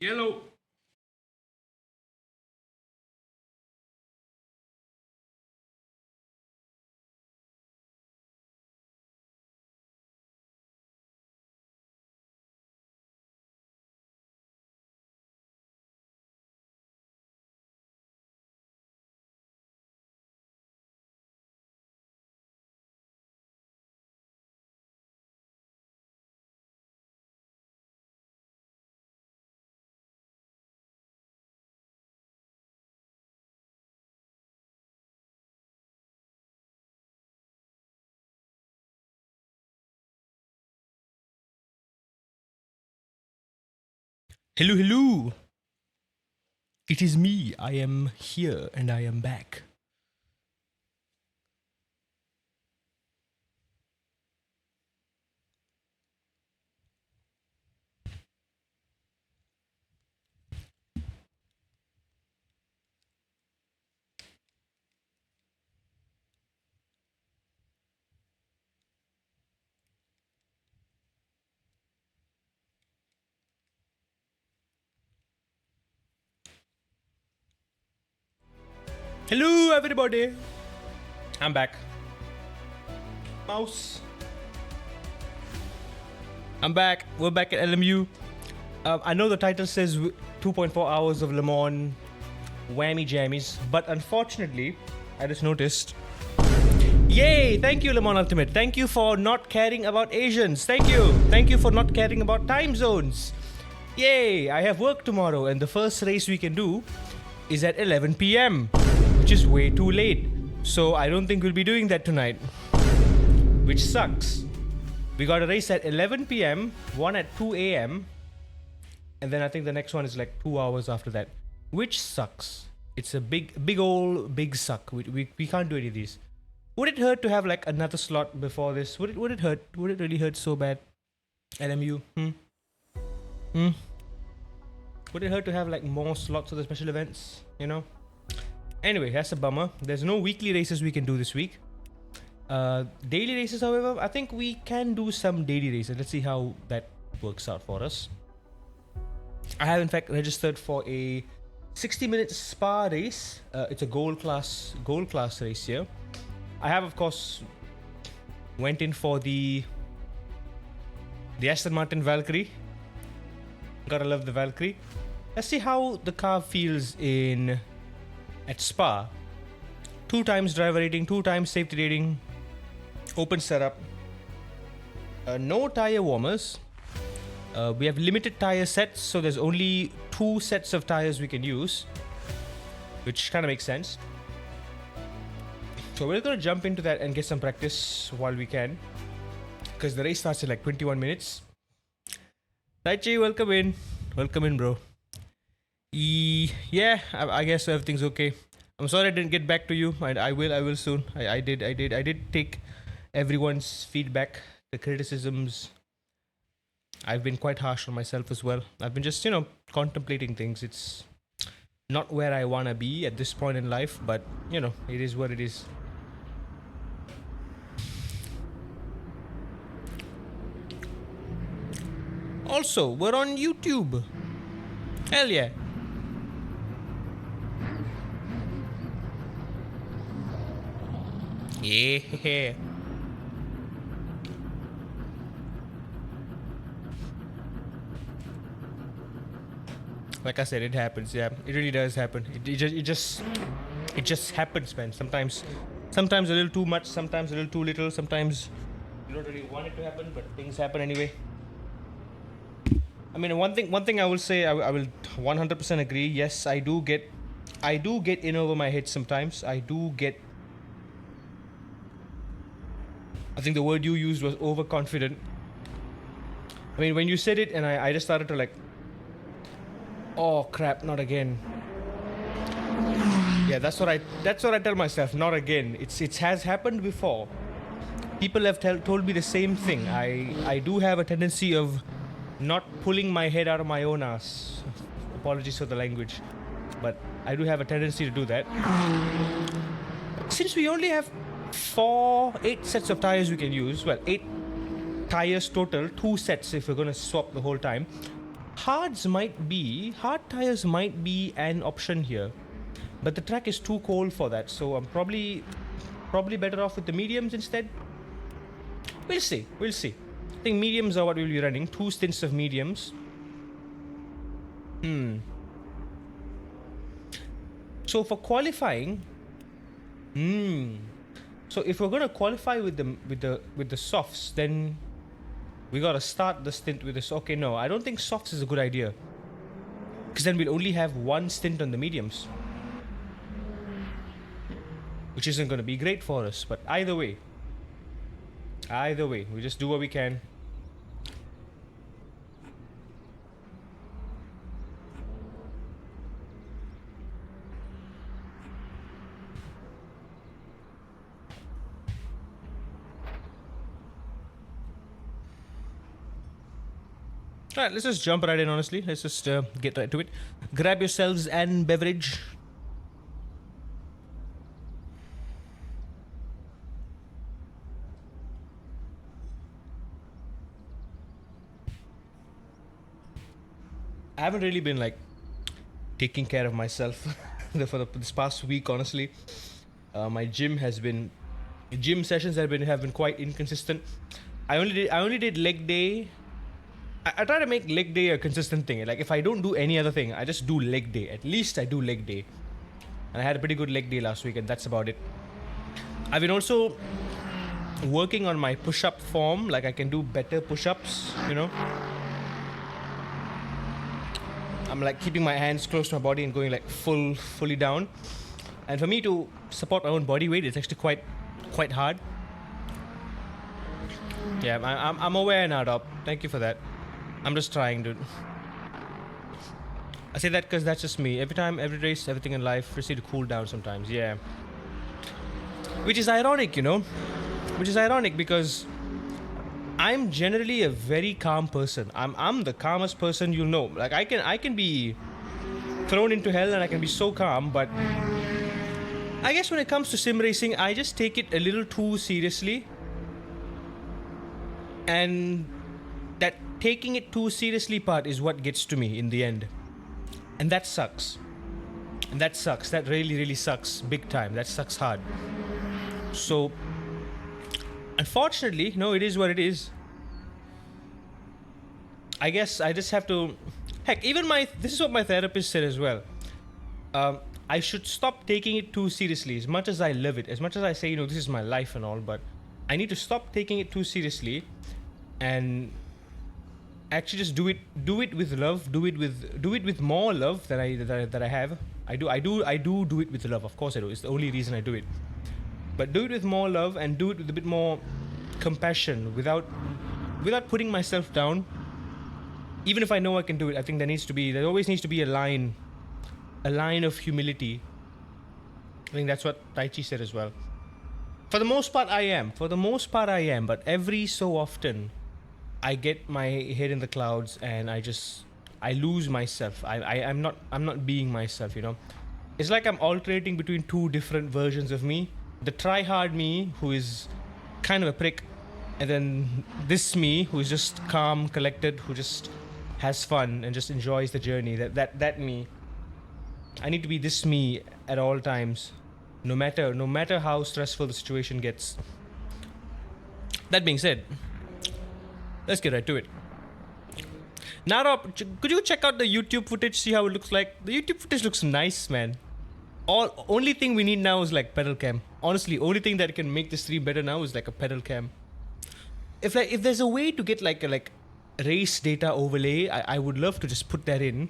Yellow. Hello, hello. It is me. I am here and I am back. Hello, everybody. I'm back. Mouse. I'm back. We're back at LMU. I know the title says 2.4 hours of LeMans whammy jammies, but unfortunately, I just noticed. Yay! Thank you, LeMans Ultimate. Thank you for not caring about Asians. Thank you. Thank you for not caring about time zones. Yay! I have work tomorrow, and the first race we can do is at 11 p.m., which is way too late. So I don't think we'll be doing that tonight, which sucks. We got a race at 11 p.m., one at 2 a.m., and then I think the next one is like 2 hours after that, which sucks. It's a big suck. We can't do any of these. Would it hurt to have like another slot before this? Would it hurt? Would it really hurt so bad? LMU? Would it hurt to have like more slots for the special events? You know? Anyway, that's a bummer. There's no weekly races we can do this week. Daily races, however, I think we can do some daily races. Let's see how that works out for us. I have in fact registered for a 60-minute spa race. It's a gold class race here. I have, of course, went in for the Aston Martin Valkyrie. Gotta love the Valkyrie. Let's see how the car feels at Spa. 2 times driver rating, 2 times safety rating, open setup, no tire warmers. We have limited tire sets, so there's only 2 sets of tires we can use, which kind of makes sense. So we're gonna jump into that and get some practice while we can, because the race starts in like 21 minutes. Taichi, welcome in, bro. Yeah, I guess everything's okay. I'm sorry I didn't get back to you. I will soon. I did take everyone's feedback, the criticisms. I've been quite harsh on myself as well. I've been just, contemplating things. It's not where I wanna be at this point in life, but it is what it is. Also, we're on YouTube. Hell yeah. Yeah. Like I said, it happens. Yeah, it really does happen. It just happens, man. Sometimes a little too much. Sometimes a little too little. Sometimes you don't really want it to happen, but things happen anyway. I mean, one thing I will say, I will 100% agree. Yes, I do get in over my head sometimes. I think the word you used was overconfident. I mean, when you said it, and I just started to like, oh crap, not again. Yeah, that's what I tell myself. Not again. It has happened before. People have told me the same thing. I do have a tendency of not pulling my head out of my own ass. Apologies for the language, but I do have a tendency to do that. Since we only have 8 sets of tires we can use, well, 8 tires total, 2 sets if we're gonna swap the whole time. hard tires might be an option here, but the track is too cold for that, so I'm probably better off with the mediums instead. We'll see. I think mediums are what we'll be running. 2 stints of mediums. So for qualifying, so if we're gonna qualify with the softs, then we gotta start the stint with this. Okay, no, I don't think softs is a good idea, because then we'll only have 1 stint on the mediums, which isn't gonna be great for us. But either way, we just do what we can. Alright, let's just jump right in, honestly. Let's just get right to it. Grab yourselves an beverage. I haven't really been like taking care of myself for this past week, honestly. My gym sessions have been quite inconsistent. I only did leg day. I try to make leg day a consistent thing. Like, if I don't do any other thing, I just do leg day. At least I do leg day. And I had a pretty good leg day last week, and that's about it. I've been also working on my push-up form. Like, I can do better push-ups, you know. I'm like keeping my hands close to my body and going like fully down. And for me to support my own body weight, it's actually quite hard. Yeah, I'm aware now, Dob. Thank you for that. I'm just trying, dude. I say that because that's just me. Every race, everything in life, just need to cool down sometimes. Yeah. Which is ironic, you know. Which is ironic because I'm generally a very calm person. I'm the calmest person you'll know. Like, I can be thrown into hell and I can be so calm, but I guess when it comes to sim racing, I just take it a little too seriously. And that taking it too seriously part is what gets to me in the end. And that sucks. That really sucks big time. That sucks hard. So, unfortunately, no, it is what it is. I guess I just have to... Heck, even this is what my therapist said as well. I should stop taking it too seriously. As much as I live it, as much as I say, you know, this is my life and all, but I need to stop taking it too seriously and actually just do it with love, do it with more love than I have. I do it with love. Of course I do. It's the only reason I do it. But do it with more love and do it with a bit more compassion, without putting myself down. Even if I know I can do it, I think there always needs to be a line of humility. I think that's what Tai Chi said as well. For the most part I am, but every so often I get my head in the clouds and I lose myself. I'm not being myself, you know. It's like I'm alternating between 2 different versions of me. The try-hard me, who is kind of a prick, and then this me, who is just calm, collected, who just has fun and just enjoys the journey. That me. I need to be this me at all times, no matter how stressful the situation gets. That being said, let's get right to it. Naro, could you check out the YouTube footage, see how it looks like? The YouTube footage looks nice, man. Only thing we need now is like pedal cam. Honestly, only thing that can make this stream better now is like a pedal cam. If there's a way to get like a race data overlay, I would love to just put that in.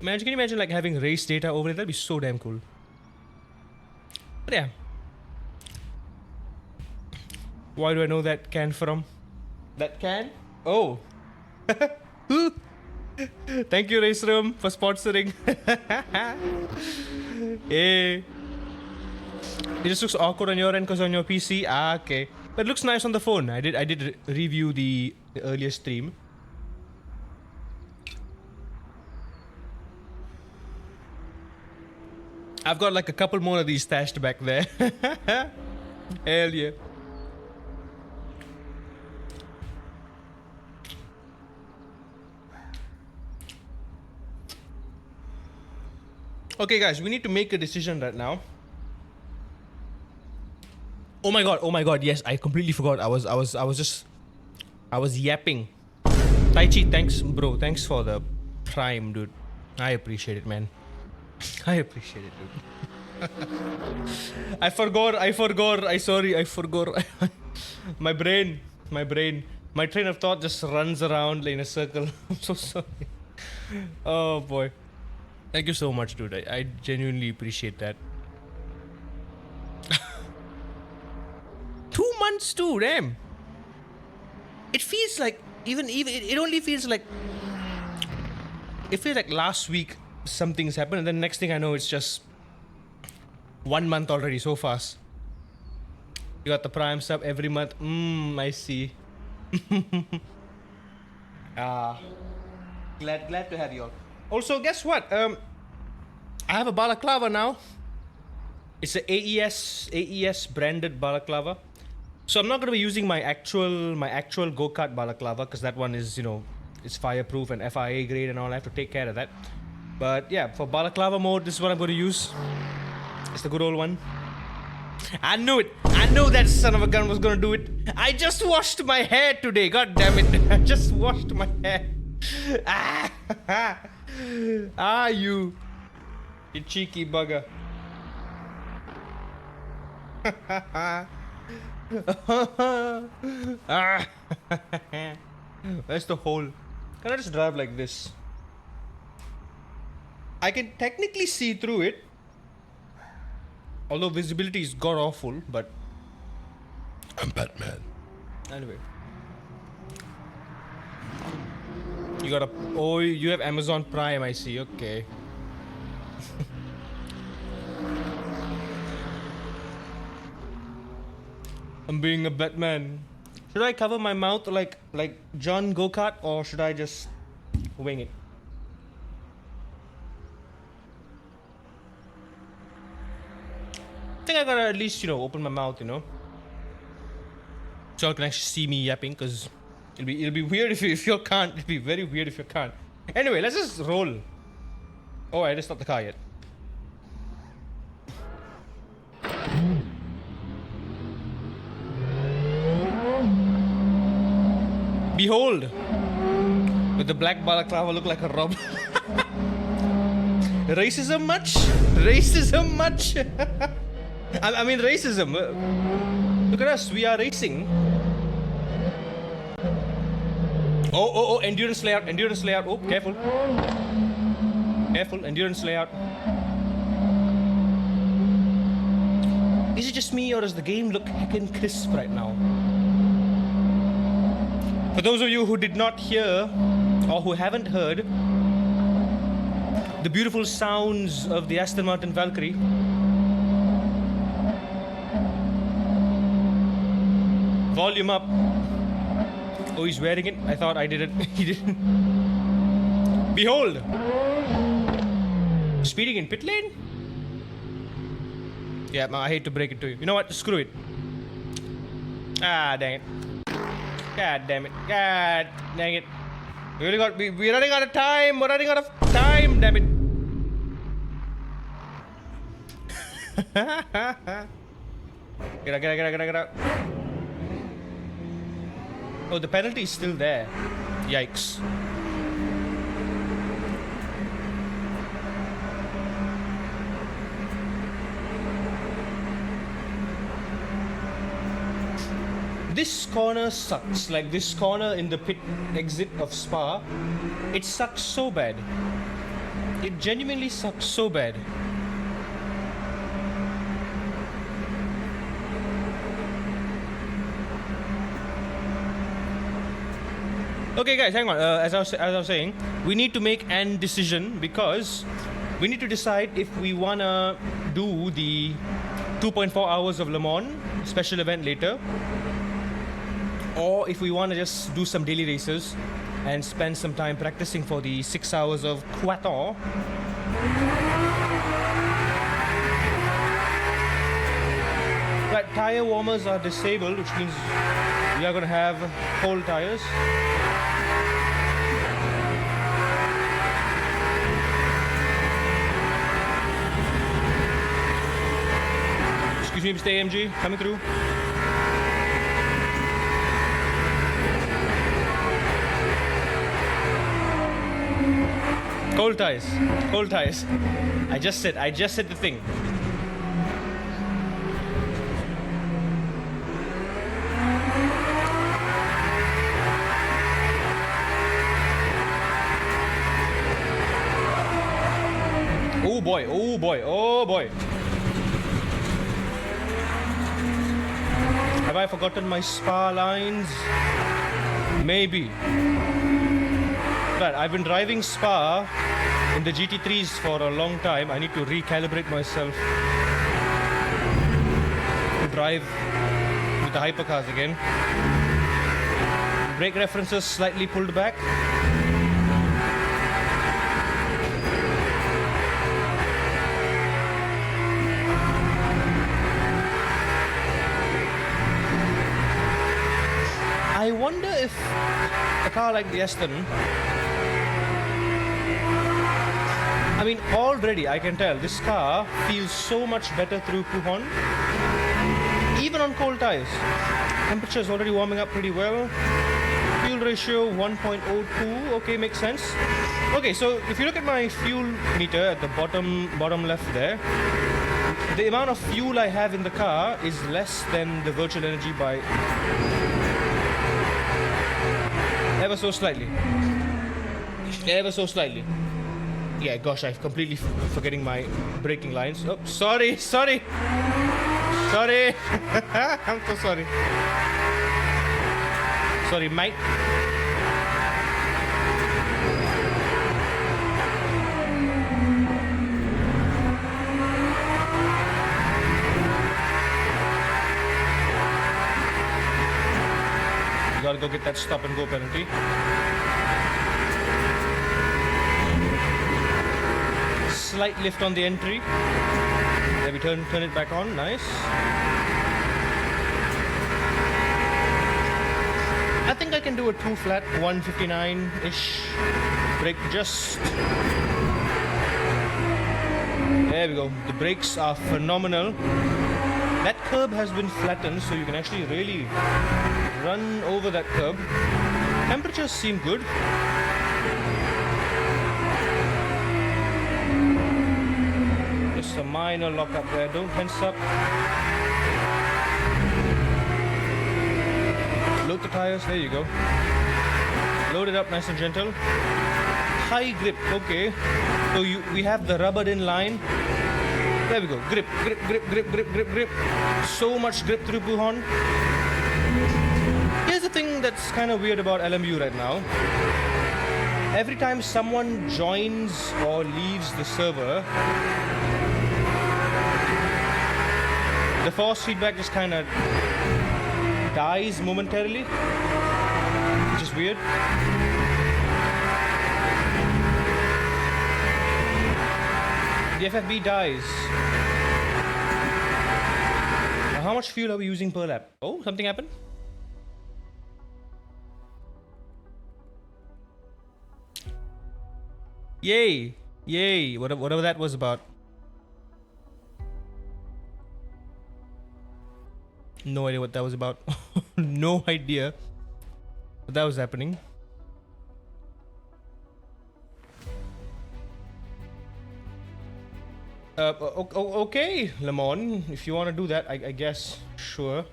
Can you imagine like having race data overlay? That'd be so damn cool. But yeah. Why do I know that can from? That can? Oh. Thank you, Race Room, for sponsoring. Hey. It just looks awkward on your end because on your PC. Ah, okay. But it looks nice on the phone. I did review the earlier stream. I've got like a couple more of these stashed back there. Hell yeah. Okay, guys, we need to make a decision right now. Oh my god, yes, I completely forgot. I was yapping. Tai Chi, thanks, bro. Thanks for the prime, dude. I appreciate it, man. I appreciate it, dude. I forgot. I forgot. my brain. My train of thought just runs around in a circle. I'm so sorry. Oh boy. Thank you so much, dude. I genuinely appreciate that. 2 months too, damn. It feels like even it only feels like last week something's happened, and then next thing I know it's just 1 month already, so fast. You got the prime sub every month. I see. Glad to have you all. Also, guess what? I have a balaclava now. It's a AES branded balaclava. So I'm not gonna be using my actual go-kart balaclava because that one is, it's fireproof and FIA grade and all. I have to take care of that. But yeah, for balaclava mode, this is what I'm gonna use. It's the good old one. I knew it. I knew that son of a gun was gonna do it. I just washed my hair today. God damn it! I just washed my hair. You cheeky bugger. Where's the hole? Can I just drive like this? I can technically see through it. Although visibility is god awful, but I'm Batman. Anyway. You have Amazon Prime, I see, okay. I'm being a Batman. Should I cover my mouth like John Go-Kart, or should I just wing it? I think I gotta at least, open my mouth, so you can actually see me yapping, because it'll be weird if you can't. It'll be very weird if you can't. Anyway, let's just roll. Oh, I didn't start the car yet. Behold! With the black balaclava look like a robber. Racism much? Racism much? I mean racism. Look at us, we are racing. Oh, endurance layout. Oh, careful. Endurance layout. Is it just me, or does the game look heckin' crisp right now? For those of you who did not hear, or who haven't heard, the beautiful sounds of the Aston Martin Valkyrie, volume up. Oh, he's wearing it? I thought I did it. He didn't. Behold! Speeding in pit lane? Yeah, I hate to break it to you. You know what? Screw it. Ah, dang it. God damn it. God dang it. We're running out of time. We're running out of time, damn it. Get out. Oh, the penalty is still there. Yikes. This corner sucks. Like this corner in the pit exit of Spa, it sucks so bad. It genuinely sucks so bad. Okay, guys, hang on. As I was saying, we need to make an decision, because we need to decide if we wanna do the 2.4 hours of Le Mans special event later, or if we want to just do some daily races and spend some time practicing for the 6 hours of Qatar. Right, tire warmers are disabled, which means we are going to have cold tires. Excuse me, Mr. AMG, coming through. Cold tires. Cold tires. I just said the thing. Oh boy, oh boy, oh boy. Have I forgotten my spar lines? Maybe. But I've been driving spar in the GT3s for a long time. I need to recalibrate myself to drive with the hypercars again. Brake references slightly pulled back. I wonder if a car like the Aston, I mean, already I can tell this car feels so much better through Puhon, even on cold tires. Temperature is already warming up pretty well. Fuel ratio 1.02. Okay, makes sense. Okay, so if you look at my fuel meter at the bottom left there, the amount of fuel I have in the car is less than the virtual energy by ever so slightly. Ever so slightly. Yeah, gosh, I'm completely forgetting my braking lines. Oh, sorry. Sorry. I'm so sorry. Sorry, mate. You gotta go get that stop and go penalty. Slight lift on the entry. Then we turn it back on. Nice. I think I can do a 2 flat 159-ish. Brake just. There we go. The brakes are phenomenal. That curb has been flattened, so you can actually really run over that curb. Temperatures seem good. Just a minor lock up there. Don't tense up. Load the tires. There you go. Load it up nice and gentle. High grip. Okay. So we have the rubbered in line. There we go. Grip. So much grip through Puhon. Here's the thing that's kind of weird about LMU right now. Every time someone joins or leaves the server, the force feedback just kind of dies momentarily, which is weird. The FFB dies. Now, how much fuel are we using per lap? Oh, something happened? Yay! Yay! Whatever that was about. No idea what that was about. No idea what that was happening. Okay, LeMans, if you want to do that, I guess, sure.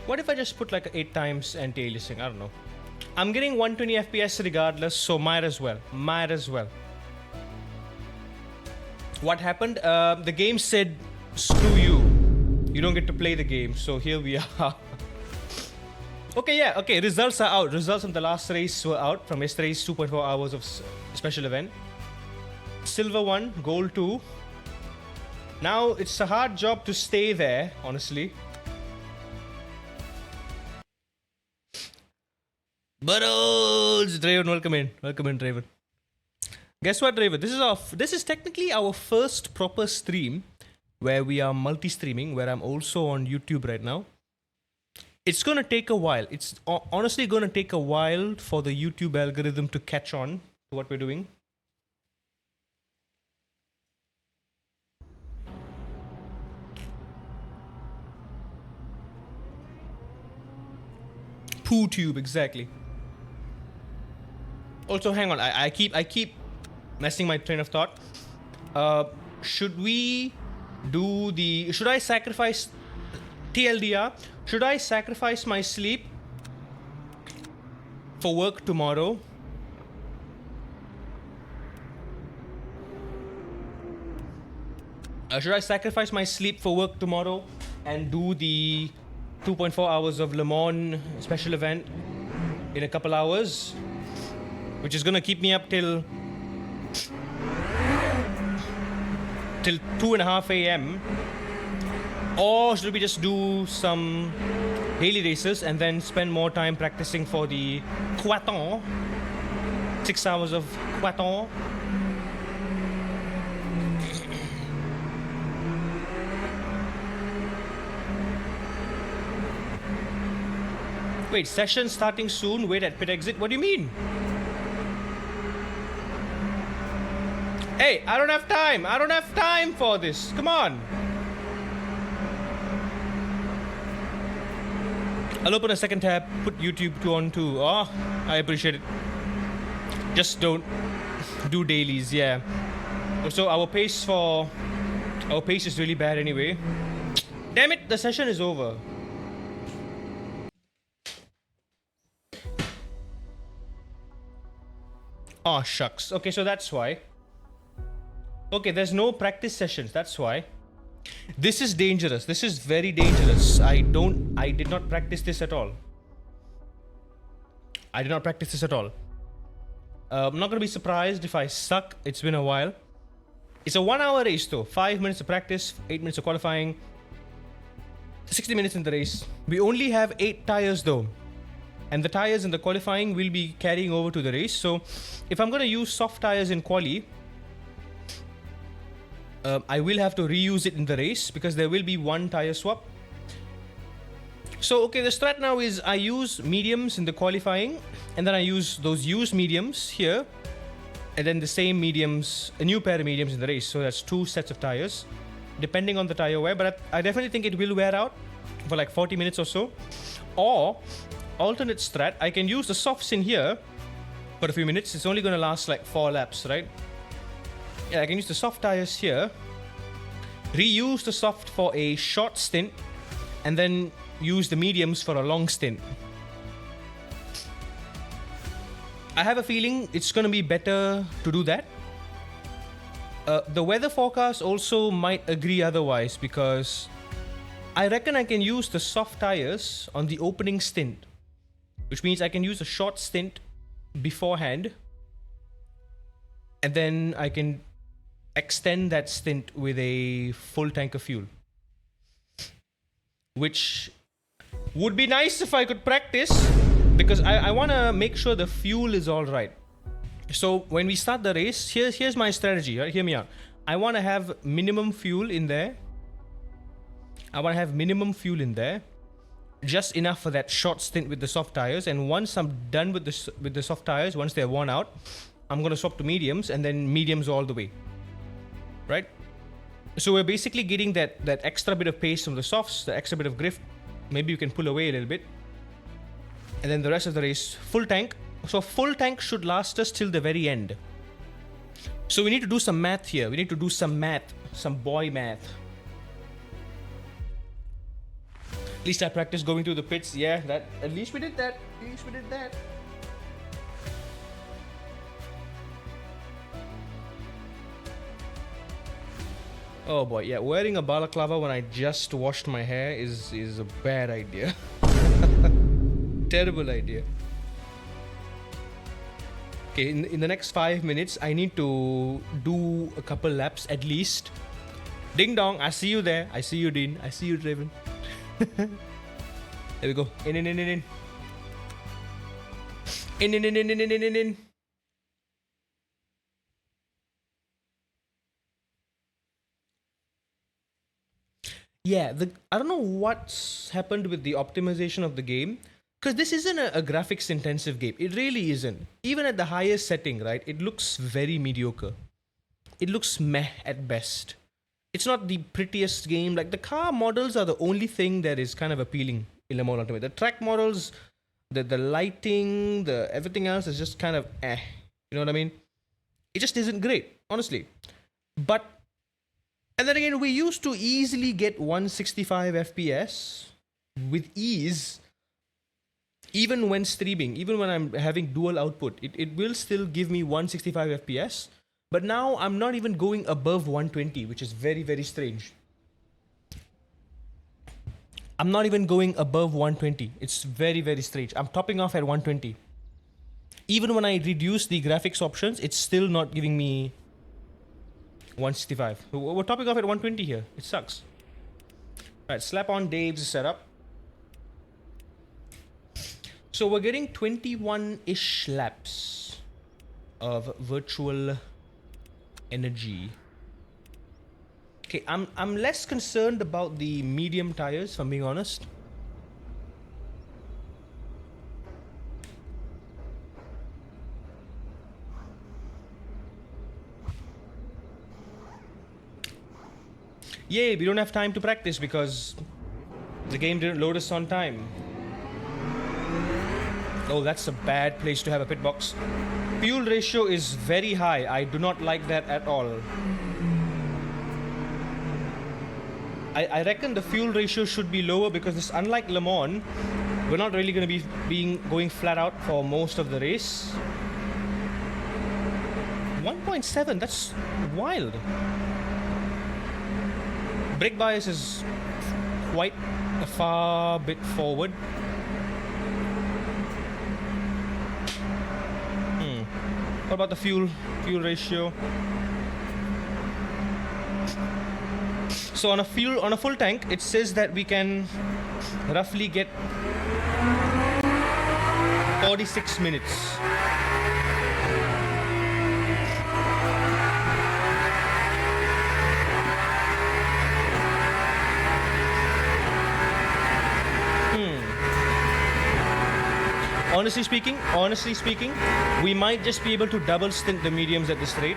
What if I just put like 8 times anti-aliasing? I don't know. I'm getting 120 FPS regardless, so might as well. What happened? The game said, screw you. You don't get to play the game. So here we are. Okay, yeah. Okay, results are out. Results from the last race were out from yesterday's 2.4 hours of special event. Silver 1, gold 2. Now, it's a hard job to stay there, honestly. But Draven, welcome in, Draven. Guess what, Draven? This is technically our first proper stream where we are multi-streaming, where I'm also on YouTube right now. It's gonna take a while. It's honestly gonna take a while for the YouTube algorithm to catch on to what we're doing. PooTube, exactly. Also, hang on. I keep messing my train of thought. Should we do the? Should I sacrifice TLDR? Should I sacrifice my sleep for work tomorrow? Should I sacrifice my sleep for work tomorrow and do the 2.4 hours of LeMans special event in a couple hours, which is gonna keep me up till 2:30 a.m. Or should we just do some daily races and then spend more time practicing for the Qatar? 6 hours of Qatar. Wait, session starting soon. Wait at pit exit. What do you mean? Hey, I don't have time. I don't have time for this. Come on. I'll open a second tab, put YouTube 2 on 2. Oh, I appreciate it. Just don't do dailies, yeah. So our pace is really bad anyway. Damn it, the session is over. Oh, shucks. Okay, so that's why. Okay, there's no practice sessions. That's why. This is dangerous. This is very dangerous. I did not practice this at all. I did not practice this at all. I'm not gonna be surprised if I suck. It's been a while. It's a 1-hour race though. 5 minutes of practice, 8 minutes of qualifying, 60 minutes in the race. We only have 8 tires though. And the tires in the qualifying will be carrying over to the race. So if I'm gonna use soft tires in quali, I will have to reuse it in the race because there will be 1 tire swap. So okay, the strat now is I use mediums in the qualifying and then I use those used mediums here and then the same mediums, a new pair of mediums in the race. So that's 2 sets of tires depending on the tire wear, but I definitely think it will wear out for like 40 minutes or so. Or alternate strat, I can use the softs in here for a few minutes. It's only going to last like 4 laps, right? Yeah, I can use the soft tires here, reuse the soft for a short stint, and then use the mediums for a long stint. I have a feeling it's going to be better to do that. The weather forecast also might agree otherwise because I reckon I can use the soft tires on the opening stint, which means I can use a short stint beforehand and then I can extend that stint with a full tank of fuel, which would be nice if I could practice because I want to make sure the fuel is all right. So when we start the race, here's my strategy, right? Hear me out. I want to have minimum fuel in there. Just enough for that short stint with the soft tires, and once I'm done with the soft tires, once they're worn out, I'm gonna swap to mediums and then mediums all the way, right? So we're basically getting that extra bit of pace from the softs, the extra bit of grip. Maybe you can pull away a little bit, and then the rest of the race full tank. So full tank should last us till the very end. So we need to do some math here. We need to do some math, some boy math. At least I practiced going through the pits. Yeah, that. At least we did that. Oh boy, yeah. Wearing a balaclava when I just washed my hair is a bad idea. Terrible idea. Okay, in the next 5 minutes, I need to do a couple laps at least. Ding dong, I see you there. I see you, Dean. I see you, Draven. There we go. In. Yeah, I don't know what's happened with the optimization of the game. Because this isn't a graphics intensive game. It really isn't. Even at the highest setting, right? It looks very mediocre. It looks meh at best. It's not the prettiest game. Like the car models are the only thing that is kind of appealing in Le Mans Ultimate. The track models, the lighting, the everything else is just kind of eh. You know what I mean? It just isn't great, honestly. But and then again, we used to easily get 165 FPS with ease. Even when streaming, even when I'm having dual output, it will still give me 165 FPS. But now I'm not even going above 120, which is very, very strange. I'm not even going above 120. It's very, very strange. I'm topping off at 120. Even when I reduce the graphics options, it's still not giving me 165. We're topping off at 120 here. It sucks. Alright, slap on Dave's setup. So we're getting 21-ish laps of virtual energy. Okay, I'm less concerned about the medium tires, if I'm being honest. Yay, we don't have time to practice because the game didn't load us on time. Oh, that's a bad place to have a pit box. Fuel ratio is very high. I do not like that at all. I reckon the fuel ratio should be lower because this, unlike Le Mans, we're not really going to be going flat out for most of the race. 1.7, that's wild. Brake bias is quite a far bit forward. What about the fuel ratio? So on a full tank, it says that we can roughly get 46 minutes. Honestly speaking, we might just be able to double stint the mediums at this rate.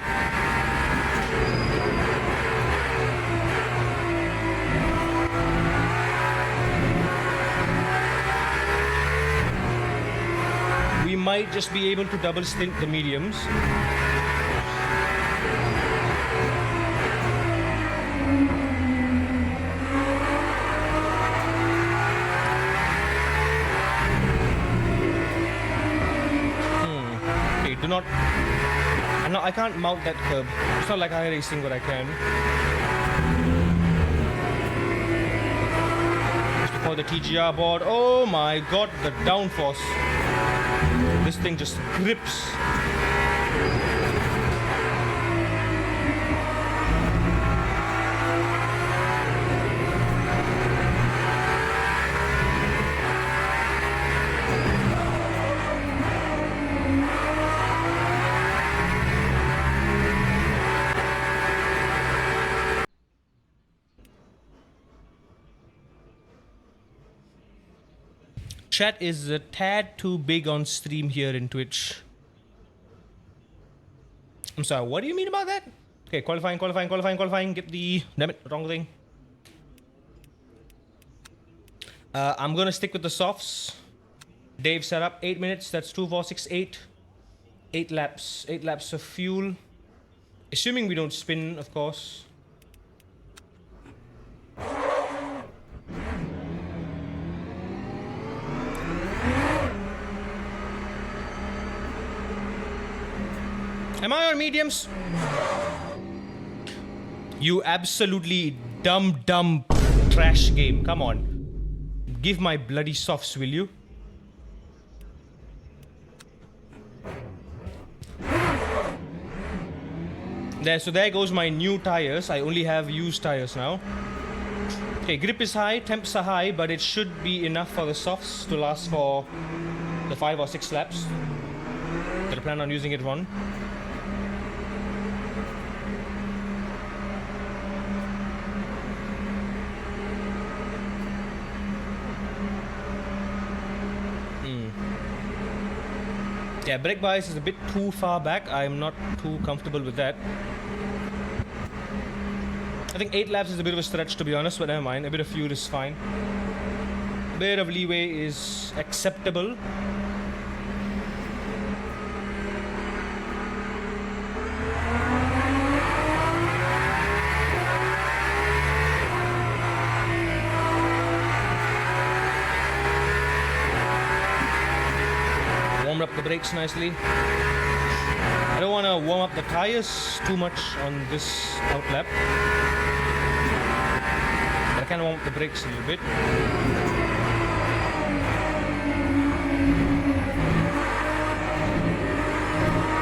We might just be able to double stint the mediums. I can't mount that curb. It's not like iRacing, but I can. Just before the TGR board. Oh my god, the downforce. This thing just grips. Chat is a tad too big on stream here in Twitch. I'm sorry, what do you mean about that? Okay, qualifying. Get the... Damn it, wrong thing. I'm gonna stick with the softs. Dave set up 8 minutes. That's 2, 4, 6, 8. 8 laps. 8 laps of fuel. Assuming we don't spin, of course. Am I on mediums? You absolutely dumb trash game. Come on. Give my bloody softs, will you? So there goes my new tires. I only have used tires now. Okay, grip is high, temps are high, but it should be enough for the softs to last for the 5 or 6 laps that I plan on using it on. Yeah, brake bias is a bit too far back. I'm not too comfortable with that. I think 8 laps is a bit of a stretch, to be honest, but never mind. A bit of fuel is fine. A bit of leeway is acceptable. Warmed up the brakes nicely. I don't want to warm up the tires too much on this out lap. I kind of warm up the brakes a little bit.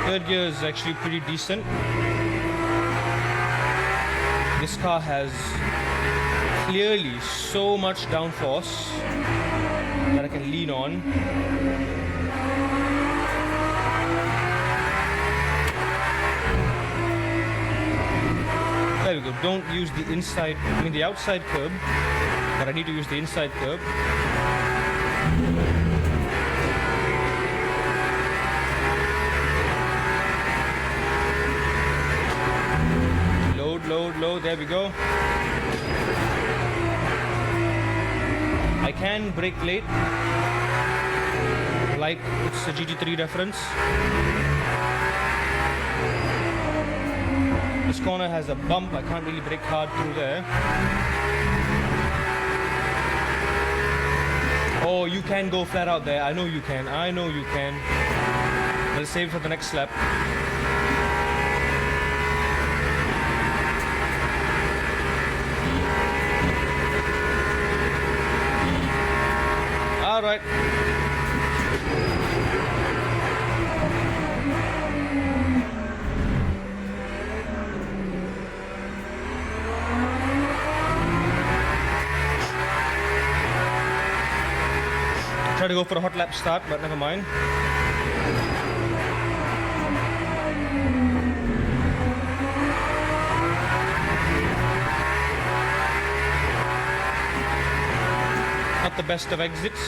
Third gear is actually pretty decent. This car has clearly so much downforce that I can lean on. There we go. Don't use the inside, the outside curb, but I need to use the inside curb. Load, there we go. I can brake late, like it's a GT3 reference. This corner has a bump, I can't really brake hard through there. Oh, you can go flat out there, I know you can. I'll save it for the next lap. Alright. Try to go for a hot lap start, but never mind. Not the best of exits.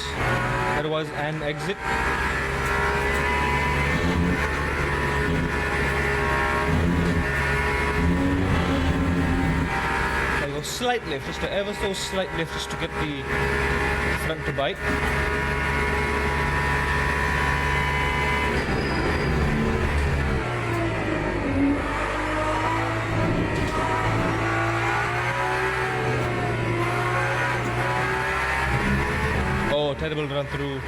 That was an exit. There you go, slight lift, just a ever so slight lift, just to get the front to bite. Terrible run through.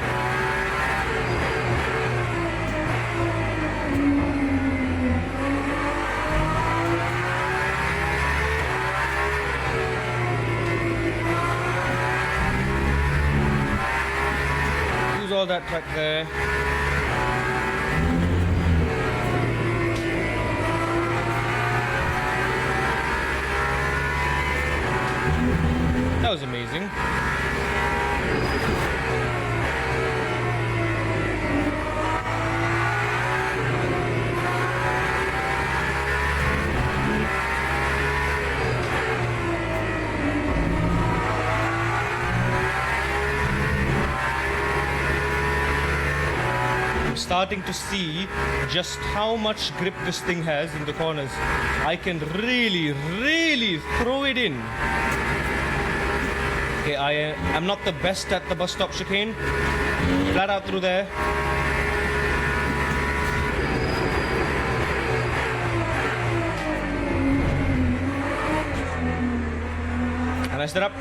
Use all that track there. That was amazing. Starting to see just how much grip this thing has in the corners. I can really throw it in. Okay, I'm not the best at the bus stop chicane. Flat out through there. I messed it up.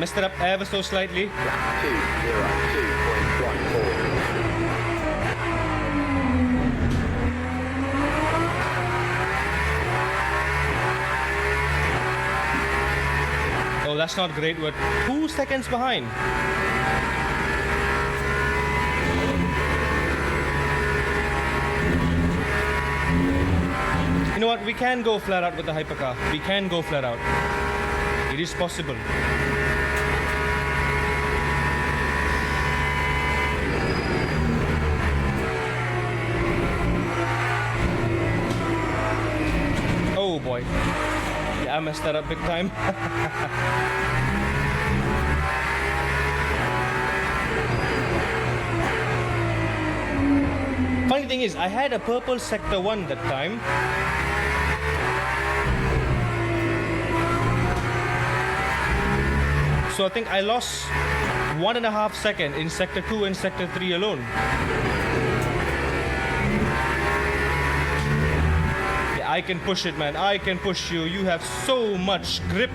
Messed it up ever so slightly. Lap 2:02.14. Oh, that's not great. We're 2 seconds behind. You know what? We can go flat out with the hypercar. We can go flat out. It is possible. Oh boy. Yeah, I messed that up big time. Funny thing is, I had a purple sector 1 that time. So I think I lost 1.5 seconds in sector 2 and sector 3 alone. Yeah, I can push it, man. I can push you. You have so much grip.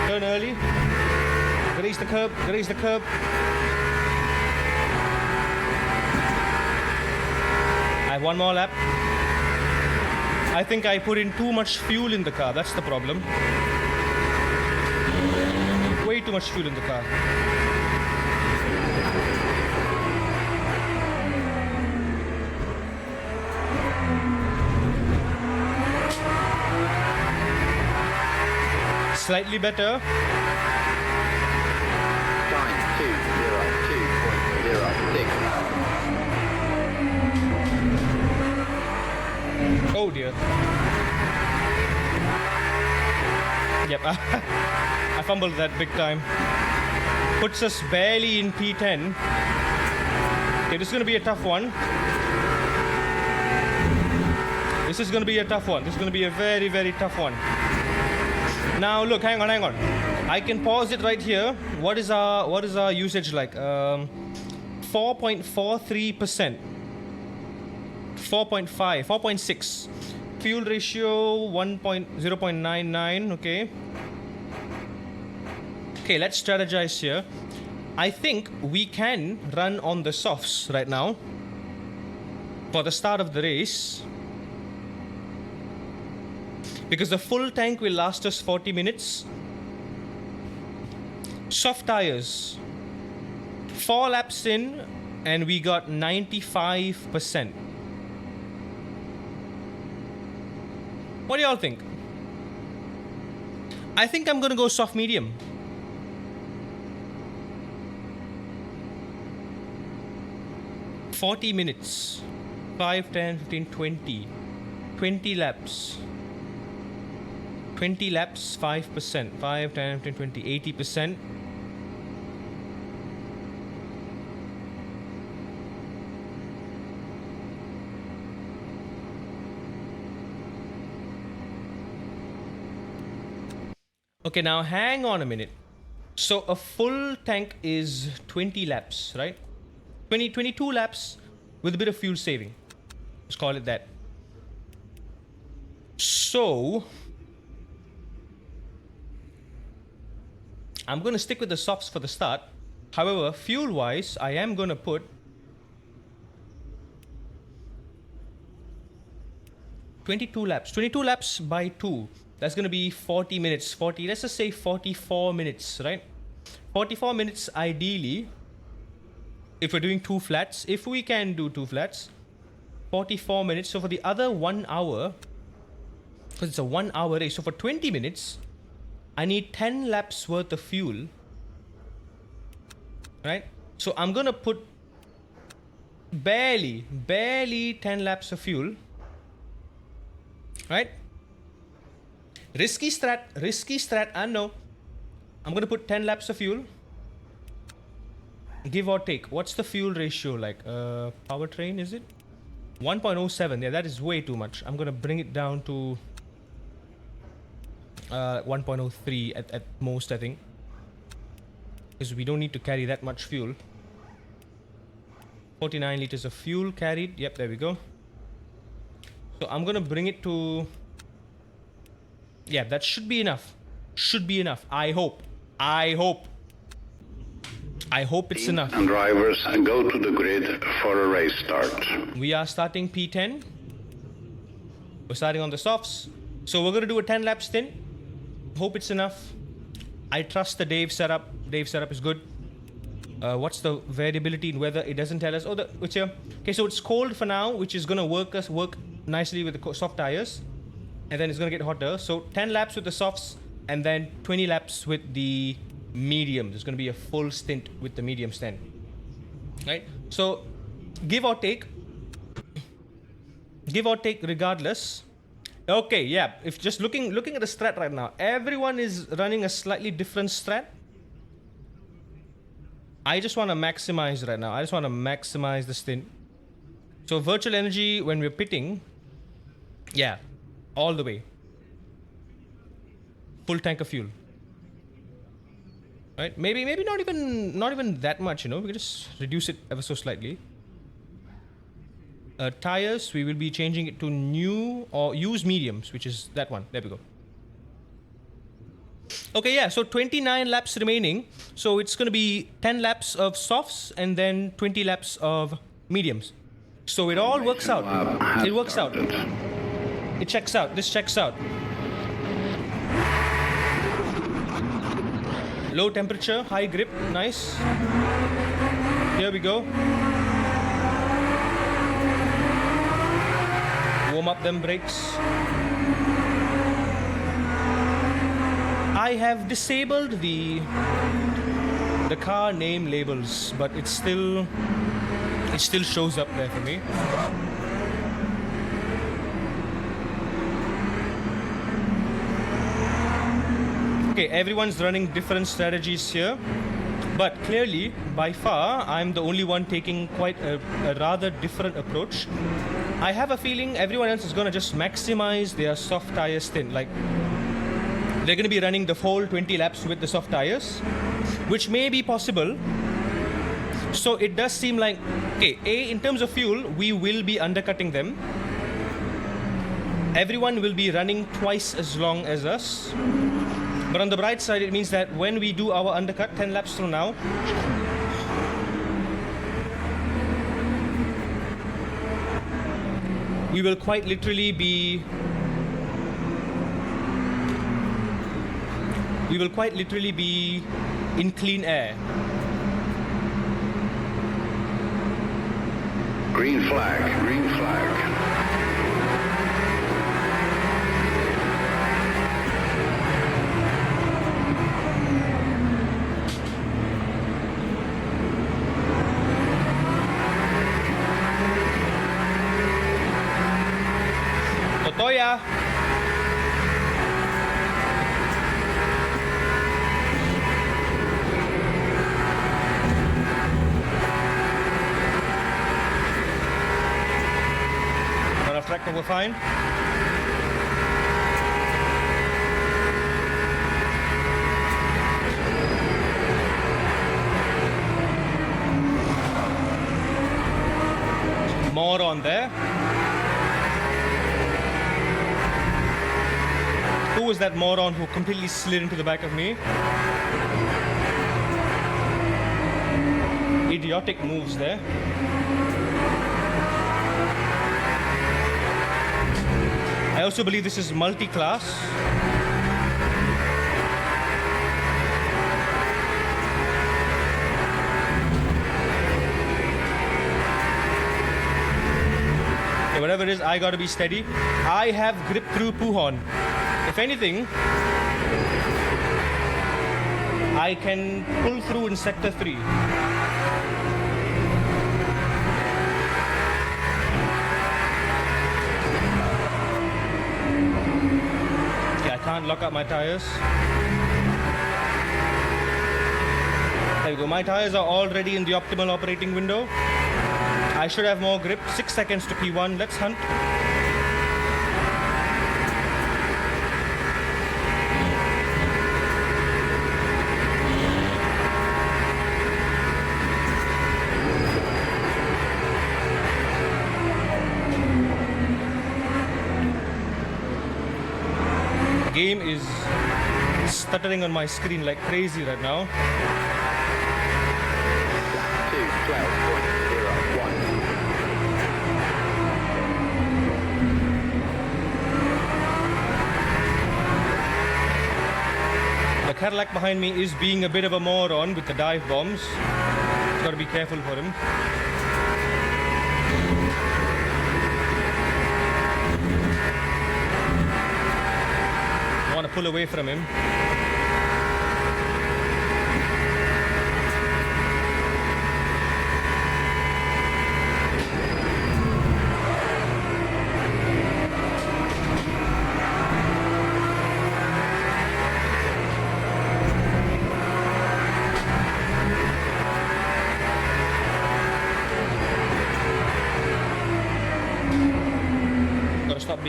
Turn early. Graze the curb. Graze the curb. I have one more lap. I think I put in too much fuel in the car. That's the problem. Way too much fuel in the car. Slightly better. 9, 2, 0, 2.06. Oh dear. Yep, I fumbled that big time. Puts us barely in P10. Okay, this is gonna be a tough one. This is gonna be a tough one. This is gonna be a very, very tough one. Now look, hang on. I can pause it right here. What is our usage like? 4.43%. 4.5, 4.6. Fuel ratio 0.99. Okay. Okay, let's strategize here. I think we can run on the softs right now for the start of the race. Because the full tank will last us 40 minutes. Soft tires. 4 laps in and we got 95%. What do y'all think? I think I'm gonna go soft medium. $40 minutes. 5, 10, 15, 20. 20 laps. 20 laps, 5%. 5, 10, 15, 20, 80%. Okay, now hang on a minute. So a full tank is 20 laps, right? 22 laps with a bit of fuel saving. Let's call it that. So I'm going to stick with the softs for the start. However, fuel-wise, I am going to put 22 laps. 22 laps by 2. That's going to be 40 minutes. 40, let's just say 44 minutes, right? 44 minutes ideally. If we're doing 2 flats. If we can do 2 flats. 44 minutes. So for the other 1 hour, because it's a 1 hour race. So for 20 minutes, I need 10 laps worth of fuel. Right? So I'm going to put barely 10 laps of fuel. Right? Risky strat, I know. I'm going to put 10 laps of fuel. Give or take. What's the fuel ratio like? Powertrain, is it? 1.07. Yeah, that is way too much. I'm going to bring it down to 1.03 at most, I think. Because we don't need to carry that much fuel. 49 liters of fuel carried. Yep, there we go. So I'm going to bring it to... Yeah, that should be enough. Should be enough. I hope it's enough. And drivers go to the grid for a race start. We are starting P10. We're starting on the softs. So we're going to do a 10 lap stint. Hope it's enough. I trust the Dave setup. Dave setup is good. What's the variability in weather? It doesn't tell us. Oh, which here? Okay, so it's cold for now, which is going to work nicely with the soft tires. And then it's going to get hotter. So 10 laps with the softs and then 20 laps with the medium. There's going to be a full stint with the medium stand. Right? So, give or take regardless. Okay, yeah. If just looking at the strat right now, everyone is running a slightly different strat. I just want to maximize right now. I just want to maximize this thing. So virtual energy when we're pitting, yeah, all the way. Full tank of fuel. Right? Maybe not even that much, you know. We can just reduce it ever so slightly. Tires, we will be changing it to new or use mediums, which is that one. There we go. Okay, yeah, so 29 laps remaining. So it's going to be 10 laps of softs and then 20 laps of mediums. So it all works out. It works out. It checks out. This checks out. Low temperature, high grip, nice. Here we go. Warm up them brakes. I have disabled the car name labels, but it still shows up there for me. Okay, everyone's running different strategies here, but clearly, by far, I'm the only one taking quite a rather different approach. I have a feeling everyone else is gonna just maximize their soft tire stint. Like, they're gonna be running the whole 20 laps with the soft tires, which may be possible. So it does seem like, okay, in terms of fuel, we will be undercutting them. Everyone will be running twice as long as us. But on the bright side, it means that when we do our undercut 10 laps from now, we will quite literally be in clean air. Green flag, green flag. Totoya! Tractor, we're fine. More on there. Who was that moron who completely slid into the back of me? Idiotic moves there. I also believe this is multi-class. Okay, whatever it is, I gotta be steady. I have grip through Puhon. If anything, I can pull through in sector 3. Can't lock up my tires. There we go. My tires are already in the optimal operating window. I should have more grip. 6 seconds to P1. Let's hunt. Game is stuttering on my screen like crazy right now. 2:12.01. The Cadillac behind me is being a bit of a moron with the dive bombs. Gotta be careful for him. To pull away from him.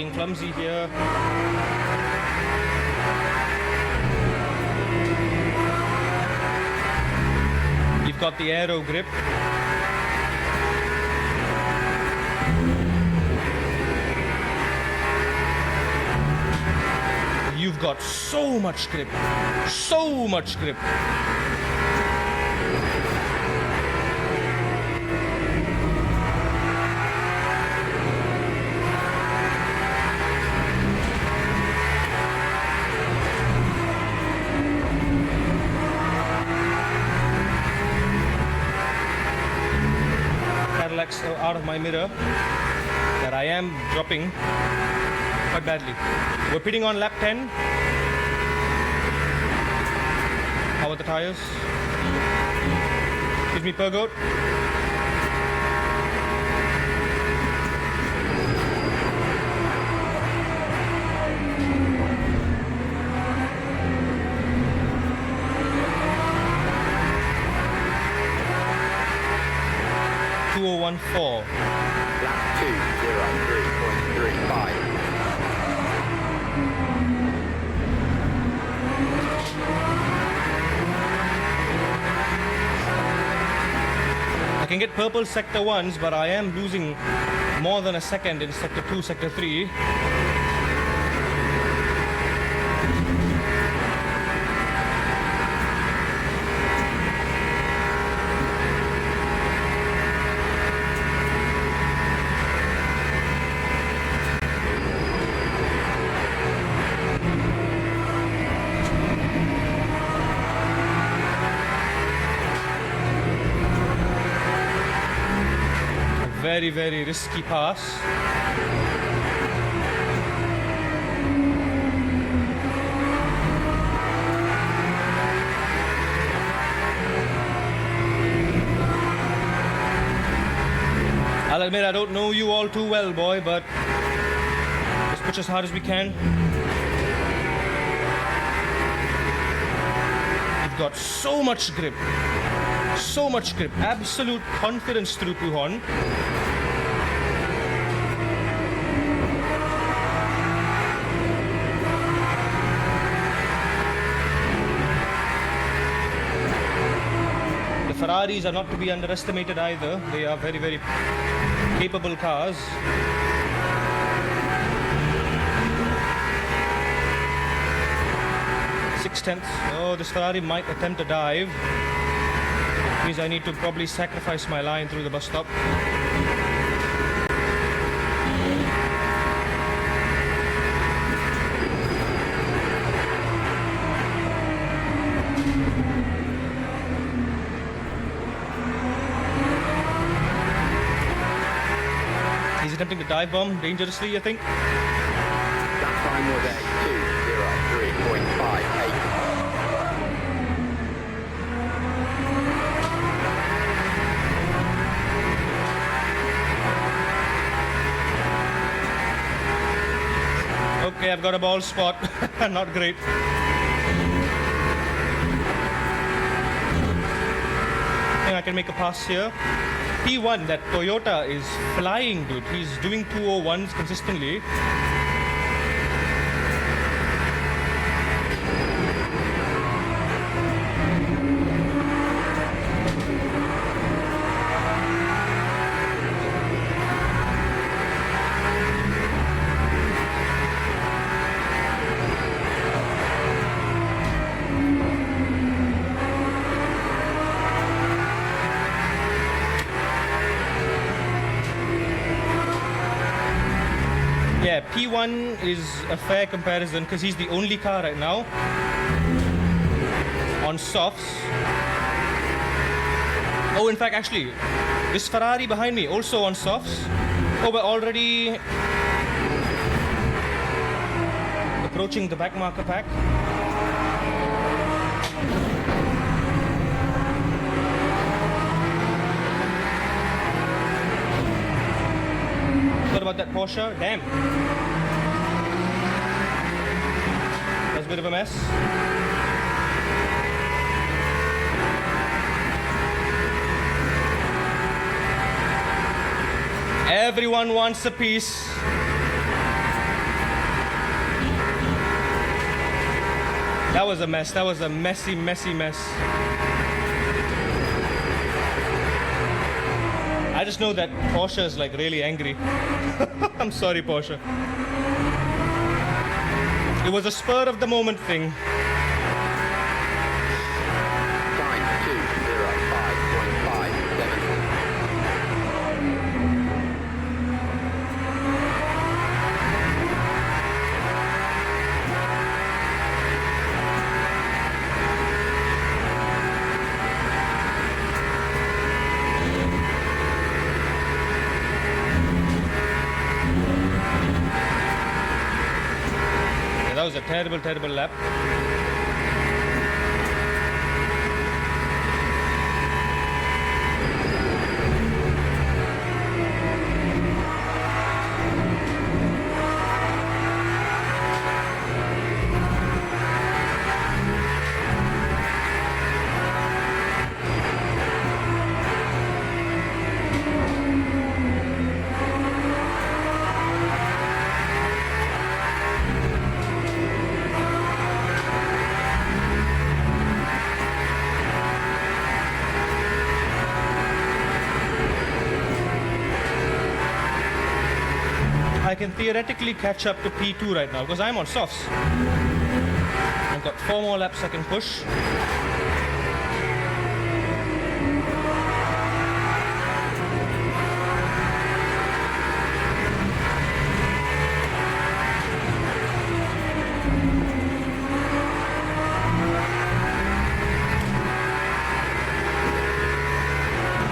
being clumsy here. You've got the aero grip. You've got so much grip. So much grip. Cadillac's out of my mirror that I am dropping quite badly. We're pitting on lap 10. How are the tires? Excuse me, Pergoat. .4. Lap 2:03.35. I can get purple sector 1s, but I am losing more than a second in sector 2, sector 3. Very, very risky pass. I'll admit I don't know you all too well, boy, but let's push as hard as we can. You've got so much grip. So much grip. Absolute confidence through Puhon. Ferraris are not to be underestimated either. They are very, very capable cars. .6. Oh, this Ferrari might attempt a dive. Means I need to probably sacrifice my line through the bus stop. He's attempting to dive bomb dangerously, I think. That time was a 2:03.58. Okay, I've got a ball spot. Not great. I think I can make a pass here. P1, that Toyota is flying, dude. He's doing 201s consistently. Yeah, P1 is a fair comparison because he's the only car right now on softs. Oh, in fact, actually, this Ferrari behind me also on softs. Oh, we're already approaching the back marker pack. What about that Porsche? Damn. That's a bit of a mess. Everyone wants a piece. That was a mess. That was a messy, messy mess. I just know that Porsche is like really angry. I'm sorry, Porsche. It was a spur of the moment thing. Time 2:05.57. Yeah, that was a terrible, terrible lap. I can theoretically catch up to P2 right now because I'm on softs. I've got 4 more laps I can push.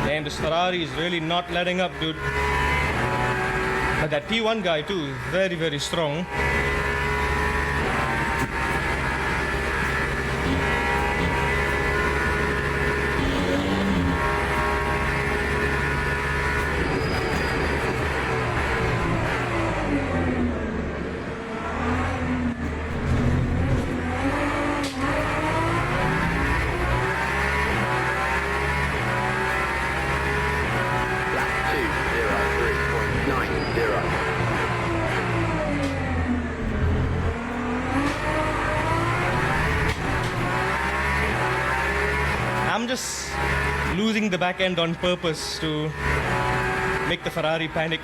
Damn, this Ferrari is really not letting up, dude. But that P1 guy too is very, very strong. Lap 2:03.90. I'm just losing the back end on purpose to make the Ferrari panic.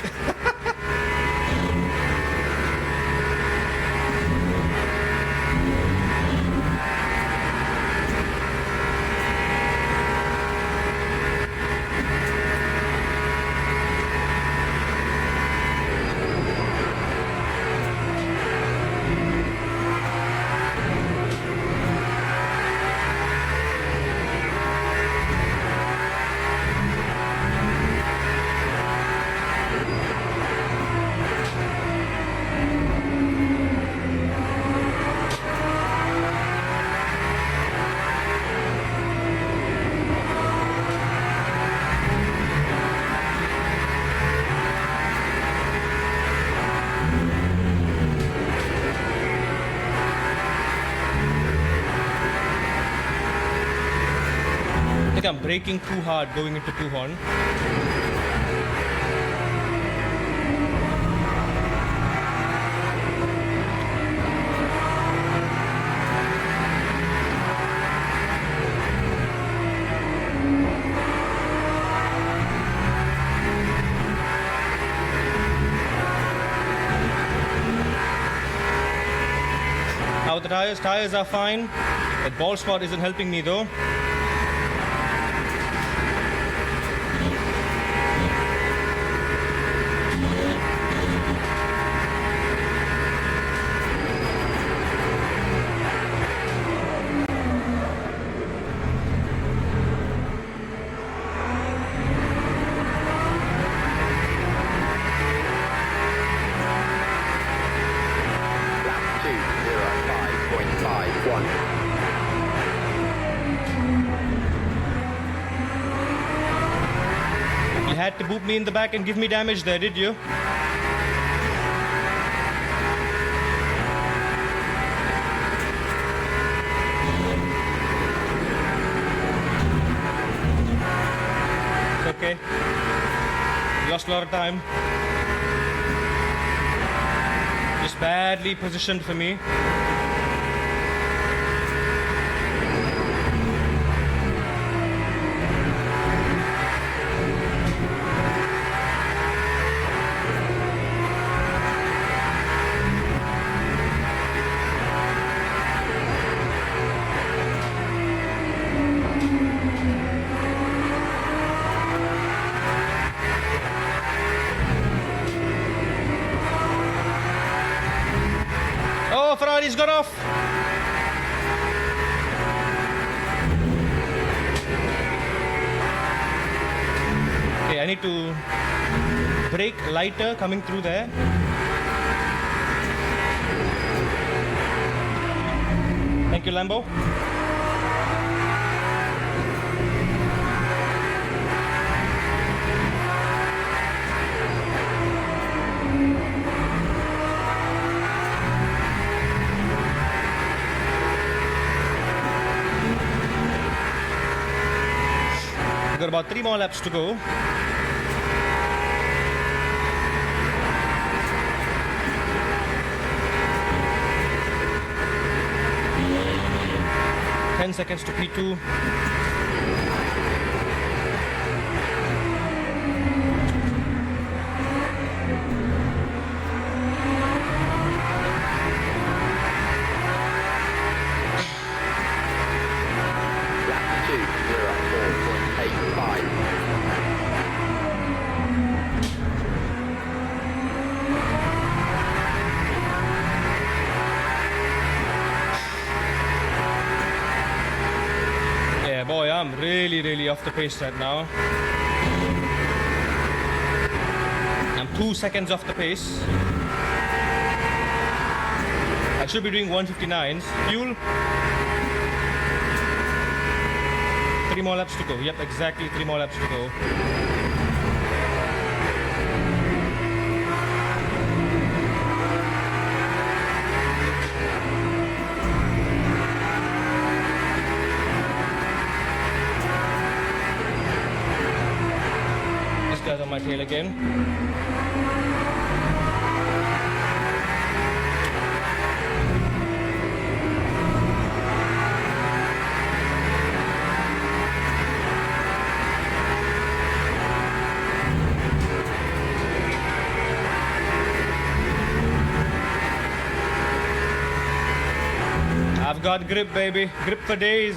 I think I'm braking too hard going into 2 horn. How are the tires? Tires are fine. That ball spot isn't helping me though. Lap 2:05.51. You had to boot me in the back and give me damage there, did you? It's okay. Lost a lot of time. Just badly positioned for me. Oh, Ferrari's got off. Okay, I need to brake lighter coming through there. Thank you, Lambo. We've got about 3 more laps to go. Seconds to P2. Lap 2, you're at 4.85. Yeah, boy, I'm really off the pace right now. I'm 2 seconds off the pace. I should be doing 159s. Fuel. 3 more laps to go. Yep, exactly 3 more laps to go. This guy's on my tail again. I've got grip, baby. Grip for days.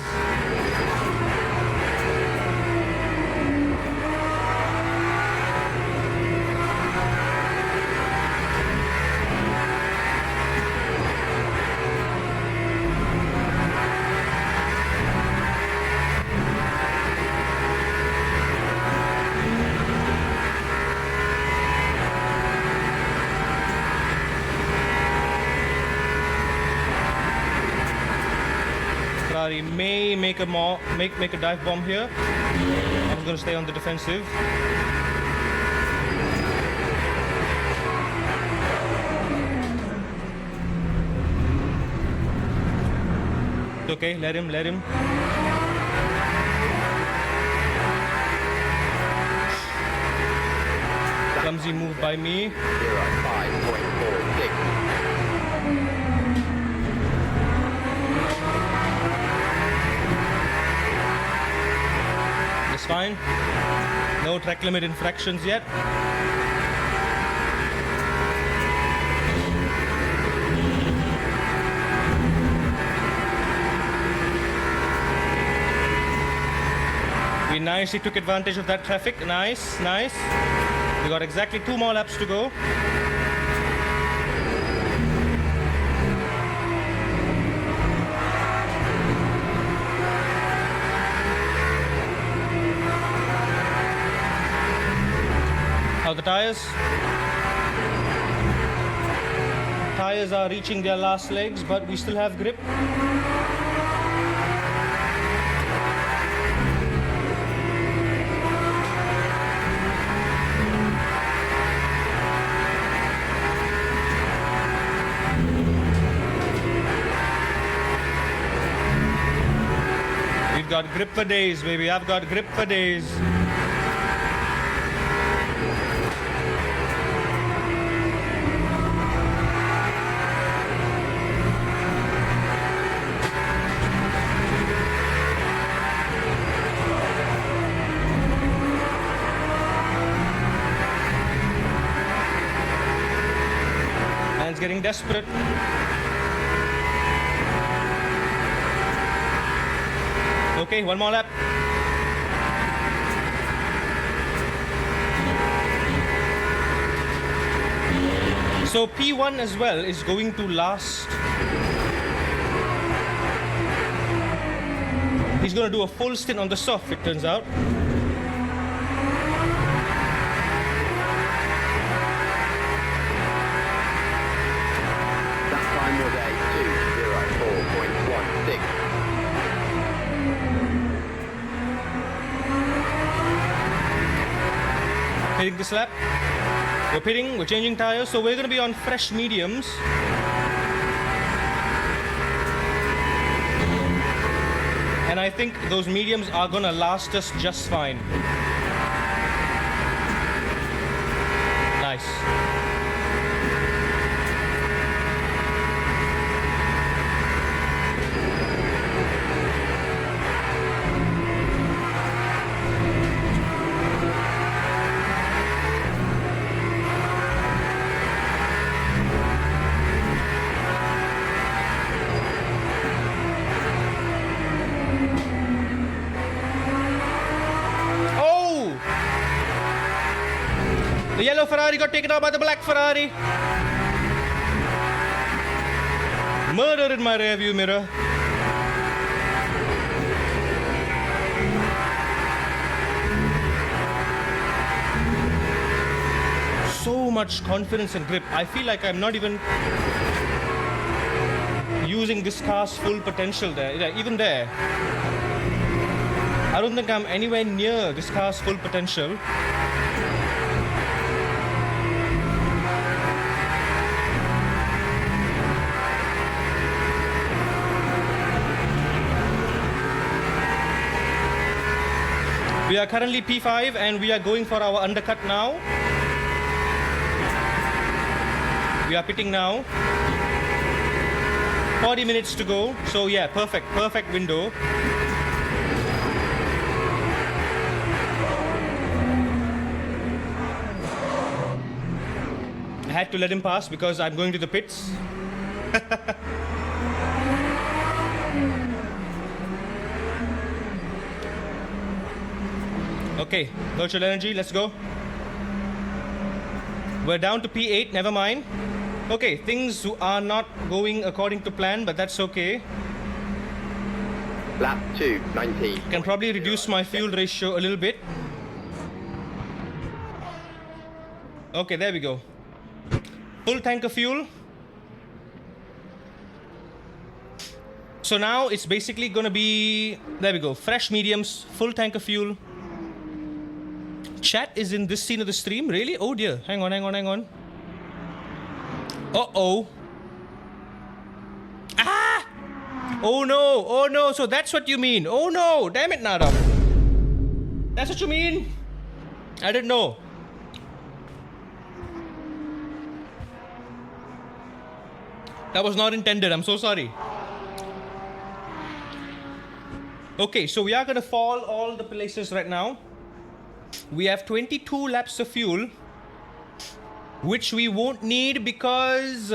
Ferrari may make a dive bomb here. I'm gonna stay on the defensive. Okay, let him. Clumsy move by me. You're at 5.46. It's fine. No track limit infractions yet. We nicely took advantage of that traffic. Nice. We got exactly 2 more laps to go. How are the tires? Tires are reaching their last legs, but we still have grip. We've got grip for days, baby. I've got grip for days. Man's getting desperate. Okay, 1 more lap. So P1 as well is going to last. He's going to do a full stint on the soft, it turns out. That time was a 2:04.16. Pitting this lap. We're pitting, we're changing tires, so we're going to be on fresh mediums. And I think those mediums are going to last us just fine. Nice. The yellow Ferrari got taken out by the black Ferrari. Murder in my rearview mirror. So much confidence and grip. I feel like I'm not even using this car's full potential there. Yeah, even there. I don't think I'm anywhere near this car's full potential. We are currently P5 and we are going for our undercut now. We are pitting now. 40 minutes to go. So yeah, perfect window. I had to let him pass because I'm going to the pits. Okay, virtual energy, let's go. We're down to P8, never mind. Okay, things are not going according to plan, but that's okay. Lap 2:19. Can probably reduce my fuel ratio a little bit. Okay, there we go. Full tank of fuel. So now it's basically gonna be, there we go, fresh mediums, full tank of fuel. Chat is in this scene of the stream, really? Oh dear, hang on. Uh-oh. Ah! Oh no, so that's what you mean. Oh no, damn it, Nada. That's what you mean? I didn't know. That was not intended, I'm so sorry. Okay, so we are gonna fall all the places right now. We have 22 laps of fuel, which we won't need because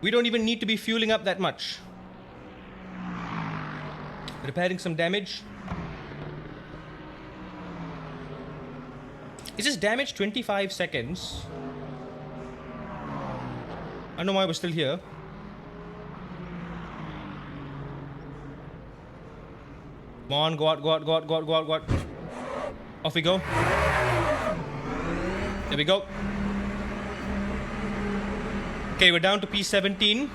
we don't even need to be fueling up that much. Repairing some damage. Is this damage 25 seconds? I don't know why we're still here. Come on, go out. Off we go. There we go. Okay, we're down to P17.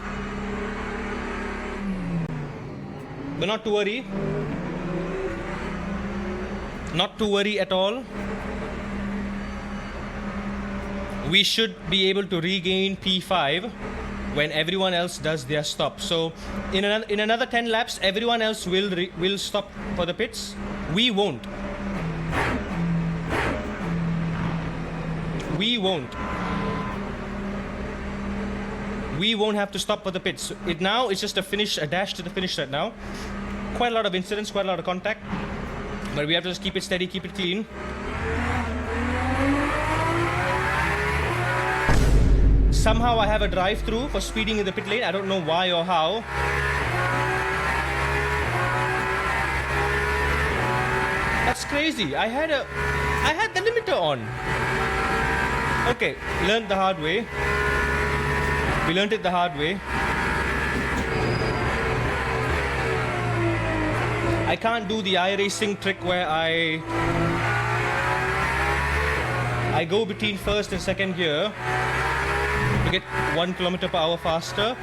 But not to worry. Not to worry at all. We should be able to regain P5 when everyone else does their stop. So in another 10 laps, everyone else will stop for the pits. We won't. We won't have to stop for the pits. It's just a dash to the finish right now. Quite a lot of incidents, quite a lot of contact. But we have to just keep it steady, keep it clean. Somehow I have a drive-through for speeding in the pit lane. I don't know why or how. That's crazy. I I had the limiter on. Okay, learned the hard way. We learned it the hard way. I can't do the iRacing trick where I go between first and second gear to get 1 kilometer per hour faster.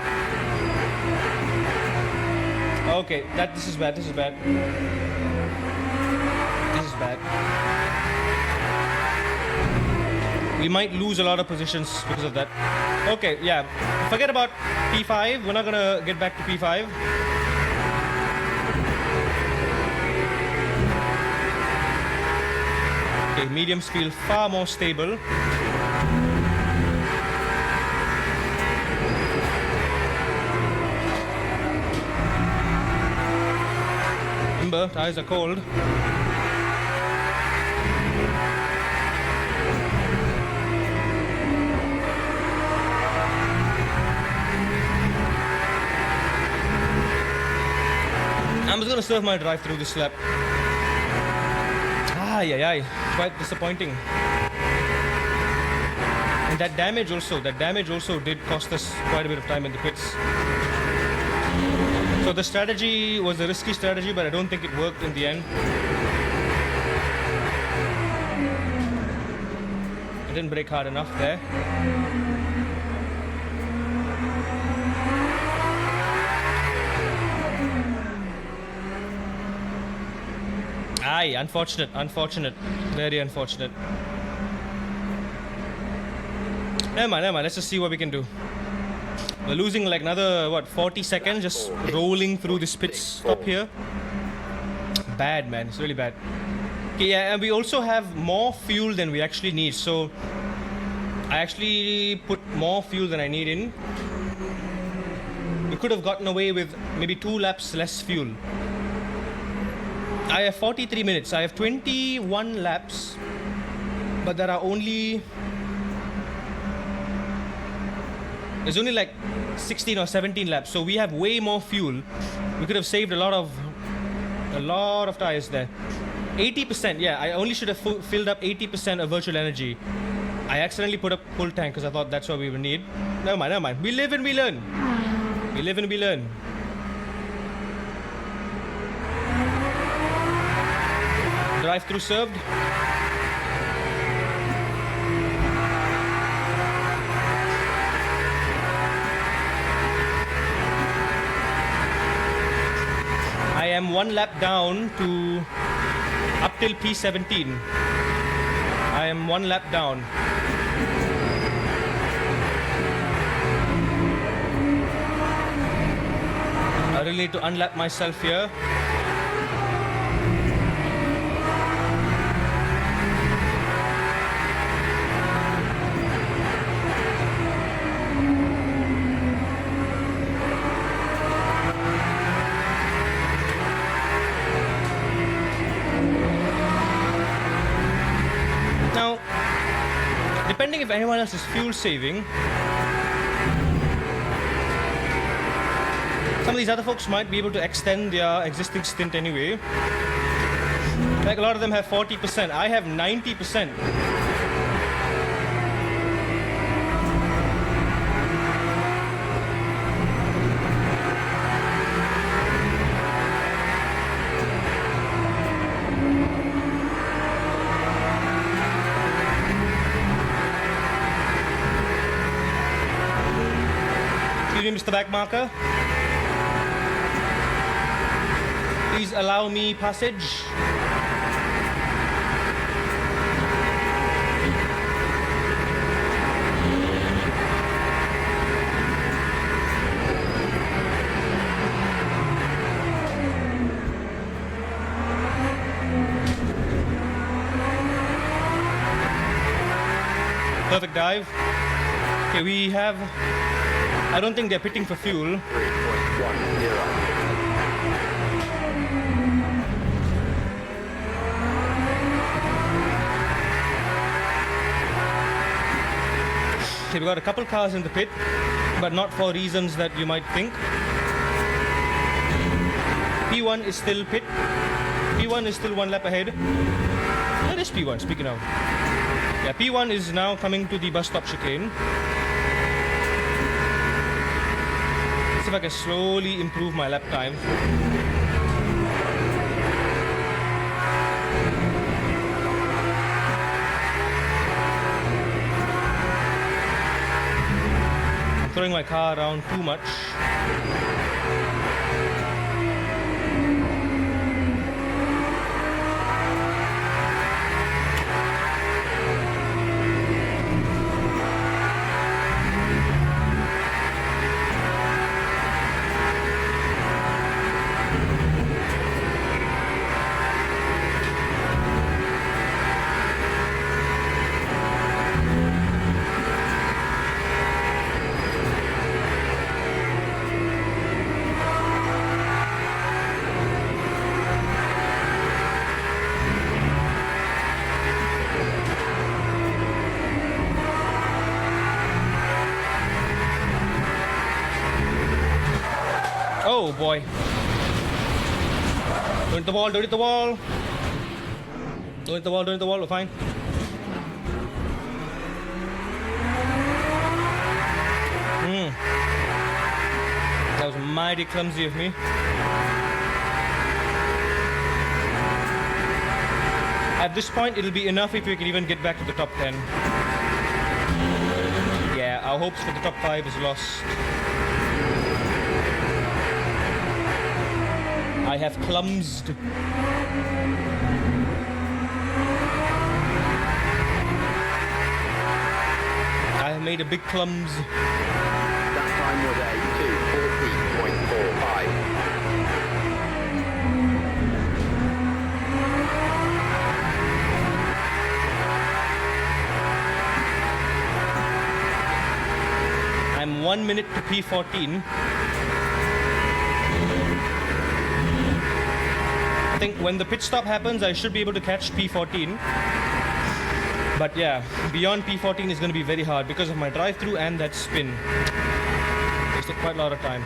Okay, this is bad. This is bad. This is bad. We might lose a lot of positions because of that. Okay, yeah. Forget about P5. We're not gonna get back to P5. Okay, mediums feel far more stable. Remember, tires are cold. I'm just gonna serve my drive through this lap. Ay. Quite disappointing. And that damage also did cost us quite a bit of time in the pits. So the strategy was a risky strategy, but I don't think it worked in the end. I didn't brake hard enough there. Aye, unfortunate. Very unfortunate. Never mind. Let's just see what we can do. We're losing like another, 40 seconds just rolling through this pit stop here. Bad, man. It's really bad. Okay, yeah, and we also have more fuel than we actually need. So I actually put more fuel than I need in. We could have gotten away with maybe 2 laps less fuel. I have 43 minutes. I have 21 laps, but there's only like 16 or 17 laps. So we have way more fuel. We could have saved a lot of tires there. 80%. Yeah, I only should have filled up 80% of virtual energy. I accidentally put up full tank because I thought that's what we would need. Never mind. We live and we learn. Drive-through served. I am 1 lap down to up till P17. I am 1 lap down. I really need to unlap myself here. Depending if anyone else is fuel saving, some of these other folks might be able to extend their existing stint anyway. Like a lot of them have 40%. I have 90%. Mr. Backmarker, please allow me passage. Perfect dive. Okay, we have. I don't think they're pitting for fuel. 3.10. Okay, we got a couple cars in the pit, but not for reasons that you might think. P1 is still pit. P1 is still 1 lap ahead. That is P1? Speaking of. Yeah, P1 is now coming to the bus stop chicane. Let's see if I can slowly improve my lap time. I'm throwing my car around too much. Oh boy. Don't hit the wall, don't hit the wall. Don't hit the wall, don't hit the wall, we're fine. That was mighty clumsy of me. At this point, it'll be enough if we can even get back to the top 10. Yeah, our hopes for the top 5 is lost. I have clumsed. I have made a big clums. That time was a 2:14.45. I'm 1 minute to P14. I think when the pit stop happens, I should be able to catch P14. But yeah, beyond P14 is going to be very hard because of my drive-through and that spin. Wasted quite a lot of time.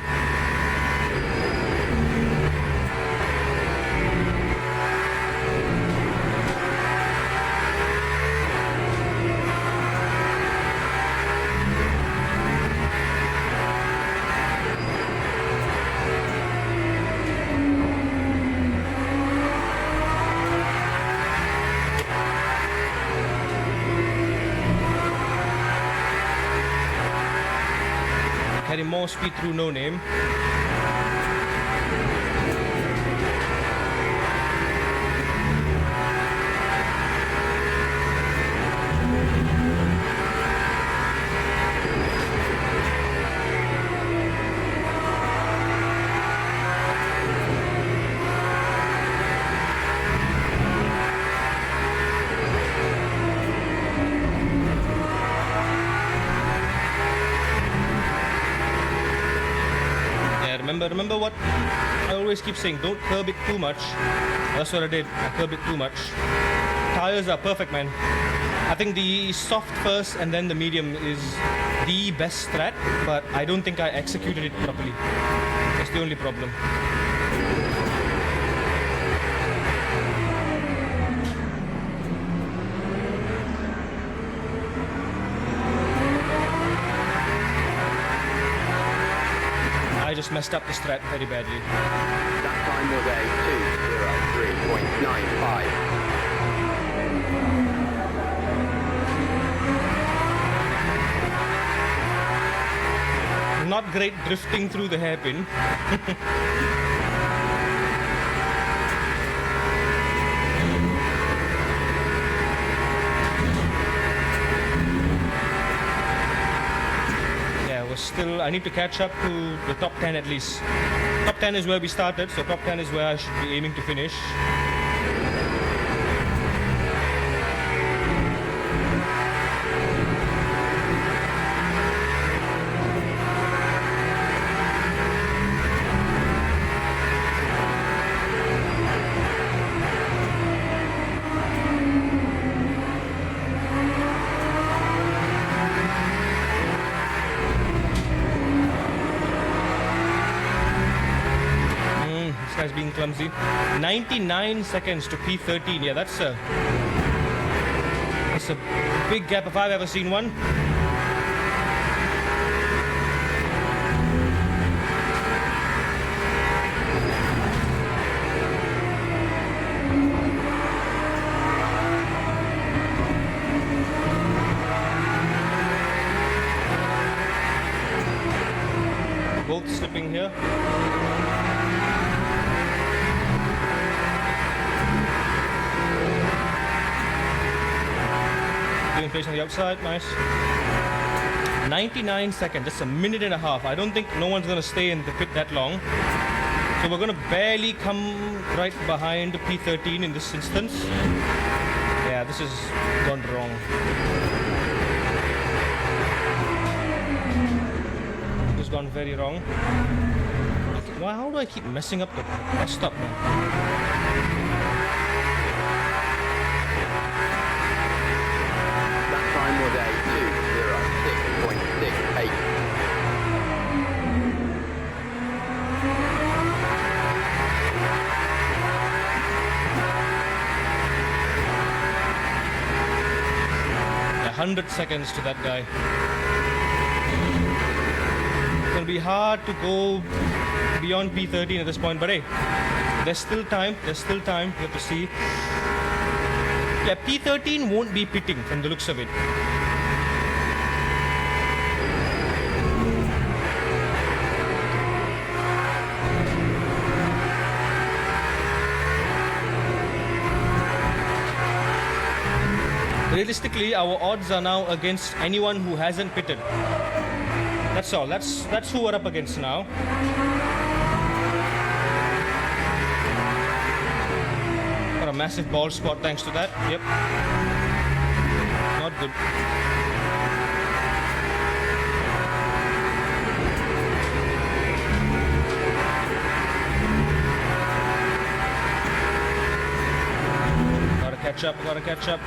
Carry more speed through no name. Remember what I always keep saying, don't curb it too much. That's what I did, I curbed it too much. Tires are perfect, man. I think the soft first and then the medium is the best strat, but I don't think I executed it properly. That's the only problem. I just messed up the strat very badly. That time was a 2:03.95. Not great drifting through the hairpin. Still, I need to catch up to the top 10 at least. Top 10 is where we started, so top 10 is where I should be aiming to finish. This guy's being clumsy. 99 seconds to P13. Yeah, that's That's a big gap if I've ever seen one. Both slipping here. Giving place on the outside, nice. 99 seconds, that's a minute and a half. I don't think no one's gonna stay in the pit that long. So we're gonna barely come right behind P13 in this instance. Yeah, this has gone wrong. This has gone very wrong. Why? How do I keep messing up the bus stop now? Time was a 2:06.68. A 100 seconds to that guy. It's gonna be hard to go beyond P13 at this point, but hey, there's still time. There's still time. We have to see. Yeah, P13 won't be pitting from the looks of it. Realistically, our odds are now against anyone who hasn't pitted. That's all. That's who we're up against now. Got a massive ball spot thanks to that. Yep. Not good. Gotta catch up, gotta catch up.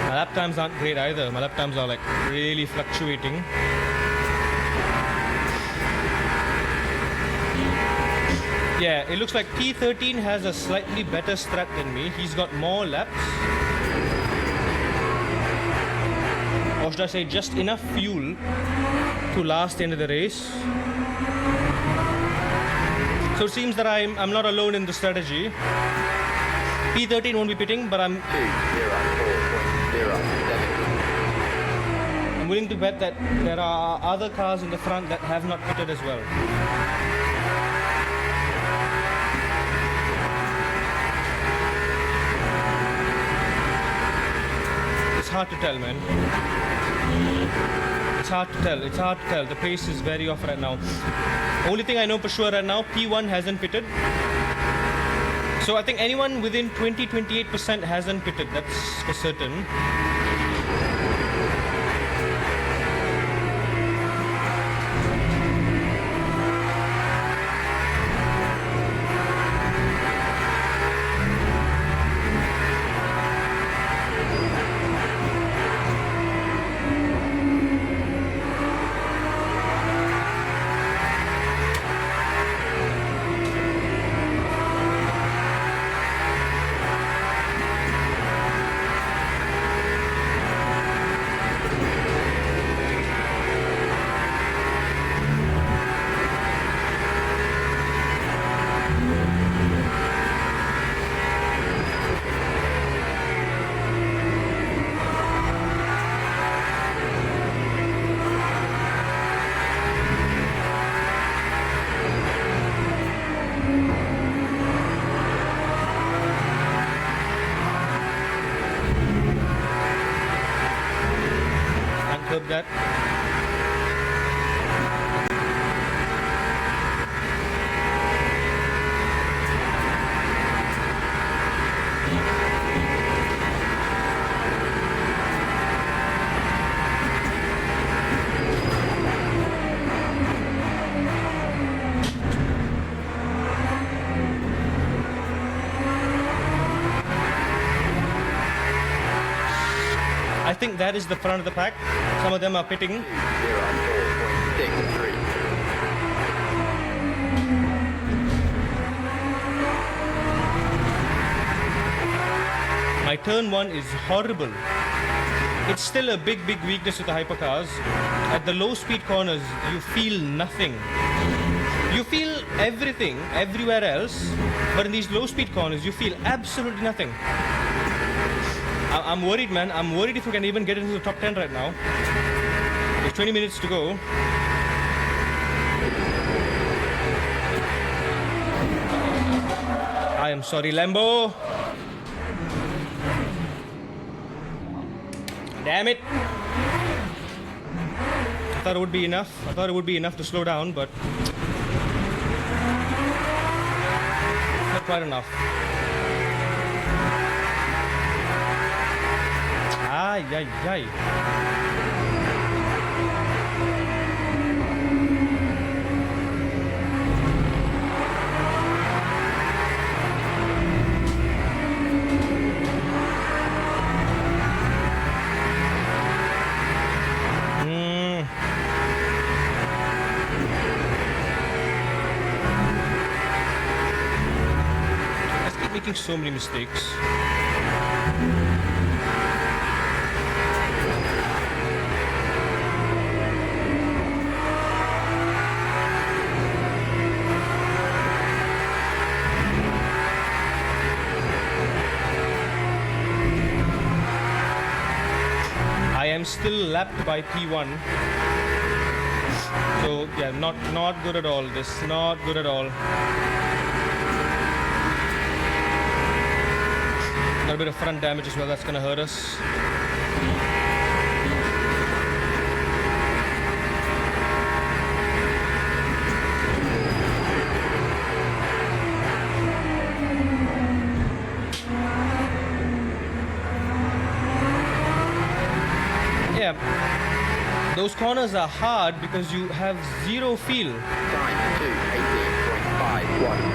My lap times aren't great either. My lap times are like really fluctuating. Yeah, it looks like P13 has a slightly better strat than me. He's got more laps. Or should I say just enough fuel to last the end of the race. So it seems that I'm not alone in the strategy. P13 won't be pitting, but I'm 2:04.07. I'm willing to bet that there are other cars in the front that have not pitted as well. It's hard to tell, man. It's hard to tell. It's hard to tell. The pace is very off right now. Only thing I know for sure right now, P1 hasn't pitted. So I think anyone within 20-28% hasn't pitted. That's for certain. Curb that. I think that is the front of the pack. Some of them are pitting. 04.63. My turn 1 is horrible. It's still a big weakness with the hypercars. At the low speed corners, you feel nothing. You feel everything everywhere else, but in these low speed corners, you feel absolutely nothing. I'm worried, man. I'm worried if we can even get into the top 10 right now. There's 20 minutes to go. I am sorry, Lambo. Damn it. I thought it would be enough. I thought it would be enough to slow down, but not quite enough. Ay, ay, ay. Making so many mistakes. I am still lapped by P1. So yeah, not good at all. This not good at all. Got a bit of front damage as well, that's gonna hurt us. Yeah, those corners are hard because you have zero feel. Time 2:18.51.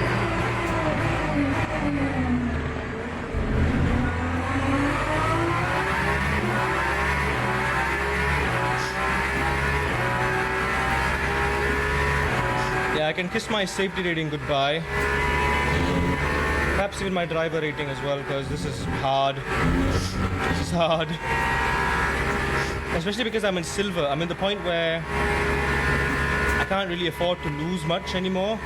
I can kiss my safety rating goodbye. Perhaps even my driver rating as well, because this is hard. This is hard. Especially because I'm in silver. I'm in the point where I can't really afford to lose much anymore.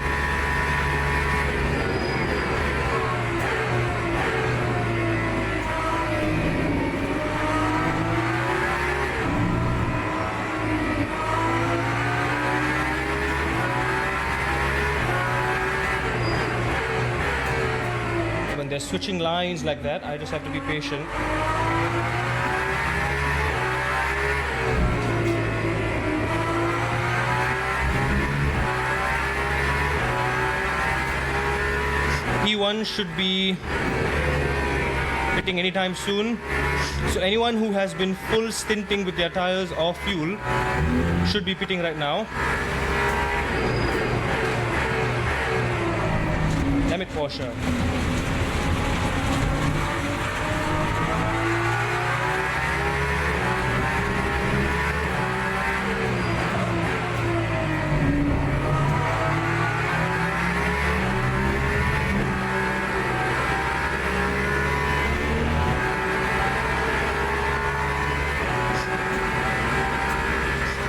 They're switching lines like that. I just have to be patient. P1 should be hitting anytime soon. So anyone who has been full stinting with their tires or fuel should be pitting right now. Damn it, Porsche.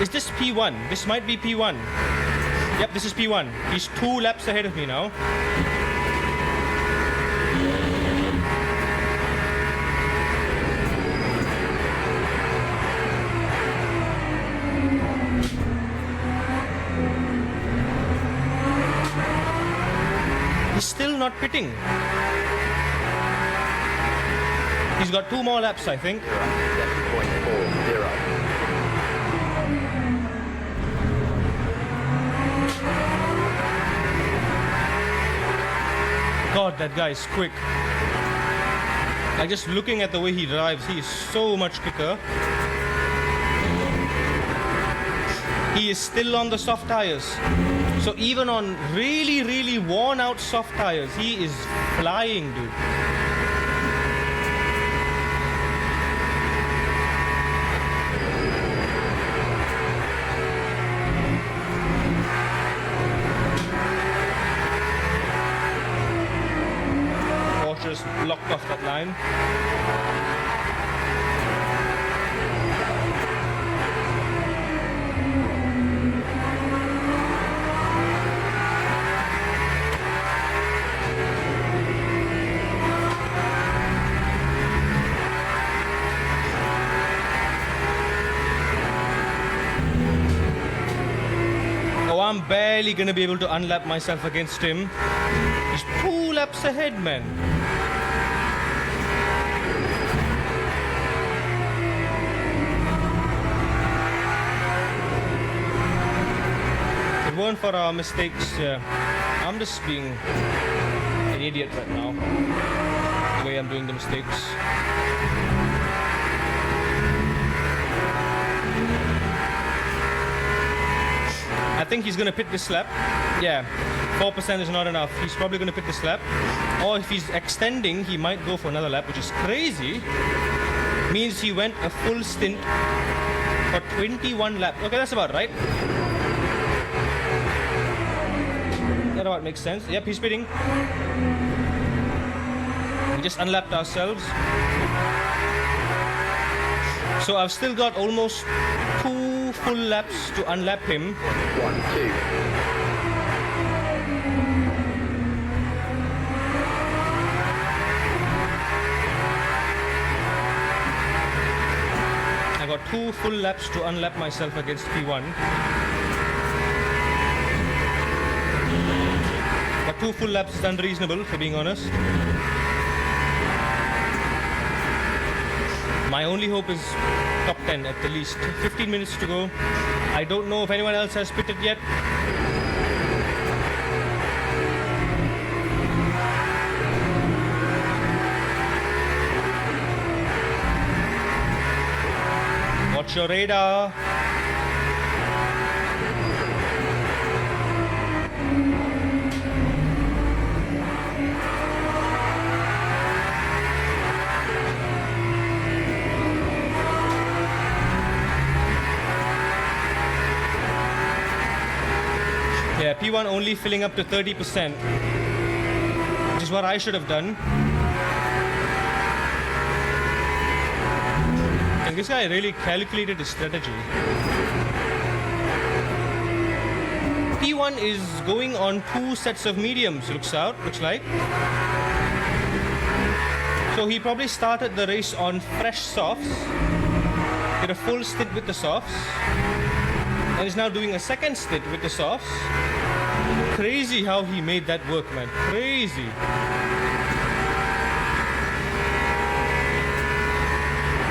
Is this P1? This might be P1. Yep, this is P1. He's 2 laps ahead of me now. He's still not pitting. He's got 2 more laps, I think. 7.40. God, that guy is quick. Like, just looking at the way he drives, he is so much quicker. He is still on the soft tires. So even on really, really worn out soft tires, he is flying, dude. off that line. Oh, I'm barely gonna be able to unlap myself against him. He's 2 laps ahead, man. If it weren't for our mistakes, I'm just being an idiot right now. The way I'm doing the mistakes. I think he's gonna pit this lap. Yeah, 4% is not enough. He's probably gonna pit this lap. Or if he's extending, he might go for another lap, which is crazy. Means he went a full stint for 21 laps. Okay, that's about right. That about makes sense. Yep, he's pitting. We just unlapped ourselves. So I've still got almost 2 full laps to unlap him. 1, 2. I got 2 full laps to unlap myself against P1. But 2 full laps is unreasonable, for being honest. My only hope is top 10 at the least. 15 minutes to go. I don't know if anyone else has pitted yet. Watch your radar. Yeah, P1 only filling up to 30%, which is what I should have done. And this guy really calculated his strategy. P1 is going on 2 sets of mediums, looks like. So he probably started the race on fresh softs, did a full stint with the softs, and is now doing a second stint with the softs. Crazy how he made that work, man. Crazy.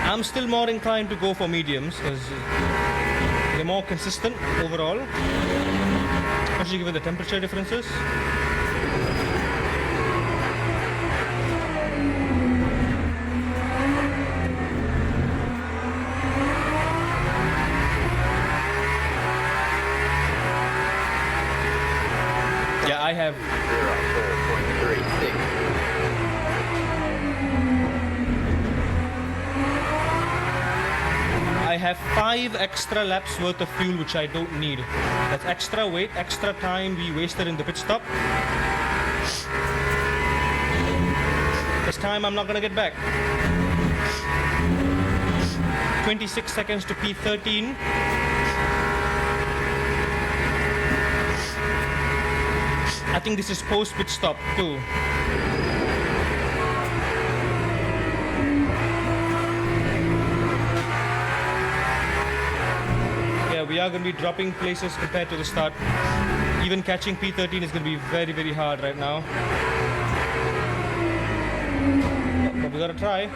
I'm still more inclined to go for mediums because they're more consistent overall, especially given the temperature differences. Yeah, I have 0.36. I have 5 extra laps worth of fuel which I don't need. That's extra weight, extra time we wasted in the pit stop. This time I'm not gonna get back. 26 seconds to P13. I think this is post pit stop too. Yeah, we are going to be dropping places compared to the start. Even catching P13 is going to be very, very hard right now. But we gotta try.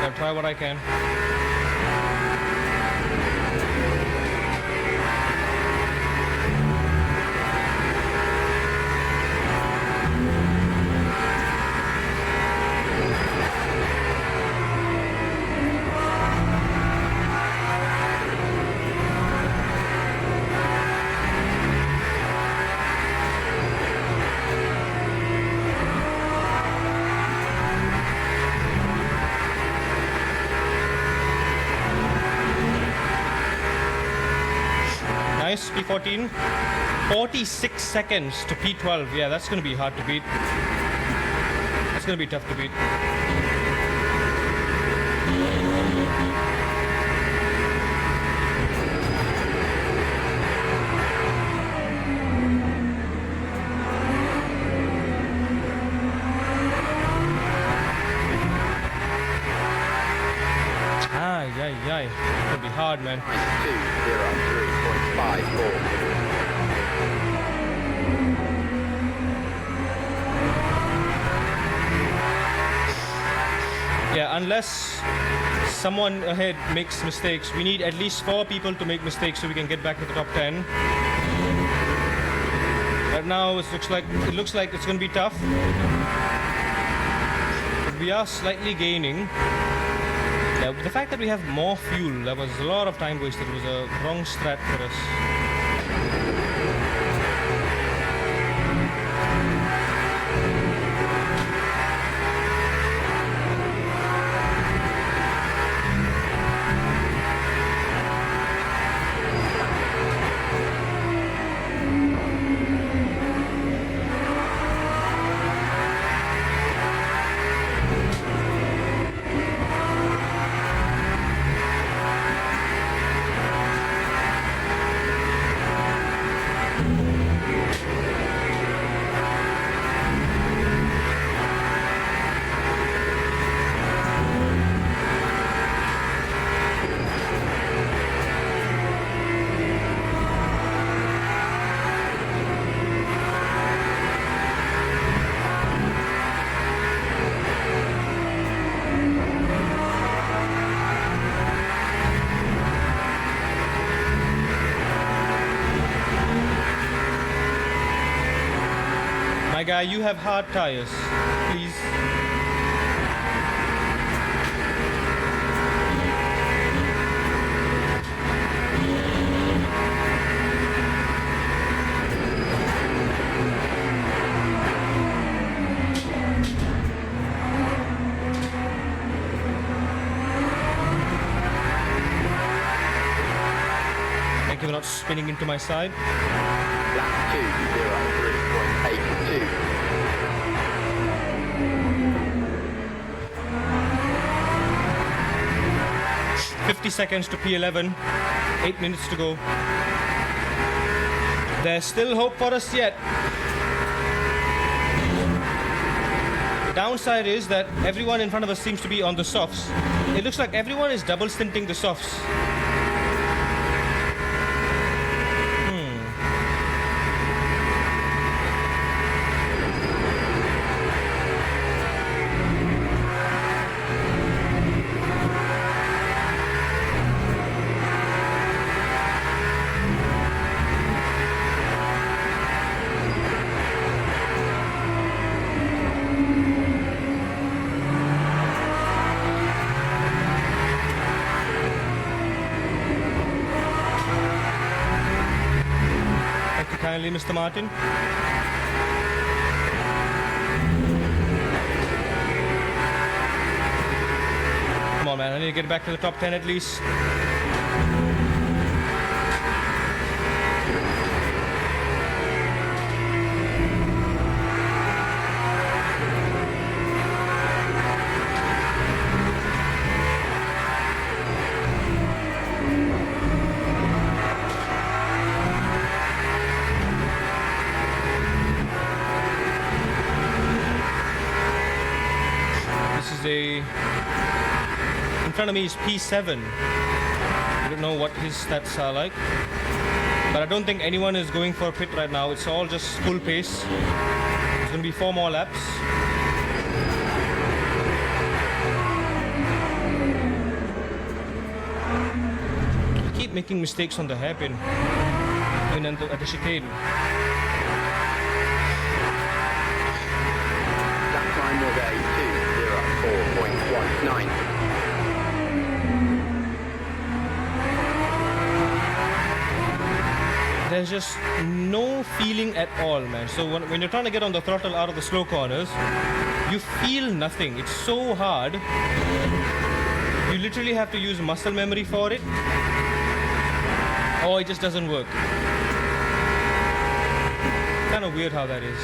I'll try what I can. Nice, P14. 46 seconds to P12. Yeah, that's going to be hard to beat. That's going to be tough to beat. Yay. It's gonna be hard, man. 923.54. Yeah, unless someone ahead makes mistakes, we need at least 4 people to make mistakes so we can get back to the top 10. Right now, it looks like it's gonna be tough. But we are slightly gaining. Yeah, the fact that we have more fuel, that was a lot of time wasted. It was a wrong strat for us. My guy, you have hard tires. Please. Thank you for not spinning into my side. Lap 203.82. 50 seconds to P11. 8 minutes to go. There's still hope for us yet. The downside is that everyone in front of us seems to be on the softs. It looks like everyone is double stinting the softs. Kindly, Mr. Martin. Come on, man. I need to get back to the top 10 at least. In front of me is P7. I don't know what his stats are like, but I don't think anyone is going for a pit right now. It's all just full pace. There's going to be 4 more laps. I keep making mistakes on the hairpin and at the chicane. Lap time was a 204.19. There's just no feeling at all, man. So when you're trying to get on the throttle out of the slow corners, you feel nothing. It's so hard. You literally have to use muscle memory for it. Oh, it just doesn't work. Kind of weird how that is.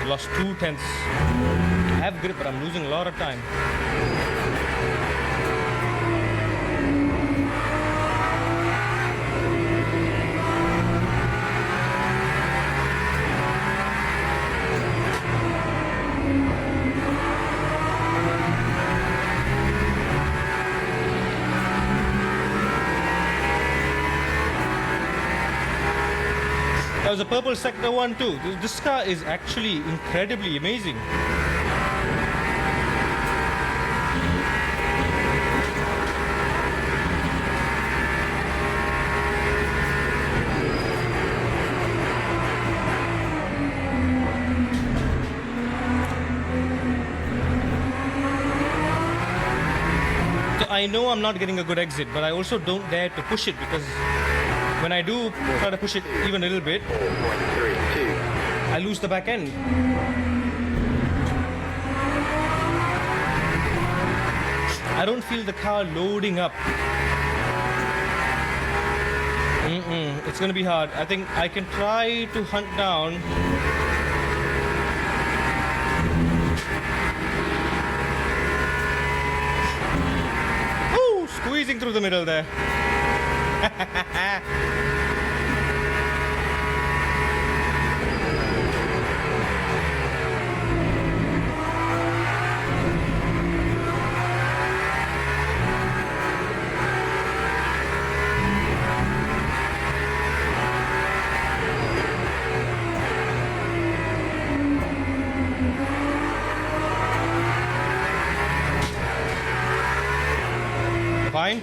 Lost 2/10. I have grip, but I'm losing a lot of time. That was a purple sector one too. This car is actually incredibly amazing. So I know I'm not getting a good exit, but I also don't dare to push it because when I do try to push it even a little bit, 4.32. I lose the back end. I don't feel the car loading up. It's gonna be hard. I think I can try to hunt down. Ooh, squeezing through the middle there. Fine.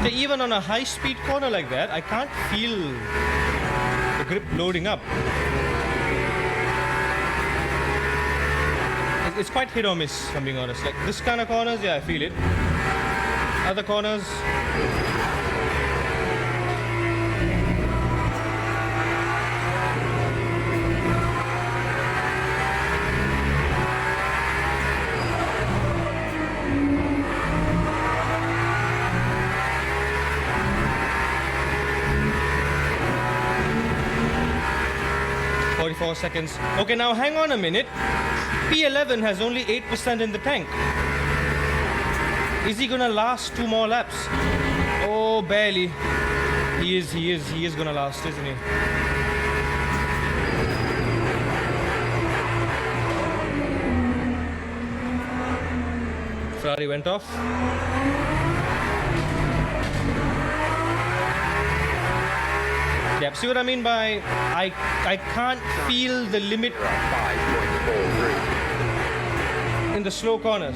So even on a high-speed corner like that, I can't feel the grip loading up. It's quite hit or miss, if I'm being honest. Like this kind of corners, yeah, I feel it. Other corners, seconds. Okay, now hang on a minute. P11 has only 8% in the tank. Is he gonna last 2 more laps? Oh, barely. He is gonna last, isn't he? Ferrari went off. Yeah, see what I mean by I can't feel the limit 5.43. in the slow corners.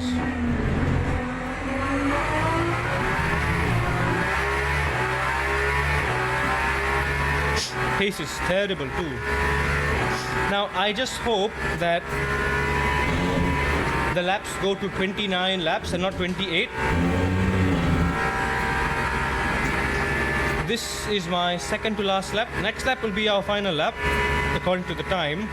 Pace is terrible too. Now I just hope that the laps go to 29 laps and not 28. This is my second to last lap. Next lap will be our final lap, according to the time.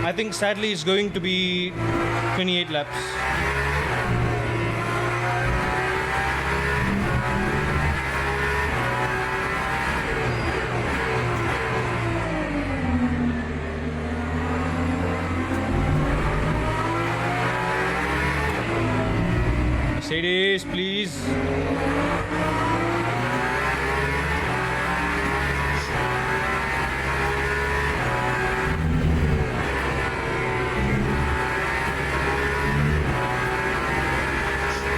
I think sadly it's going to be 28 laps. Mercedes, please.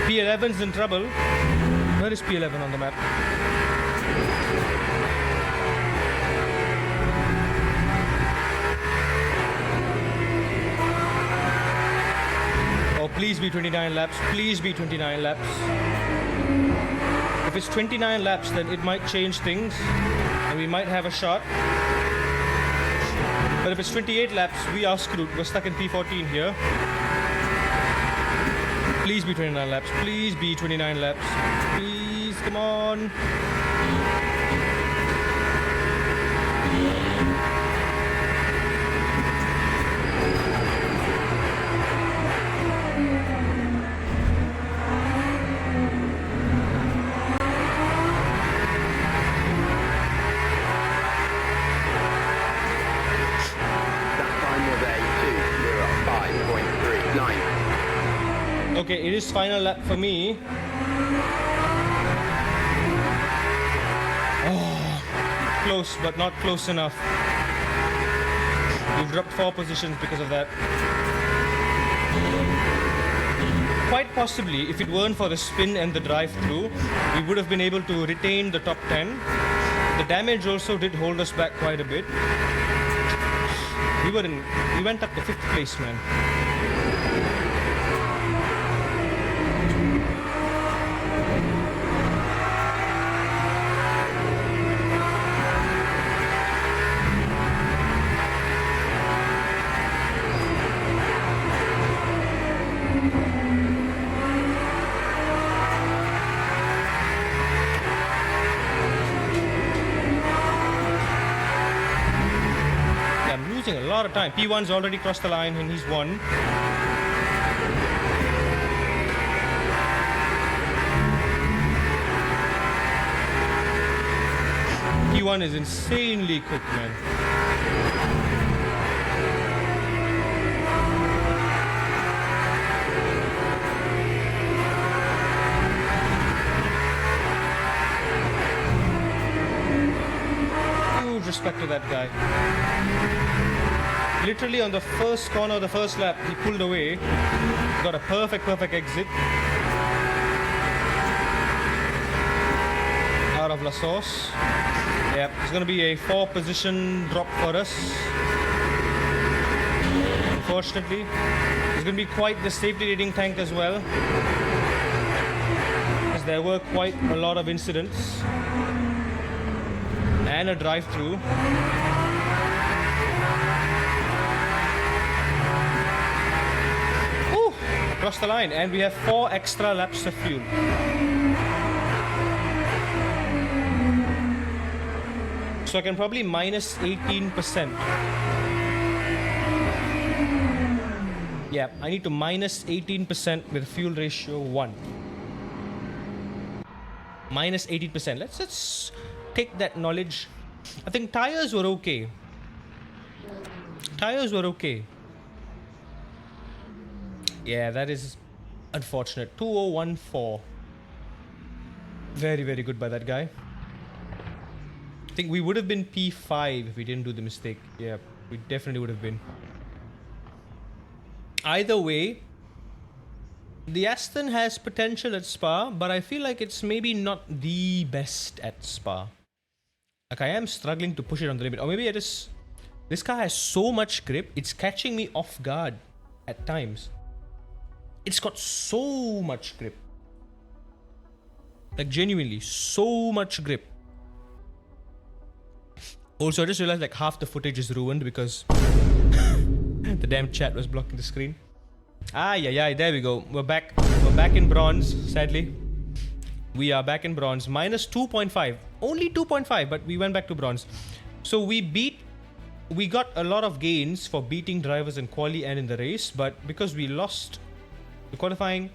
P11's in trouble. Where is P11 on the map? Oh, please be 29 laps. Please be 29 laps. If it's 29 laps, then it might change things and we might have a shot. But if it's 28 laps, we are screwed. We're stuck in P14 here. Please be 29 laps. Please be 29 laps. Please, come on. Okay, it is final lap for me. Oh, close, but not close enough. We've dropped 4 positions because of that. Quite possibly, if it weren't for the spin and the drive-through, we would have been able to retain the top 10. The damage also did hold us back quite a bit. We went up to 5th place, man. A lot of time. P1's already crossed the line and he's won. P1 is insanely quick, man. Huge respect to that guy. Literally on the first corner of the first lap, he pulled away. Got a perfect exit. Out of La Sauce. Yep, it's going to be a 4 position drop for us. Unfortunately. It's going to be quite the safety rating tank as well. Because there were quite a lot of incidents. And a drive-through. Cross the line, and we have 4 extra laps of fuel. So I can probably minus 18%. Yeah, I need to minus 18% with fuel ratio 1. Minus 18%. Let's take that knowledge. I think tires were okay. Yeah, that is unfortunate. 2014. Very good by that guy. I think we would have been P5 if we didn't do the mistake. Yeah, we definitely would have been. Either way, the Aston has potential at Spa, but I feel like it's maybe not the best at Spa. Like, I am struggling to push it on the limit. Or maybe this car has so much grip, it's catching me off guard at times. It's got so much grip. Like, genuinely, so much grip. Also, I just realized like half the footage is ruined because the damn chat was blocking the screen. Yeah, there we go. We're back in bronze, sadly. We are back in bronze. Minus 2.5. Only 2.5, but we went back to bronze. So we got a lot of gains for beating drivers in quali and in the race, but because we lost the qualifying,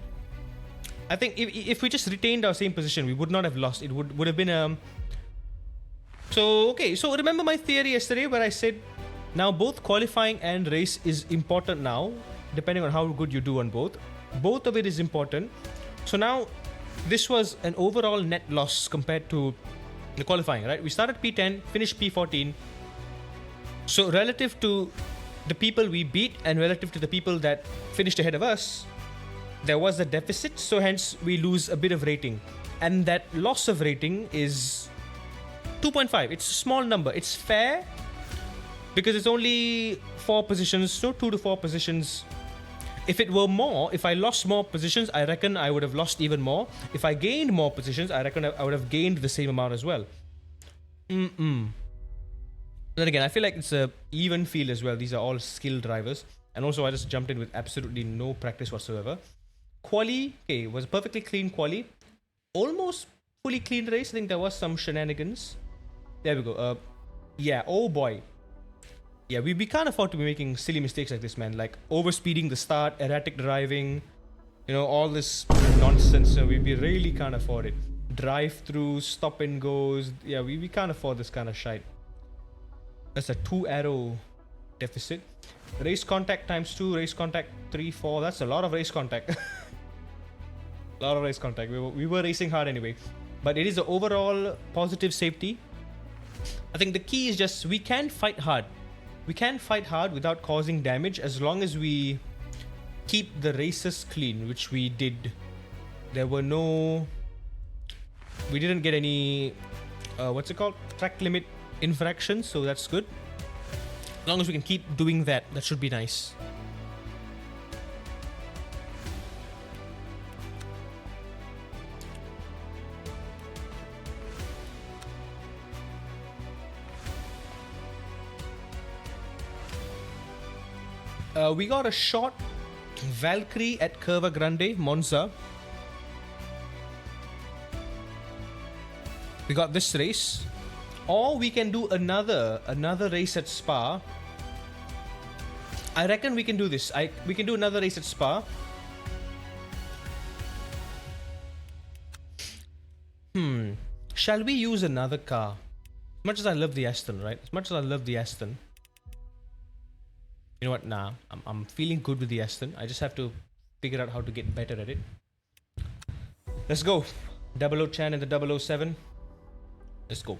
I think if we just retained our same position, we would not have lost. It would have been So remember my theory yesterday where I said now both qualifying and race is important now, depending on how good you do on both. Both of it is important. So now this was an overall net loss compared to the qualifying, right? We started P10, finished P14. So relative to the people we beat and relative to the people that finished ahead of us, there was a deficit, so hence we lose a bit of rating. And that loss of rating is 2.5. It's a small number. It's fair because it's only 4 positions, so 2 to 4 positions. If it were more, if I lost more positions, I reckon I would have lost even more. If I gained more positions, I reckon I would have gained the same amount as well. Then again, I feel like it's a even field as well. These are all skill drivers. And also, I just jumped in with absolutely no practice whatsoever. Quali, okay, was a perfectly clean quali. Almost fully clean race. I think there was some shenanigans. There we go. Yeah, oh boy. Yeah, we can't afford to be making silly mistakes like this, man. Like overspeeding the start, erratic driving, you know, all this nonsense. So we really can't afford it. Drive-through, stop and goes. Yeah, we can't afford this kind of shite. That's a 2-arrow deficit. Race contact times 2, race contact 3, 4. That's a lot of race contact. A lot of race contact. We were racing hard anyway. But it is the overall positive safety. I think the key is just we can fight hard. We can fight hard without causing damage as long as we keep the races clean, which we did. There were no... We didn't get any... what's it called? Track limit infractions, so that's good. As long as we can keep doing that, that should be nice. We got a short Valkyrie at Curva Grande, Monza. We got this race. Or we can do another race at Spa. I reckon we can do this. We can do another race at Spa. Shall we use another car? As much as I love the Aston, right? As much as I love the Aston. You know what? Nah, I'm feeling good with the Aston. I just have to figure out how to get better at it. Let's go. 00 Chan and the 007. Let's go.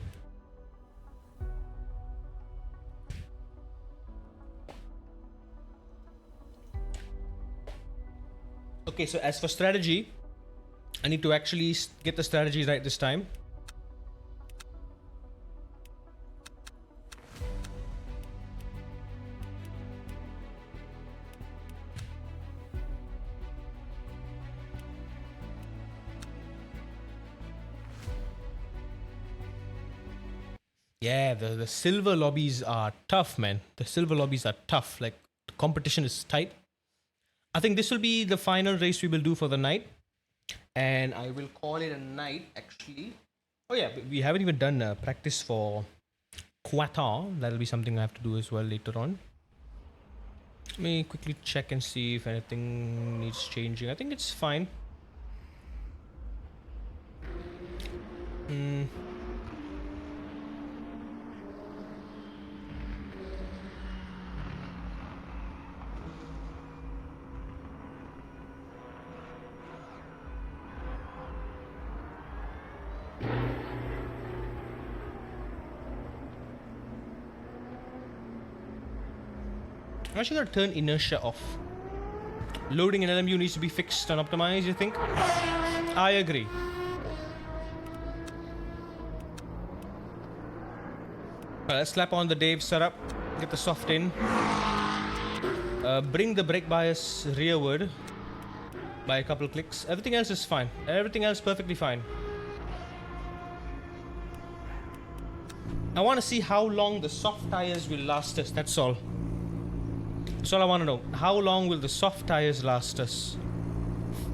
Okay, so as for strategy, I need to actually get the strategy right this time. Yeah, the silver lobbies are tough, man. The silver lobbies are tough. Like, the competition is tight. I think this will be the final race we will do for the night. And I will call it a night, actually. Oh yeah, we haven't even done practice for Qatar. That'll be something I have to do as well later on. Let me quickly check and see if anything needs changing. I think it's fine. I'm actually gonna turn inertia off. Loading an LMU needs to be fixed and optimized, you think? I agree. Let's slap on the Dave setup, get the soft in. Bring the brake bias rearward by a couple clicks. Everything else is fine. Everything else perfectly fine. I want to see how long the soft tires will last us, that's all. That's all I want to know. How long will the soft tires last us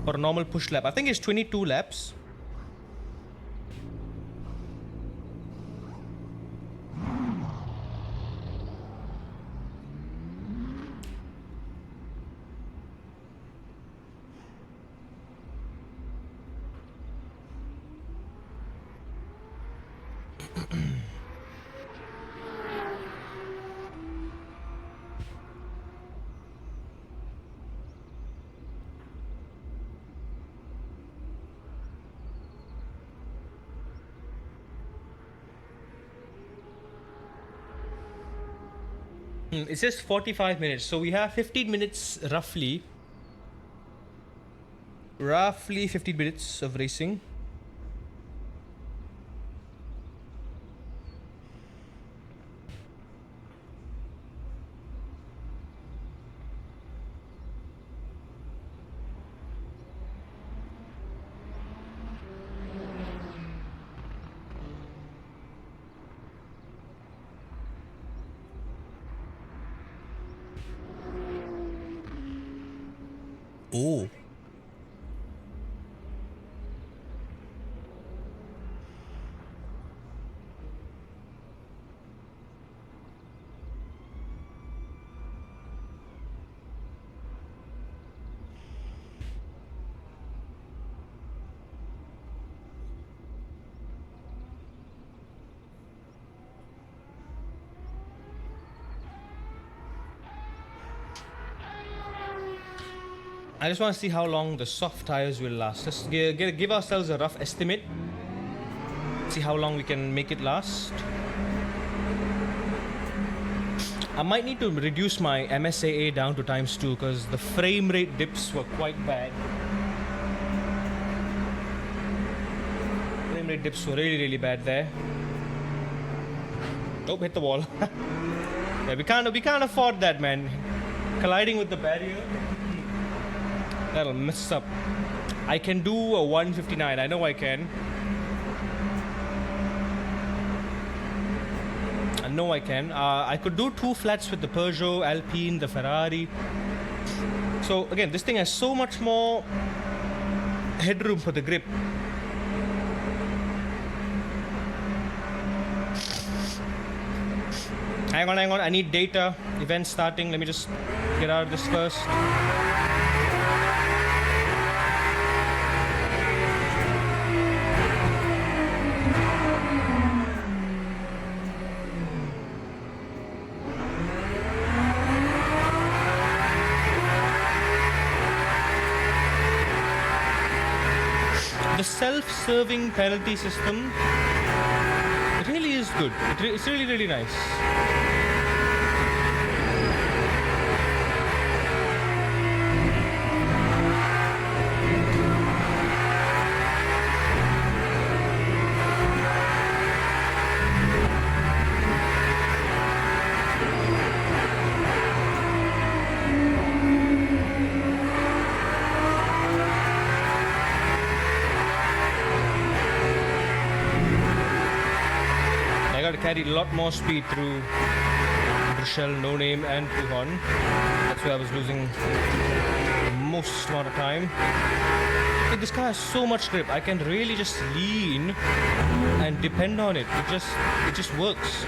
for a normal push lap? I think it's 22 laps. It says 45 minutes, so we have 15 minutes roughly 15 minutes of racing. Oh. I just want to see how long the soft tires will last. Just give ourselves a rough estimate. See how long we can make it last. I might need to reduce my MSAA down to ×2 because the frame rate dips were quite bad. Frame rate dips were really bad there. Oh, hit the wall. Yeah, we can't afford that, man. Colliding with the barrier. That'll mess up. I can do a 159. I know I can. I know I can. I could do 2 flats with the Peugeot, Alpine, the Ferrari. So again, this thing has so much more headroom for the grip. Hang on. I need data. Event starting. Let me just get out of this first. The self-serving penalty system, it really is good. It's really nice. Carried a lot more speed through Bruxelles, No Name, and Puhon. That's where I was losing the most amount of time. But this car has so much grip. I can really just lean and depend on it. It just works.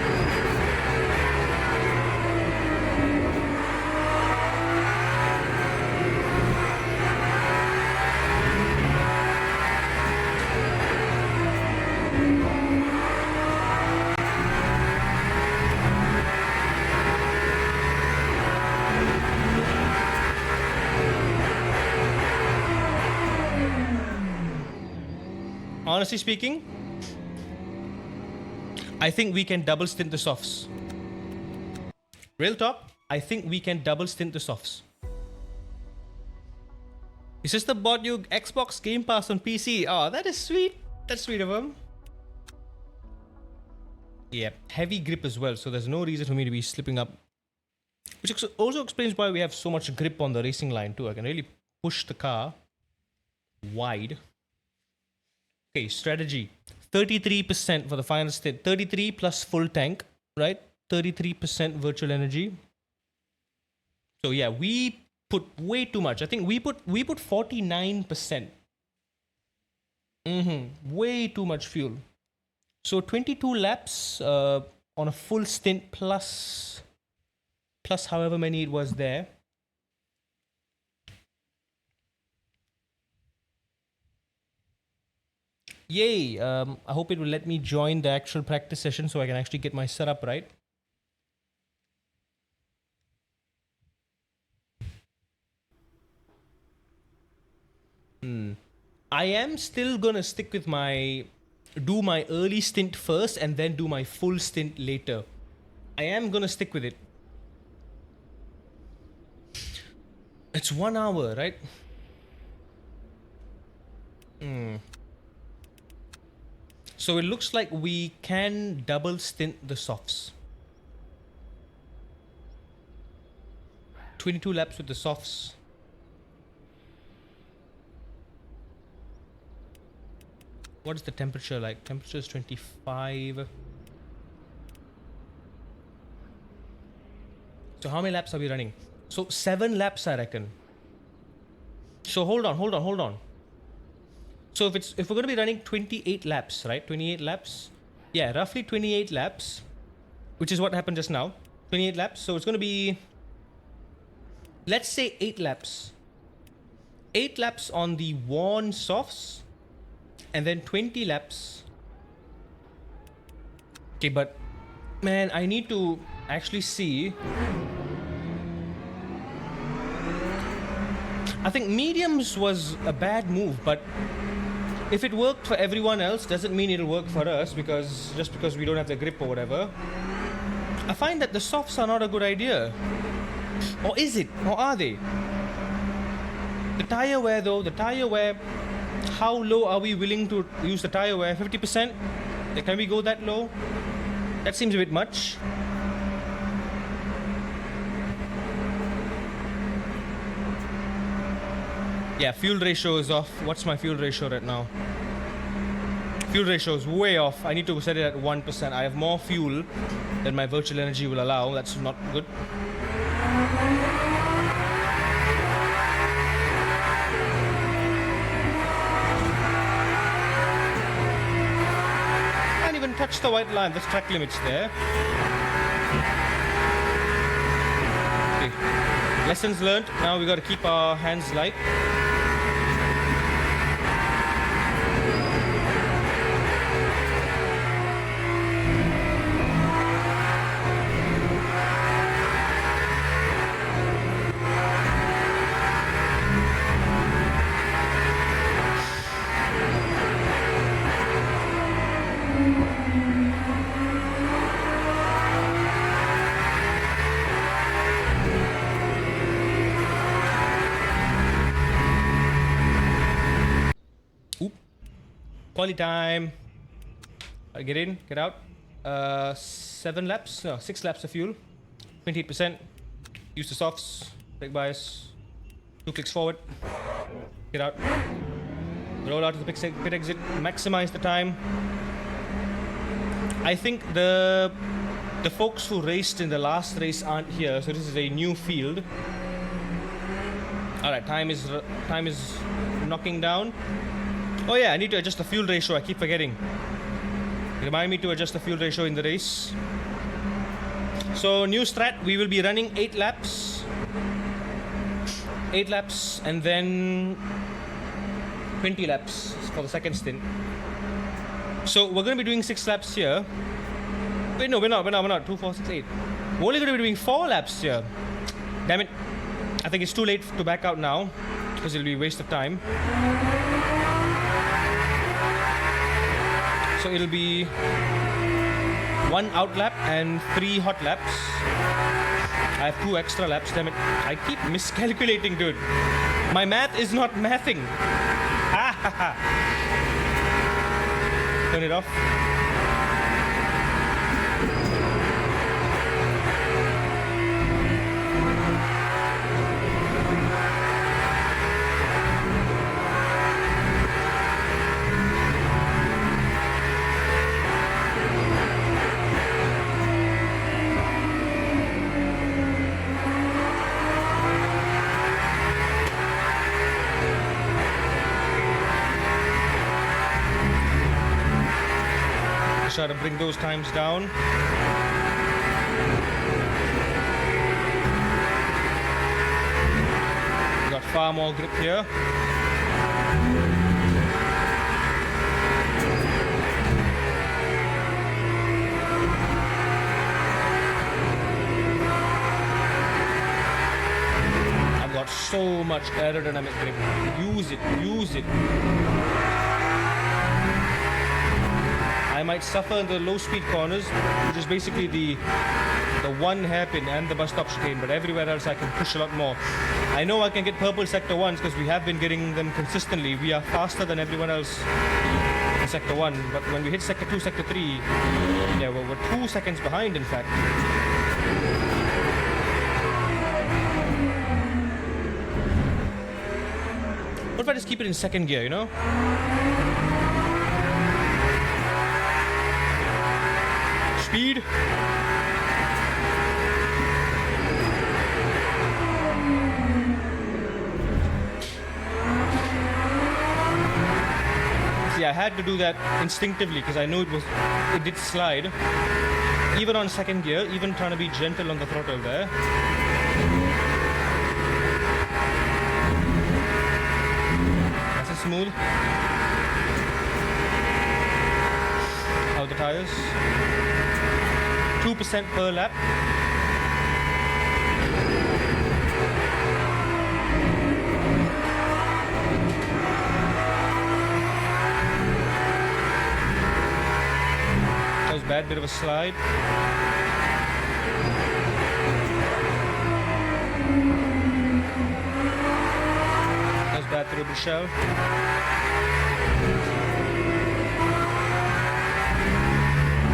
Honestly speaking, I think we can double stint the softs. Real talk, I think we can double stint the softs. Is this the bought you Xbox Game Pass on PC? Oh, that is sweet. That's sweet of him. Yeah, heavy grip as well, so there's no reason for me to be slipping up. Which also explains why we have so much grip on the racing line too. I can really push the car wide. Okay, strategy. 33% for the final stint. 33 plus full tank, right? 33% virtual energy. So yeah, we put way too much. I think we put 49%. Way too much fuel. So 22 laps on a full stint plus however many it was there. Yay! I hope it will let me join the actual practice session so I can actually get my setup right. I am still gonna stick with do my early stint first and then do my full stint later. I am gonna stick with it. It's 1 hour, right? So it looks like we can double stint the softs. 22 laps with the softs. What is the temperature like? Temperature is 25. So how many laps are we running? So 7 laps, I reckon. So hold on. So if we're going to be running 28 laps, right? 28 laps. Yeah, roughly 28 laps, which is what happened just now. 28 laps. So it's going to be, let's say 8 laps. 8 laps on the worn softs and then 20 laps. Okay, but man, I need to actually see. I think mediums was a bad move, but if it worked for everyone else, doesn't mean it'll work for us because we don't have the grip or whatever. I find that the softs are not a good idea. Or is it? Or are they? The tire wear though, how low are we willing to use the tire wear? 50%? Can we go that low? That seems a bit much. Yeah, fuel ratio is off. What's my fuel ratio right now? Fuel ratio is way off. I need to set it at 1%. I have more fuel than my virtual energy will allow. That's not good. Can't even touch the white line. There's track limits there. Okay. Lessons learned. Now we got to keep our hands light. Quality time. Get in, get out. 7 laps, no, 6 laps of fuel. 28%. Use the softs. Brake bias. 2 clicks forward. Get out. Roll out to the pit exit. Maximize the time. I think the folks who raced in the last race aren't here, so this is a new field. All right, time is knocking down. Oh yeah, I need to adjust the fuel ratio. I keep forgetting. Remind me to adjust the fuel ratio in the race. So new strat, we will be running 8 laps. 8 laps and then 20 laps for the second stint. So we're going to be doing 6 laps here. Wait, no, we're not. 2, 4, 6, 8. We're only going to be doing 4 laps here. Damn it. I think it's too late to back out now because it'll be a waste of time. So it'll be 1 out lap and 3 hot laps. I have 2 extra laps, damn it. I keep miscalculating, dude. My math is not mathing. Turn it off. Try to bring those times down. Got far more grip here. I've got so much aerodynamic grip. Use it. I might suffer in the low speed corners, which is basically the one hairpin and the bus stop chicane, but everywhere else I can push a lot more. I know I can get purple sector 1s because we have been getting them consistently. We are faster than everyone else in sector 1, but when we hit sector 2, sector 3, yeah, we're 2 seconds behind in fact. What if I just keep it in second gear, you know? Speed. had to do that instinctively because I knew it did slide. Even on second gear, even trying to be gentle on the throttle there. Nice and smooth. How are the tires? 2% per lap. That was bad, bit of a slide. That was bad through the shell.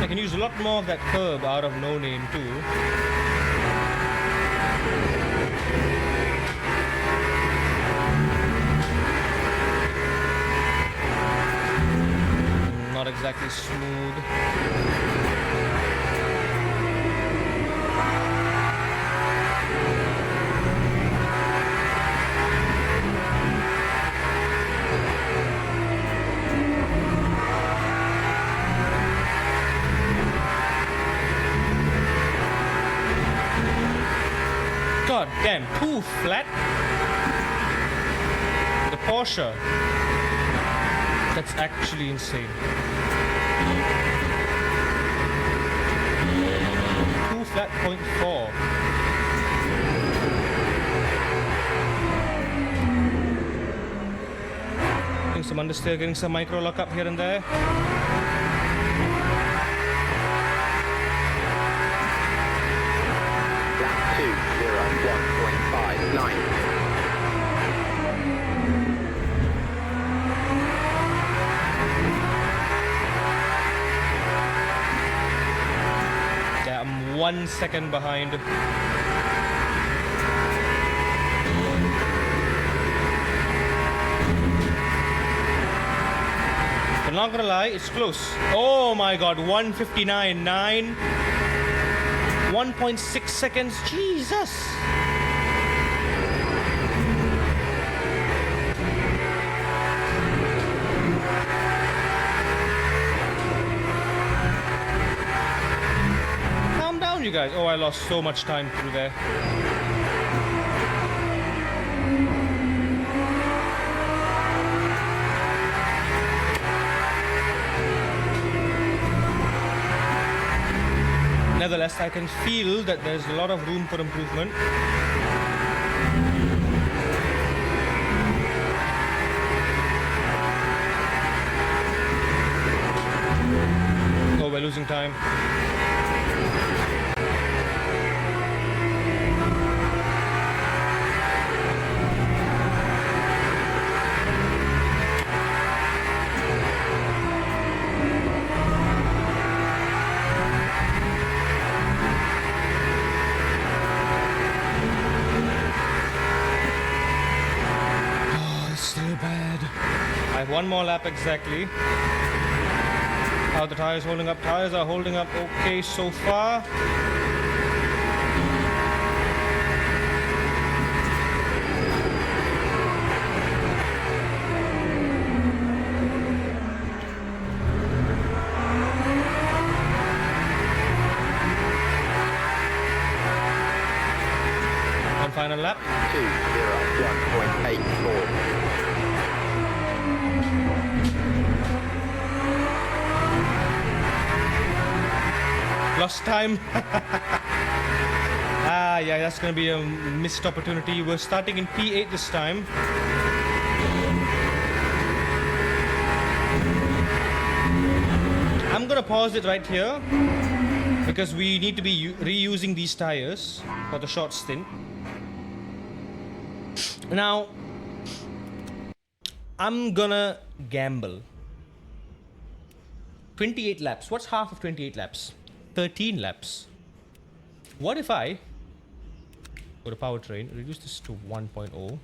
I can use a lot more of that curb out of no name too. Not exactly smooth. God damn, too flat. The Porsche. That's actually insane. Too flat, 0.4. Getting some understeer, getting some micro lock up here and there. Lap 2:01.59. I'm 1 second behind. But not gonna lie, it's close. Oh my god, 1:59.9. 1.6 seconds. Jesus. You guys. Oh, I lost so much time through there. Nevertheless, I can feel that there's a lot of room for improvement. Oh, we're losing time. One more lap exactly. How are the tires holding up? Tires are holding up okay so far. One final lap. 2:01.84. Lost time. Yeah, that's gonna be a missed opportunity. We're starting in P8 this time. I'm gonna pause it right here because we need to be reusing these tires for the short stint. Now, I'm gonna gamble. 28 laps. What's half of 28 laps? 13 laps. What if I go to powertrain, reduce this to 1.0.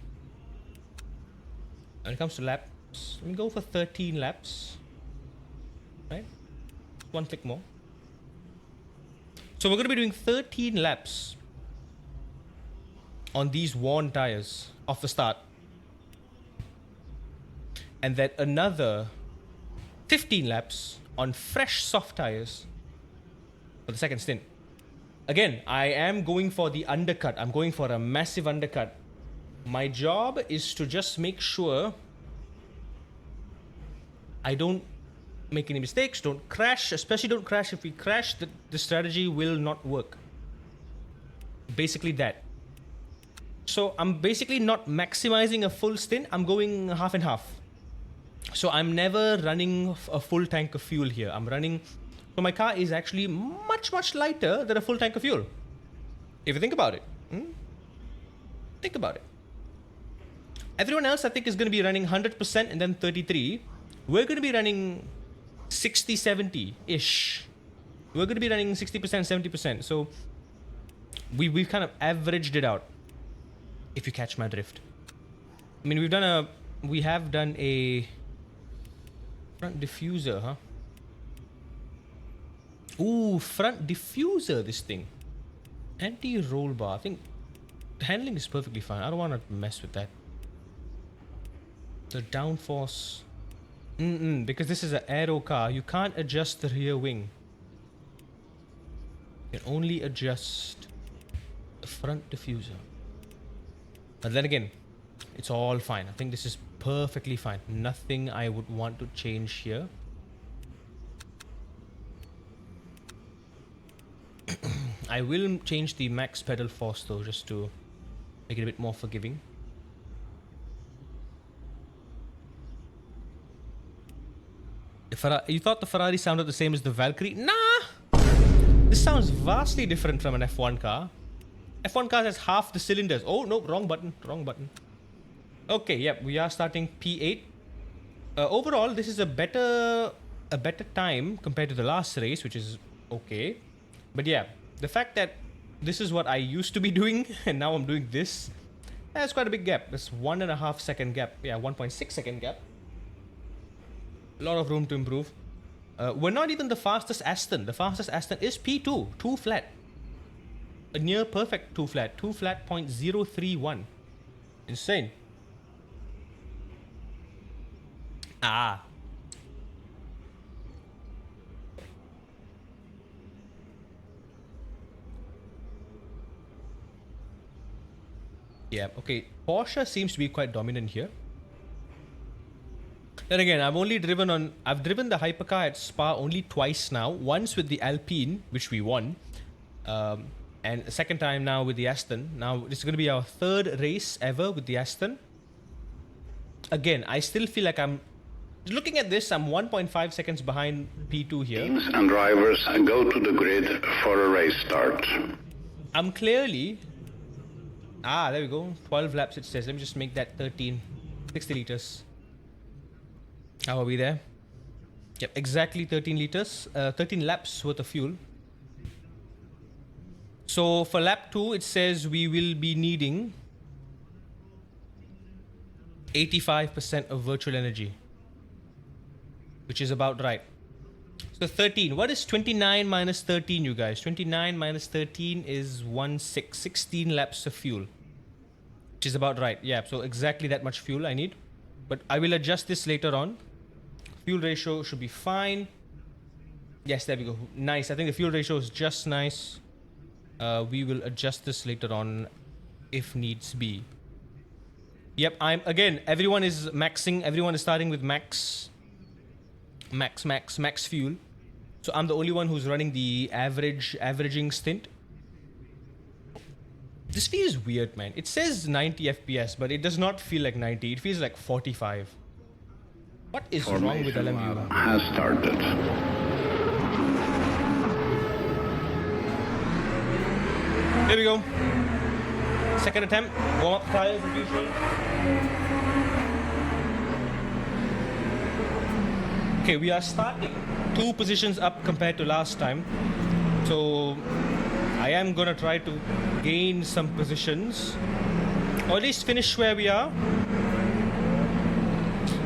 When it comes to laps, let me go for 13 laps. Right? One click more. So we're going to be doing 13 laps on these worn tires off the start. And then another 15 laps on fresh soft tires for the second stint. Again, I am going for the undercut. I'm going for a massive undercut. My job is to just make sure I don't make any mistakes, don't crash, especially don't crash. If we crash, the strategy will not work. Basically that. So I'm basically not maximizing a full stint, I'm going half and half. So I'm never running a full tank of fuel here. I'm running, so my car is actually much, much lighter than a full tank of fuel. If you think about it. Think about it. Everyone else I think is going to be running 100% and then 33. We're going to be running 60, 70-ish. We're going to be running 60%, 70%. So we've kind of averaged it out, if you catch my drift. I mean, we have done a front diffuser, huh? Ooh, front diffuser, this thing. Anti-roll bar. I think handling is perfectly fine. I don't want to mess with that. The downforce. Because this is an aero car, you can't adjust the rear wing. You can only adjust the front diffuser. But then again, it's all fine. I think this is perfectly fine. Nothing I would want to change here. I will change the max pedal force though, just to make it a bit more forgiving. You thought the Ferrari sounded the same as the Valkyrie? Nah! This sounds vastly different from an F1 car. F1 car has half the cylinders. Oh, no, wrong button. Wrong button. Okay, yep, we are starting P8. Overall, this is a better time compared to the last race, which is okay. But yeah, the fact that this is what I used to be doing and now I'm doing this, that's quite a big gap. That's 1.5 second gap. Yeah, 1.6 second gap. A lot of room to improve. We're not even the fastest Aston. The fastest Aston is P2, 2 flat. A near perfect 2 flat. 2 flat 0.031. Insane. Ah. Yeah, okay. Porsche seems to be quite dominant here. Then again, I've driven the hypercar at Spa only twice now. Once with the Alpine, which we won. And a second time now with the Aston. Now, this is going to be our third race ever with the Aston. Again, I still feel like looking at this, I'm 1.5 seconds behind P2 here. Teams and drivers go to the grid for a race start. I'm clearly... Ah, there we go. 12 laps it says. Let me just make that 13. 60 liters. How are we there? Yep, exactly 13 liters. 13 laps worth of fuel. So for lap 2, it says we will be needing 85% of virtual energy, which is about right. So 13. What is 29 minus 13, you guys? 29 minus 13 is 16 laps of fuel, which is about right. Yeah, so exactly that much fuel I need. But I will adjust this later on. Fuel ratio should be fine. Yes, there we go. Nice. I think the fuel ratio is just nice. We will adjust this later on if needs be. Yep, everyone is maxing. Everyone is starting with max fuel. So I'm the only one who's running the averaging stint. This feels weird, man. It says 90 FPS, but it does not feel like 90. It feels like 45. What is wrong with LMU? Has started. There we go. Second attempt. Warm up tires as usual. Okay, we are starting 2 positions up compared to last time. So I am gonna try to gain some positions, or at least finish where we are.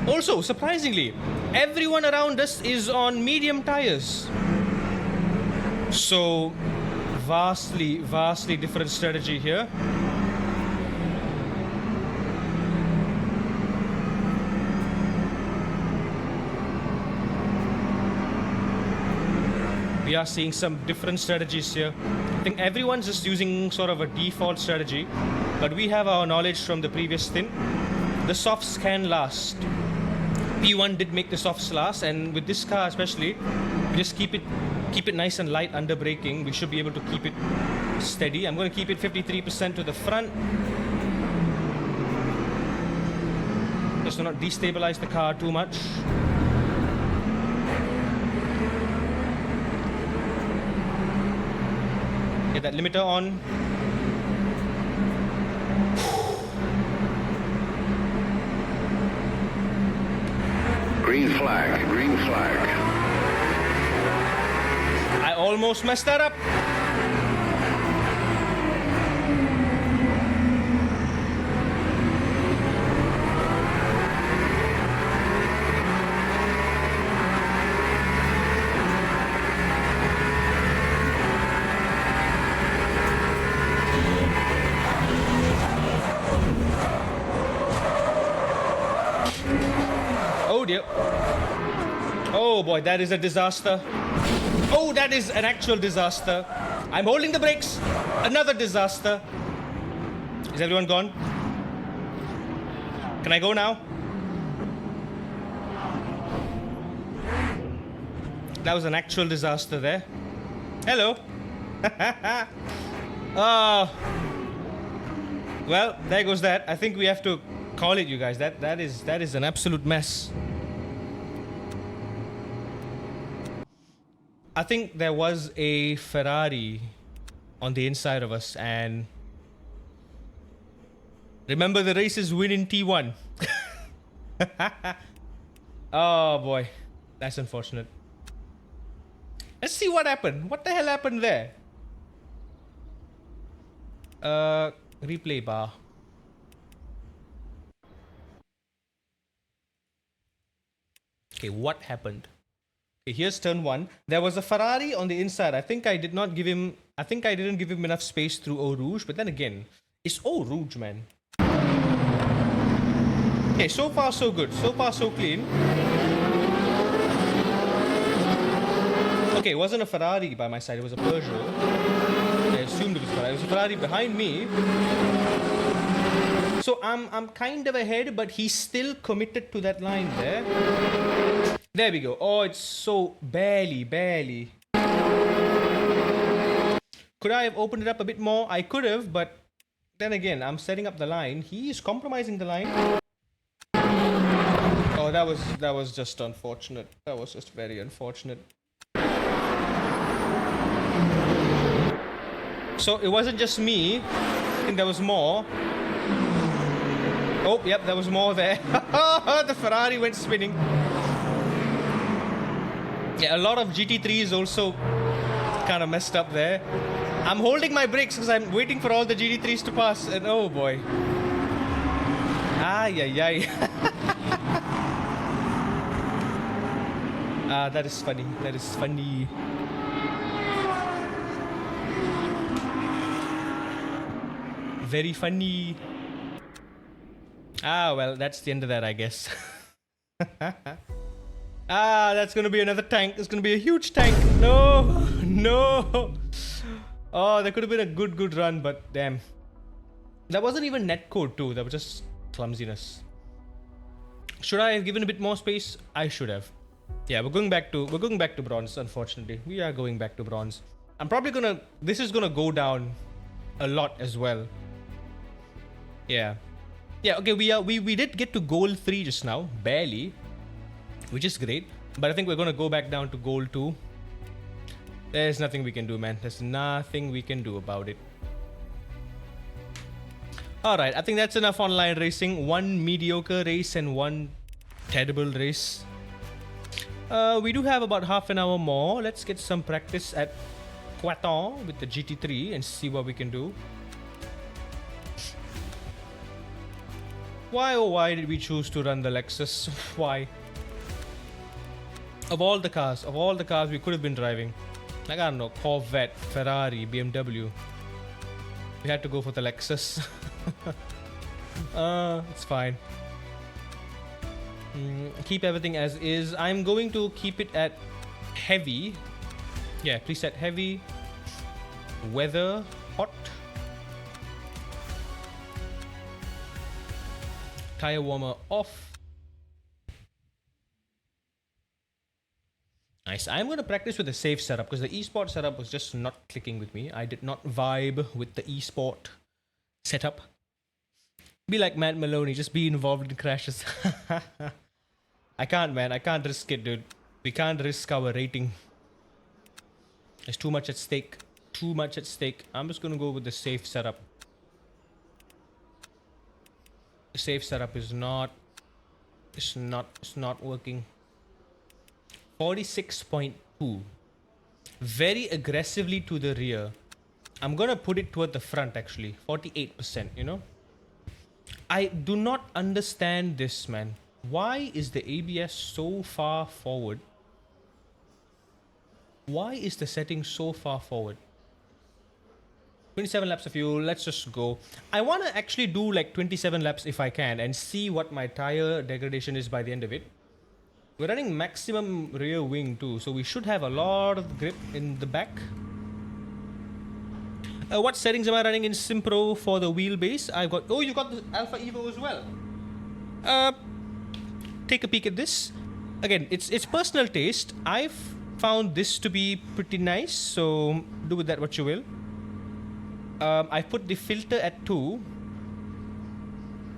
Also, surprisingly, everyone around us is on medium tires. So vastly different strategy here. we are seeing some different strategies here. I think everyone's just using sort of a default strategy, but we have our knowledge from the previous stint. The softs can last. P1 did make the softs last, and with this car especially, we just keep it nice and light under braking. We should be able to keep it steady. I'm going to keep it 53% to the front, just to not destabilize the car too much. Get that limiter on. Green flag, green flag. I almost messed that up. Oh dear. Oh boy, that is a disaster. Oh, that is an actual disaster. I'm holding the brakes. Another disaster. Is everyone gone? Can I go now? That was an actual disaster there. Hello. Well, there goes that. I think we have to call it, you guys. That is an absolute mess. I think there was a Ferrari on the inside of us, and remember, the races win in T1. Oh boy, that's unfortunate. Let's see what happened. What the hell happened there? Replay bar. Okay, what happened? Okay, here's turn 1. There was a Ferrari on the inside. I think I didn't give him enough space through Eau Rouge, but then again, it's Eau Rouge, man. Okay, so far so good. So far so clean. Okay, it wasn't a Ferrari by my side, it was a Peugeot. I assumed it was a Ferrari. It was a Ferrari behind me. So I'm kind of ahead, but he's still committed to that line there. There we go. Oh, it's so barely. Could I have opened it up a bit more? I could have, but then again, I'm setting up the line. He is compromising the line. Oh, that was just unfortunate. That was just very unfortunate. So it wasn't just me. I think there was more. Oh, yep, there was more there. The Ferrari went spinning. Yeah, a lot of GT3s also kind of messed up there. I'm holding my brakes because I'm waiting for all the GT3s to pass, and oh boy. Ay. That is funny. That is funny. Very funny. Well, that's the end of that, I guess. That's gonna be another tank. It's gonna be a huge tank. No. Oh, that could have been a good run, but damn. That wasn't even netcode too. That was just clumsiness. Should I have given a bit more space? I should have. Yeah, we're going back to bronze, unfortunately. We are going back to bronze. I'm probably this is gonna go down a lot as well. Yeah, okay, we did get to goal 3 just now, barely, which is great, but I think we're gonna go back down to goal 2. There's nothing we can do, man. There's nothing we can do about it. Alright, I think that's enough online racing. One mediocre race and one terrible race. We do have about half an hour more. Let's get some practice at Qatar with the GT3 and see what we can do. Why, oh why did we choose to run the Lexus? Why? Of all the cars we could have been driving, like, I don't know, Corvette, Ferrari, BMW, we had to go for the Lexus. It's fine. Keep everything as is. I'm going to keep it at heavy Yeah, preset heavy. Weather hot. Tire warmer off. Nice. I'm going to practice with the safe setup because the esport setup was just not clicking with me. I did not vibe with the esport setup. Be like Matt Maloney, just be involved in crashes. I can't, man. I can't risk it, dude. We can't risk our rating. There's too much at stake. Too much at stake. I'm just going to go with the safe setup. The safe setup is not... It's not working. 46.2. Very aggressively to the rear. I'm gonna put it toward the front actually. 48%, you know? I do not understand this, man. Why is the ABS so far forward? Why is the setting so far forward? 27 laps of fuel, let's just go. I want to actually do like 27 laps if I can and see what my tire degradation is by the end of it. We're running maximum rear wing too, so we should have a lot of grip in the back. What settings am I running in Simpro for the wheelbase? I've got... Oh, you got the Alpha Evo as well. Take a peek at this. Again, it's personal taste. I've found this to be pretty nice, so do with that what you will. I put the filter at 2.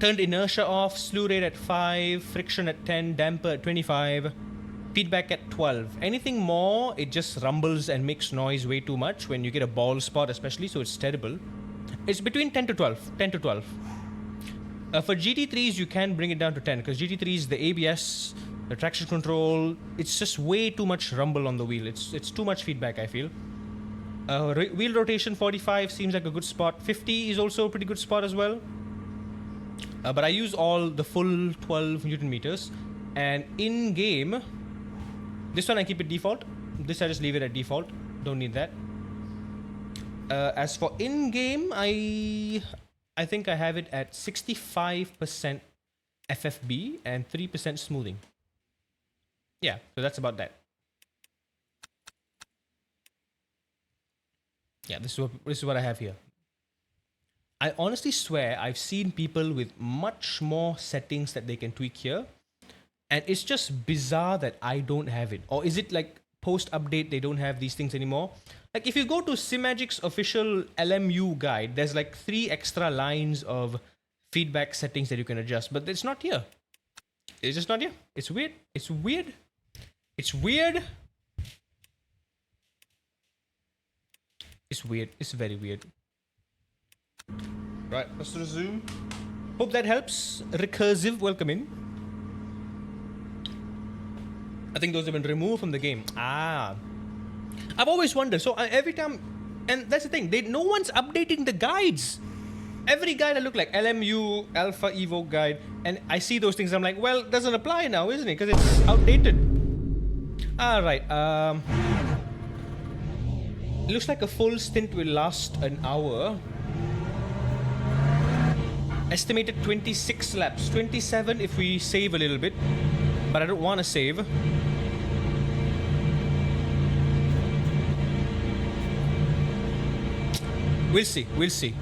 Turned inertia off, slew rate at 5, friction at 10, damper at 25, feedback at 12. Anything more, it just rumbles and makes noise way too much when you get a bald spot especially, so it's terrible. It's between 10 to 12. 10 to 12. For GT3s, you can bring it down to 10 because GT3s, the ABS, the traction control, it's just way too much rumble on the wheel. It's too much feedback, I feel. Wheel rotation 45 seems like a good spot. 50 is also a pretty good spot as well. But I use all the full 12 Newton meters. And in game, this one I keep it default. This I just leave it at default. Don't need that. As for in game, I think I have it at 65% FFB and 3% smoothing. Yeah, so that's about that. Yeah, this is what I have here. I honestly swear I've seen people with much more settings that they can tweak here. And it's just bizarre that I don't have it. Or is it like post-update they don't have these things anymore? Like if you go to Simagic's official LMU guide, there's like 3 extra lines of feedback settings that you can adjust. But it's not here. It's just not here. It's weird. It's weird. It's weird. It's weird. It's very weird. Right, let's resume. Hope that helps. Recursive, welcome in. I think those have been removed from the game. Ah. I've always wondered. So every time... And that's the thing. No one's updating the guides. Every guide I look like LMU, Alpha Evo guide. And I see those things. I'm like, well, it doesn't apply now, isn't it? Because it's outdated. Alright. It looks like a full stint will last an hour. Estimated 26 laps. 27 if we save a little bit. But I don't want to save. We'll see. We'll see.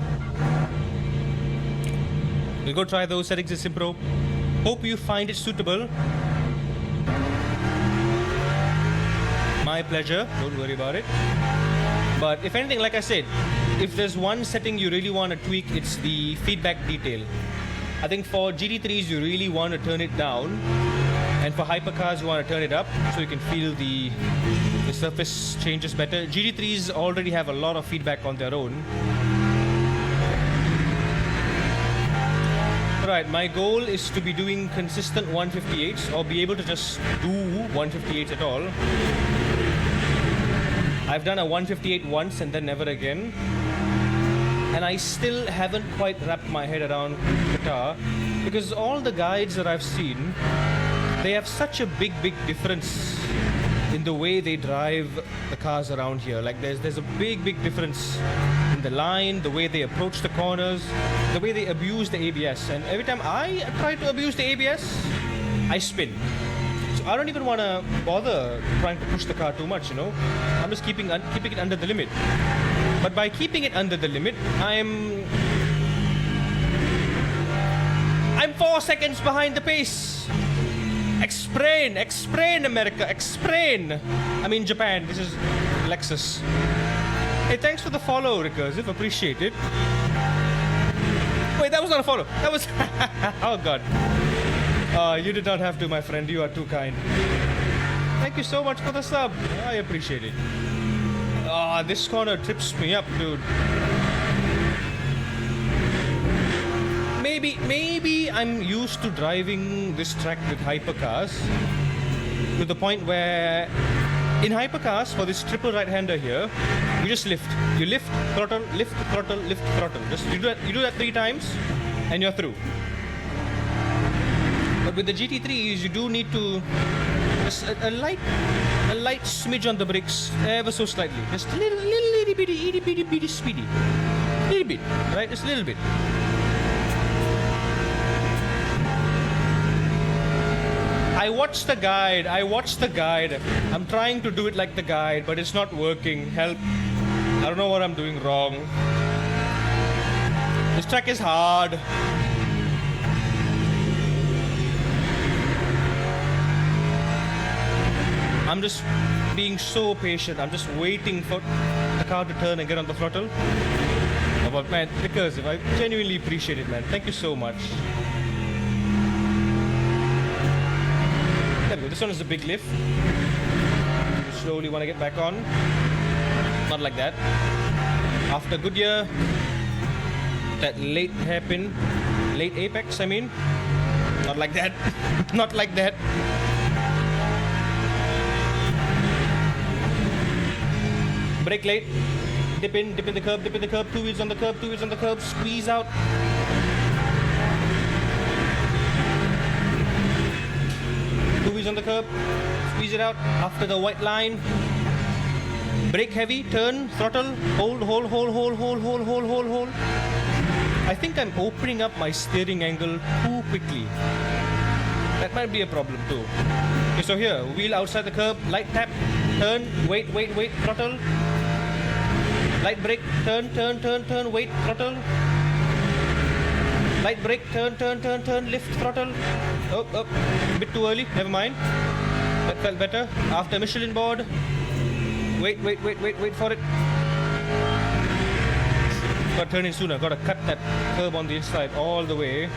We'll go try those settings in Simpro. Hope you find it suitable. My pleasure. Don't worry about it. But if anything, like I said, if there's one setting you really want to tweak, it's the feedback detail. I think for GT3s, you really want to turn it down. And for hypercars, you want to turn it up so you can feel the surface changes better. GT3s already have a lot of feedback on their own. Right, my goal is to be doing consistent 158s or be able to just do 158s at all. I've done a 158 once and then never again. And I still haven't quite wrapped my head around Qatar because all the guides that I've seen, they have such a big difference in the way they drive the cars around here. Like there's a big difference in the line, the way they approach the corners, the way they abuse the ABS. And every time I try to abuse the ABS, I spin. So I don't even want to bother trying to push the car too much, you know. I'm just keeping it under the limit. But by keeping it under the limit, I'm 4 seconds behind the pace. Explain, America, explain. I mean, Japan. This is Lexus. Hey, thanks for the follow, Recursive. Appreciate it. Wait, that was not a follow. That was. Oh, God. You did not have to, my friend. You are too kind. Thank you so much for the sub. I appreciate it. This corner trips me up, dude. Maybe I'm used to driving this track with hypercars to the point where in hypercars for this triple right-hander here, you just lift. You lift, throttle, lift, throttle, lift, throttle. Just you do that 3 times and you're through. But with the GT3s, you do need to just a light smidge on the brakes, ever so slightly. Just a little bitty speedy. Little bit, right? Just a little bit. I watched the guide. I'm trying to do it like the guide, but it's not working. Help. I don't know what I'm doing wrong. This track is hard. I'm just being so patient. I'm just waiting for the car to turn and get on the throttle. Oh, but man, Recursive, I genuinely appreciate it, man. Thank you so much. There we go. This one is a big lift. You slowly want to get back on. Not like that. After Goodyear, that late hairpin, late apex, I mean. Not like that. Not like that. Brake late. Dip in the curb, 2 wheels on the curb, squeeze out. On the curb, squeeze it out after the white line. Brake heavy, turn, throttle, hold. I think I'm opening up my steering angle too quickly. That might be a problem too. Okay, so here, wheel outside the curb, light tap, turn, wait, throttle. Light brake, turn, wait, throttle. Light brake, turn, lift, throttle. Oh, a bit too early, never mind. That felt better. After Michelin board. Wait for it. Gotta turn in sooner, gotta cut that curb on the inside all the way.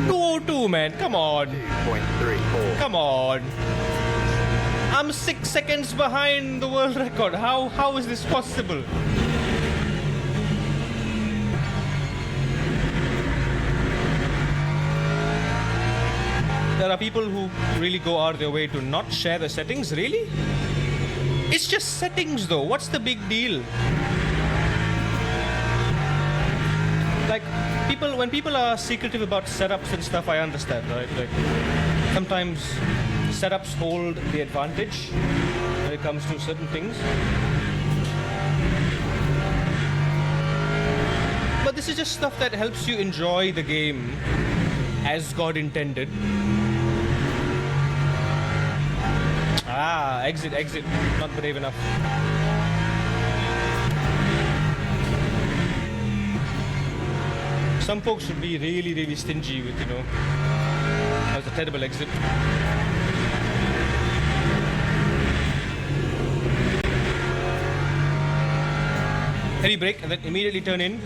Go to, man. Come on. 2.34. Come on. I'm 6 seconds behind the world record. How is this possible? There are people who really go out of their way to not share the settings. Really? It's just settings though. What's the big deal? Like, when people are secretive about setups and stuff, I understand, right? Like, sometimes setups hold the advantage when it comes to certain things. But this is just stuff that helps you enjoy the game as God intended. Exit. Not brave enough. Some folks should be really stingy with, that was a terrible exit. Heavy brake and then immediately turn in.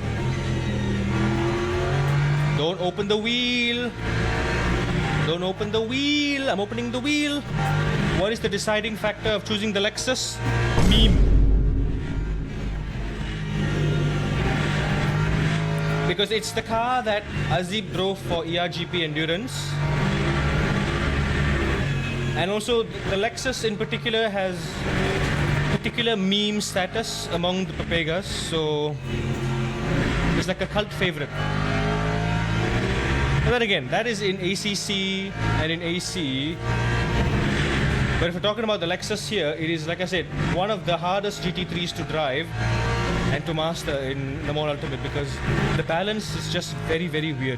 Don't open the wheel. Don't open the wheel. I'm opening the wheel. What is the deciding factor of choosing the Lexus? Meme. Because it's the car that Azib drove for ERGP Endurance. And also the Lexus in particular has particular meme status among the Papegas, so it's like a cult favorite. But then again, that is in ACC and in AC. But if we're talking about the Lexus here, it is, like I said, one of the hardest GT3s to drive and to master in Le Mans Ultimate, because the balance is just very, very weird.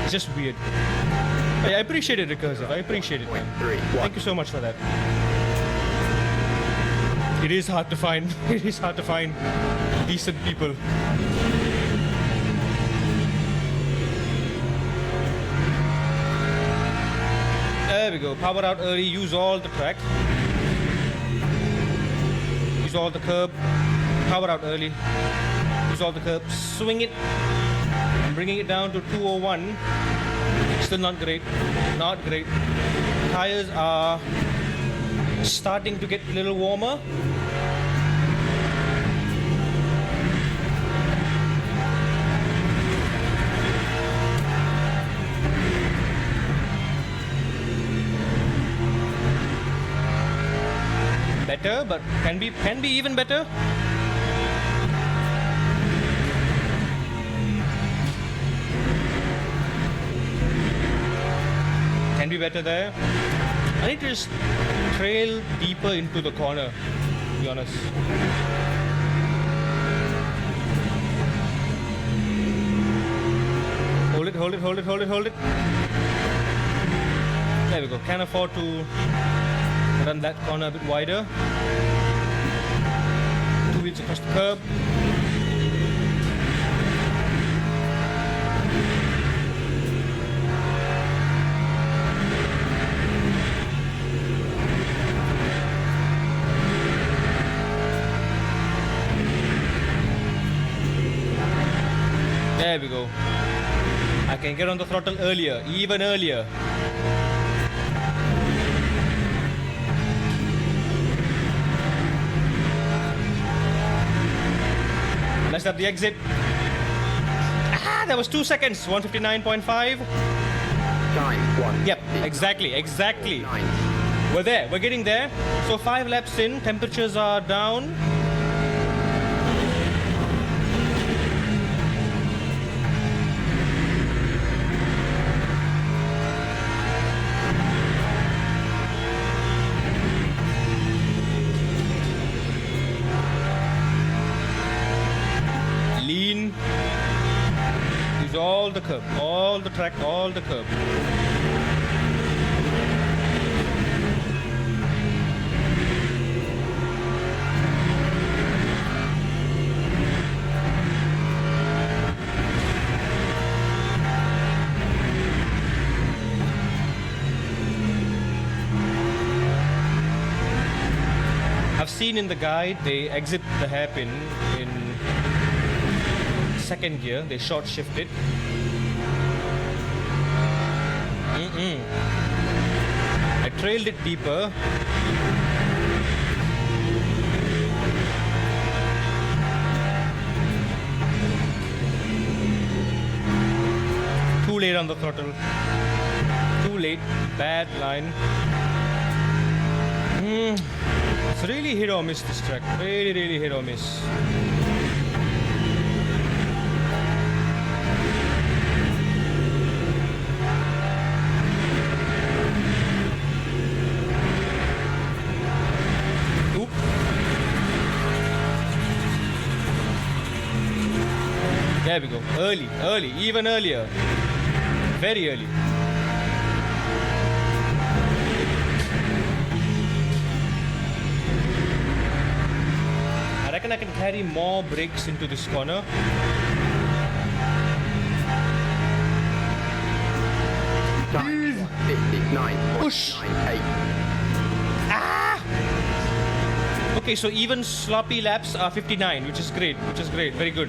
It's just weird. I appreciate it, Recursive. I appreciate it, man. Thank you so much for that. It is hard to find. It is hard to find decent people. There we go. Power out early. Use all the track. Use all the curb. Power out early. Use all the curb. Swing it. I'm bringing it down to 201. Still not great. Not great. Tires are starting to get a little warmer. Better, but can be even better. Can be better there. I need to just trail deeper into the corner, to be honest. Hold it, hold it, hold it, hold it, hold it. There we go. Can afford to run that corner a bit wider. 2 wheels across the curb. There we go. I can get on the throttle earlier, even earlier. Let's have the exit. Ah, that was 2 seconds. 159.5. Time 1. Yep, exactly. 9. We're there. We're getting there. So 5 laps in. Temperatures are down. Lean. Use all the curb, all the track, all the curb. I've seen in the guide they exit the hairpin in second gear, they short shift it. I trailed it deeper. Too late on the throttle. Too late. Bad line. It's really hit or miss, this track. Really hit or miss. Oop. There we go. Early, even earlier. Very early. I reckon I can carry more brakes into this corner. Time 59.98. Push. Ah! Okay, so even sloppy laps are 59, which is great, very good.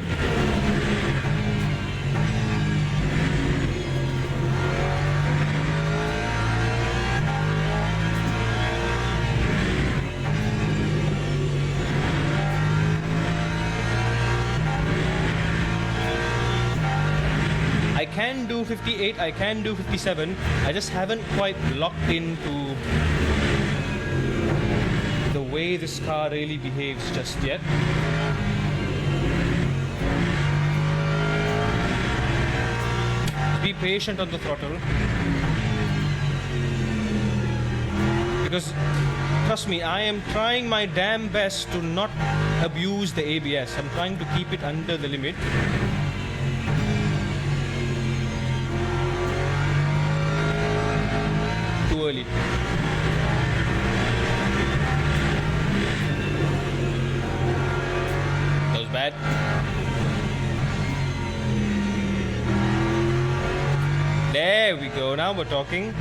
I can do 58, I can do 57. I just haven't quite locked into the way this car really behaves just yet. Be patient on the throttle. because trust me, I am trying my damn best to not abuse the ABS. I'm trying to keep it under the limit. Too early. That was bad. There we go, now we're talking.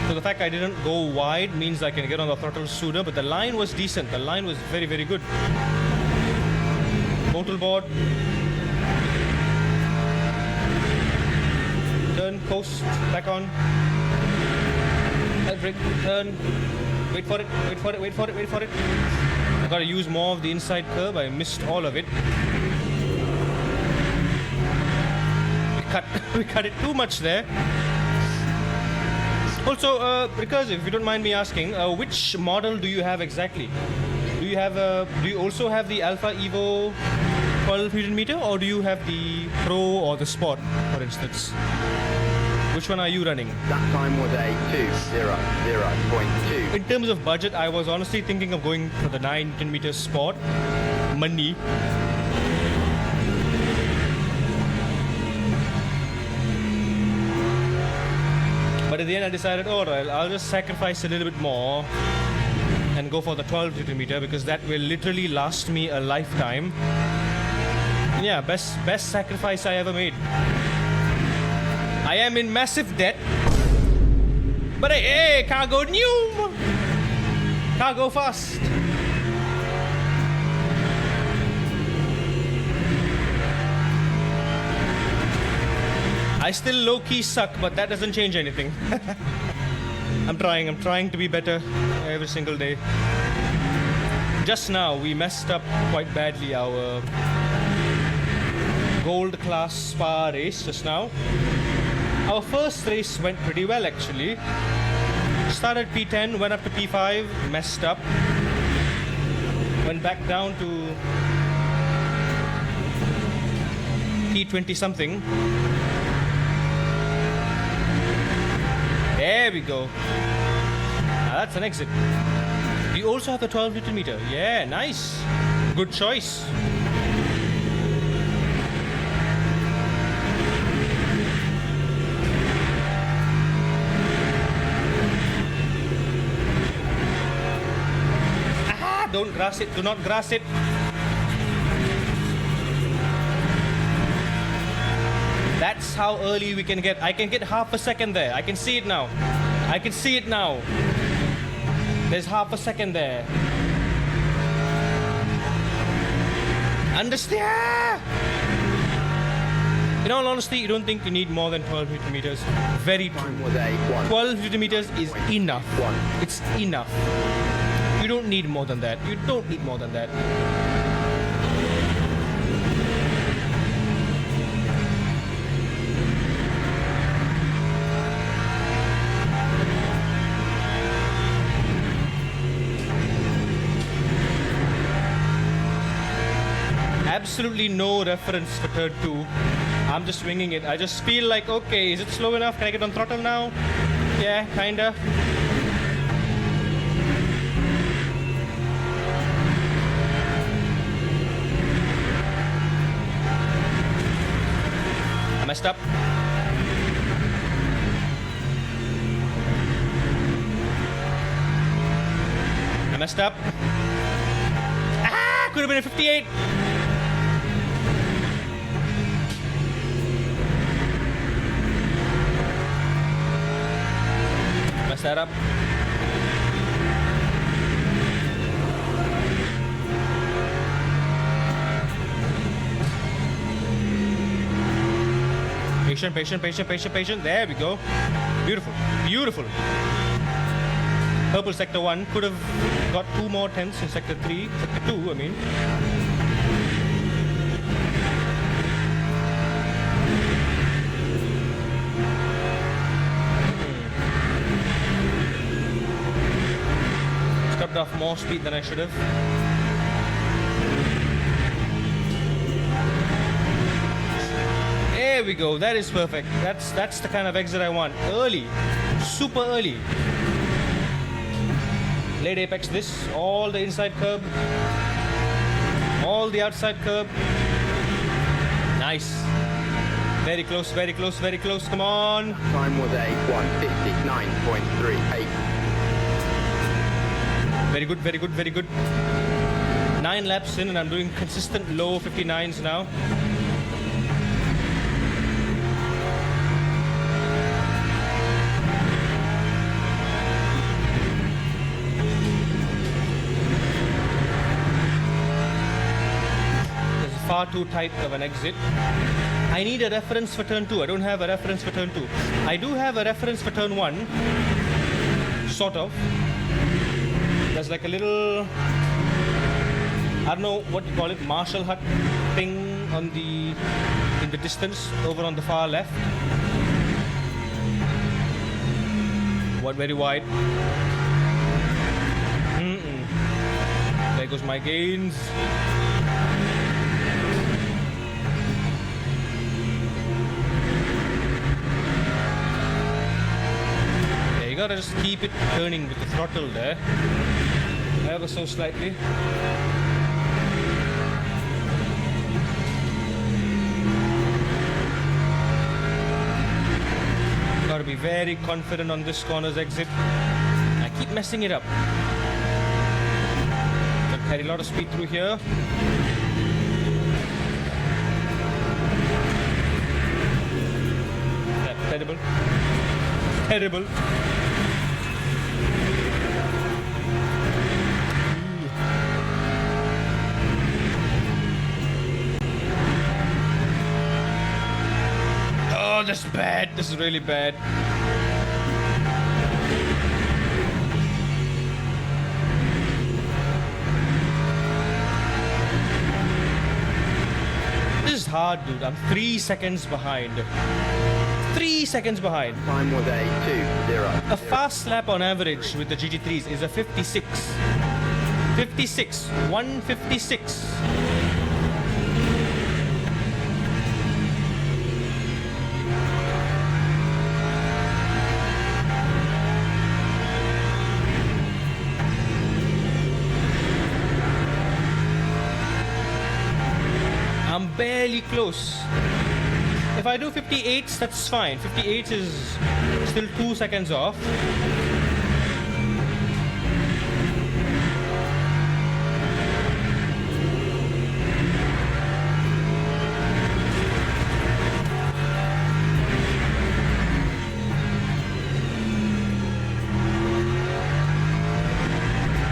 So the fact I didn't go wide means I can get on the throttle sooner, but the line was decent. The line was very, very good. Total board. Turn, coast, back on. Brake, turn. Wait for it, wait for it, wait for it, wait for it. I gotta use more of the inside curve. I missed all of it. We cut it too much there. Also, Recursive, if you don't mind me asking, which model do you have exactly? Do you also have the Alpha Evo 12 Newton meter, or do you have the Pro or the Sport, for instance? Which one are you running? That time was a 2:00.2. In terms of budget, I was honestly thinking of going for the 9 Newton meter Sport. Money. But at the end I decided, alright, I'll just sacrifice a little bit more and go for the 12 Newton meter because that will literally last me a lifetime. Yeah, best sacrifice I ever made. I am in massive debt, but hey, cargo new, cargo fast. I still low-key suck, but that doesn't change anything. I'm trying to be better every single day. Just now, we messed up quite badly our gold class spa race just now. Our first race went pretty well actually. Started P10, went up to P5, messed up. Went back down to P20 something. There we go. Now that's an exit. You also have the 12 Newton meter. Yeah, nice. Good choice. Aha! Don't grass it. Do not grass it. That's how early we can get. I can get half a second there. I can see it now. I can see it now. There's half a second there. Understand? In all honesty, you don't think you need more than 12 Newton meters. Very true. 12 Newton meters is enough. It's enough. You don't need more than that. You don't need more than that. Absolutely no reference for turn 2. I'm just winging it. I just feel like, okay, is it slow enough? Can I get on throttle now? Yeah, kinda. I messed up. I messed up. Ah! Could have been a 58. That up. Patient, patient, patient, patient, patient. There we go. Beautiful, beautiful. Purple sector 1 could have got 2 more tenths in sector 3, sector 2, I mean. Off more speed than I should have. There we go. That is perfect. That's the kind of exit I want. Early. Super early. Late apex this. All the inside curb. All the outside curb. Nice. Very close, very close, very close. Come on. Time was a 1:59.38. Very good, very good, very good. 9 laps in and I'm doing consistent low 59s now. This is far too tight of an exit. I need a reference for turn 2. I don't have a reference for turn 2. I do have a reference for turn 1. Sort of. There's like a little, I don't know what you call it, Marshall hut thing on in the distance over on the far left. What, very wide. There goes my gains. Yeah, you gotta just keep it turning with the throttle there. Ever so slightly. Gotta be very confident on this corner's exit. I keep messing it up. Gotta carry a lot of speed through here. Yeah, terrible. Terrible. Oh, this is bad. This is really bad. This is hard, dude. I'm 3 seconds behind. 3 seconds behind. Time was a 2:0. A fast lap on average with the GT3s is a 56. 56. 156. I'm barely close. If I do 58s, that's fine. 58s is still 2 seconds off.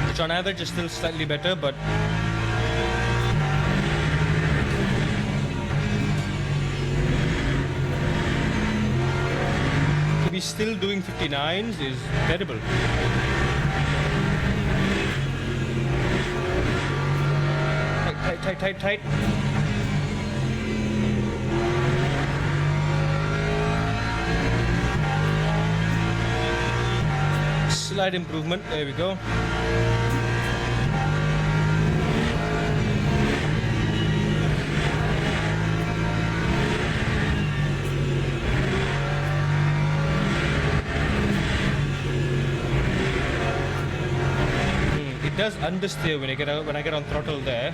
Which on average is still slightly better, but to be still doing 59s is terrible. Tight, tight, tight, tight. Slight improvement. There we go. It does understeer when I get on throttle there.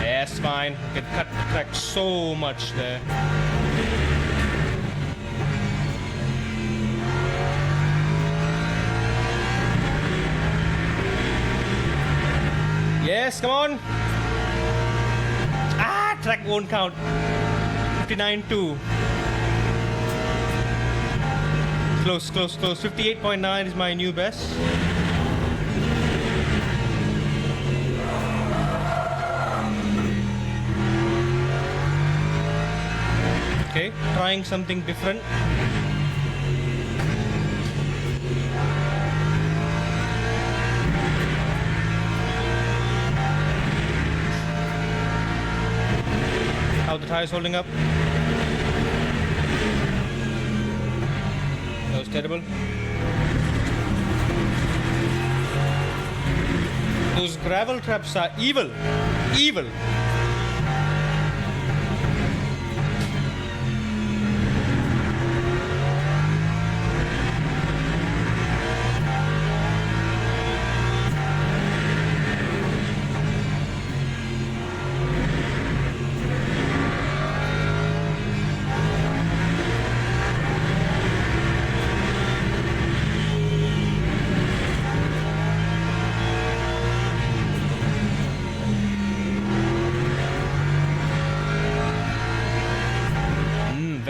Yes, fine. I can cut the track so much there. Yes, come on. Ah, track won't count. 59.2. Close, close, close. 58.9 is my new best. Okay, trying something different. How the tires holding up? That was terrible. Those gravel traps are evil. Evil.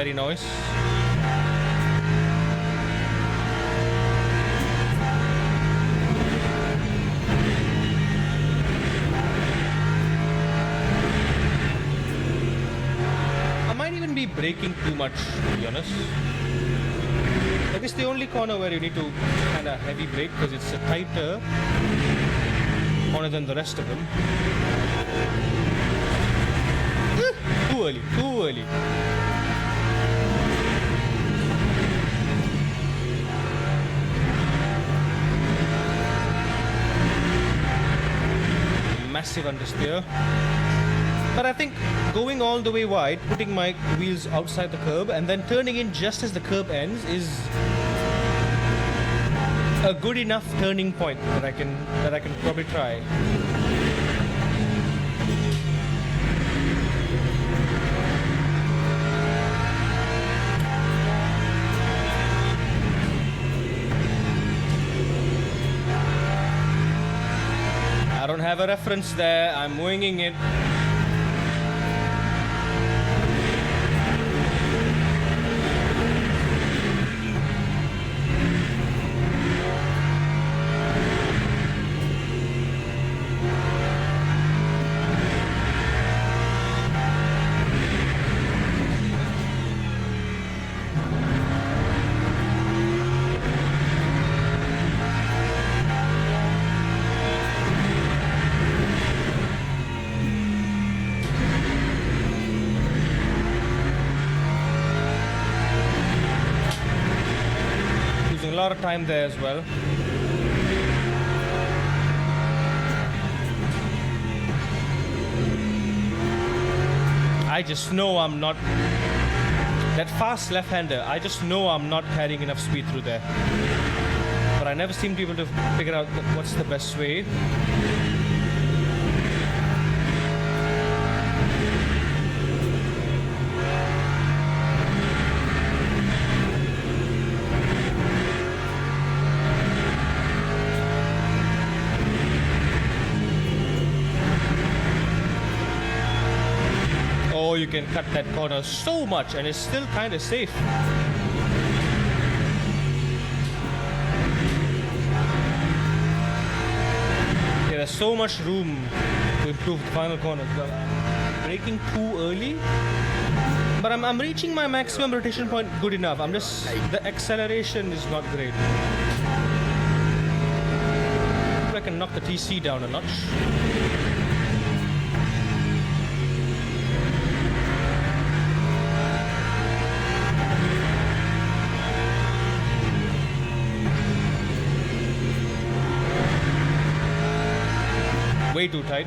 very noise. I might even be braking too much, to be honest. Like it's the only corner where you need to kind of heavy brake because it's a tighter corner than the rest of them. Too early, too early. Massive understeer. But I think going all the way wide, putting my wheels outside the curb and then turning in just as the curb ends is a good enough turning point that I can probably try. I don't have a reference there, I'm winging it. A lot of time there as well. I just know I'm not that fast left-hander. I just know I'm not carrying enough speed through there. But I never seem to be able to figure out what's the best way. Oh, you can cut that corner so much and it's still kind of safe. Yeah, there's so much room to improve the final corners. Well, I'm braking too early, but I'm reaching my maximum rotation point good enough. I'm just, the acceleration is not great. I can knock the TC down a notch. Way too tight.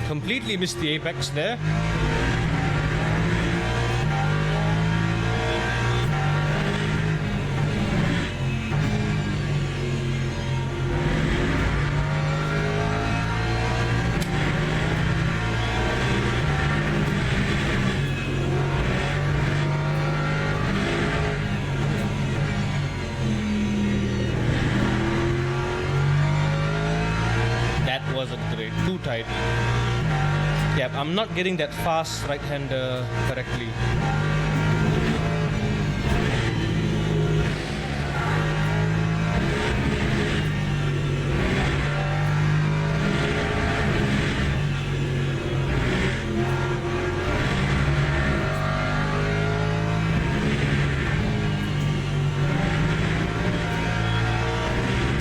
Completely missed the apex there. Wasn't great, too tight. Yeah, I'm not getting that fast right-hander correctly.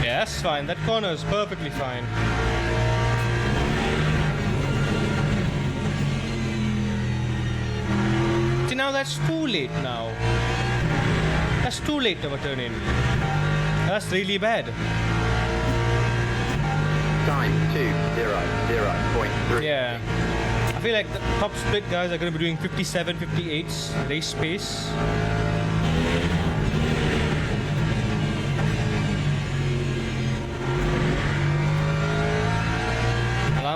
Yeah, that's fine. That corner is perfectly fine. Now that's too late now. That's too late of a turn in. That's really bad. Time 2:00.3. Yeah. I feel like the top split guys are going to be doing 57, 58s race pace.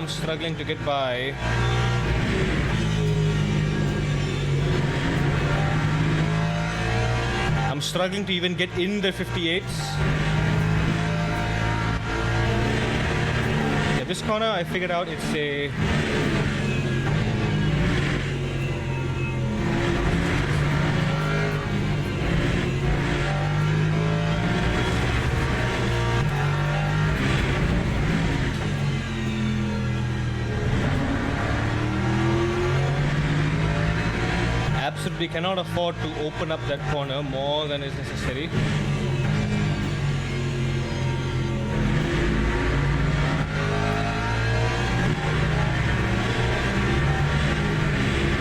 I'm struggling to get by. I'm struggling to even get in the 58s. Yeah, this corner I figured out it's a absolutely cannot afford to open up that corner more than is necessary.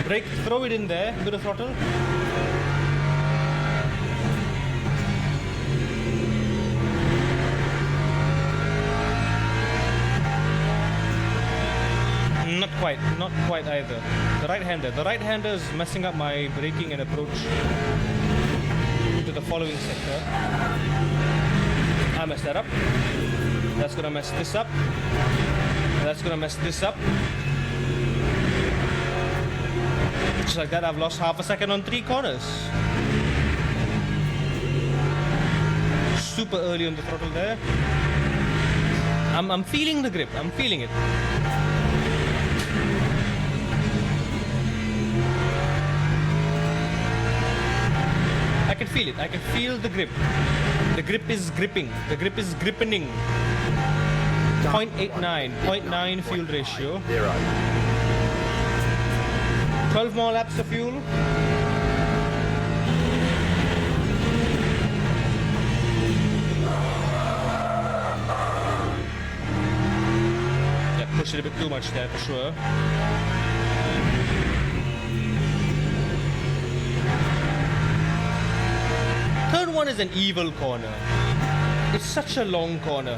Brake, throw it in there, bit of throttle. Not quite either. The right-hander is messing up my braking and approach to the following sector. I messed that up. That's gonna mess this up. That's gonna mess this up. Just like that, I've lost half a second on 3 corners. Super early on the throttle there. I'm feeling the grip. I'm feeling it. I can feel it. I can feel the grip. The grip is gripping. The grip is grippening. 0.89. 0.9 fuel ratio. 12 more laps of fuel. Yeah, pushed it a bit too much there for sure. Third one is an evil corner. It's such a long corner.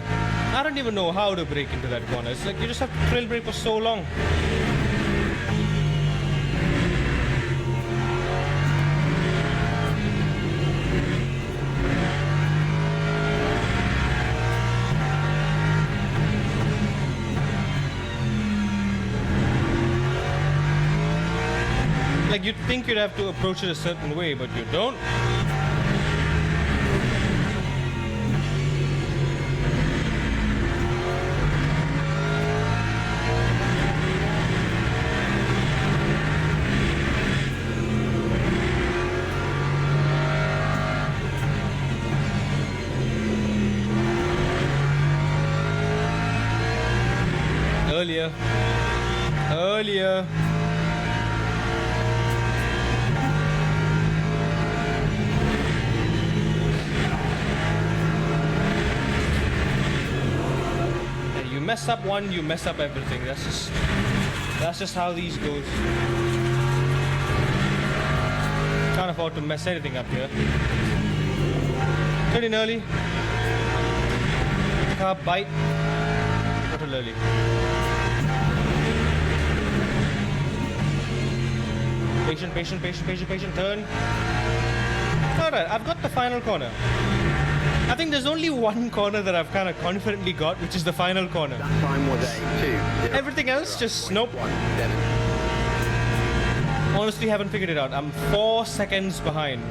I don't even know how to brake into that corner. It's like you just have to trail brake for so long. Like you'd think you'd have to approach it a certain way, but you don't. Earlier. You mess up one, you mess up everything. That's just how these goes. Can't afford to mess anything up here. Turn in early. Car bite. Throttle early. Patient, turn. Alright, I've got the final corner. I think there's only one corner that I've kind of confidently got, which is the final corner. That time was a 2. Everything else, just nope. 1-7. Honestly, haven't figured it out. I'm 4 seconds behind.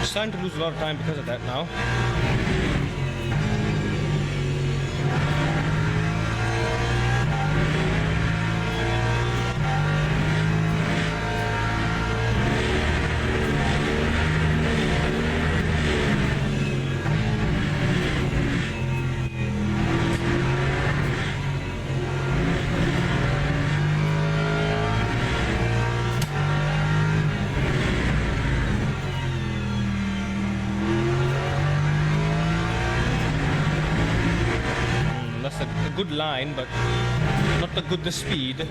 Starting to lose a lot of time because of that now. Good line, but not the good the speed. Is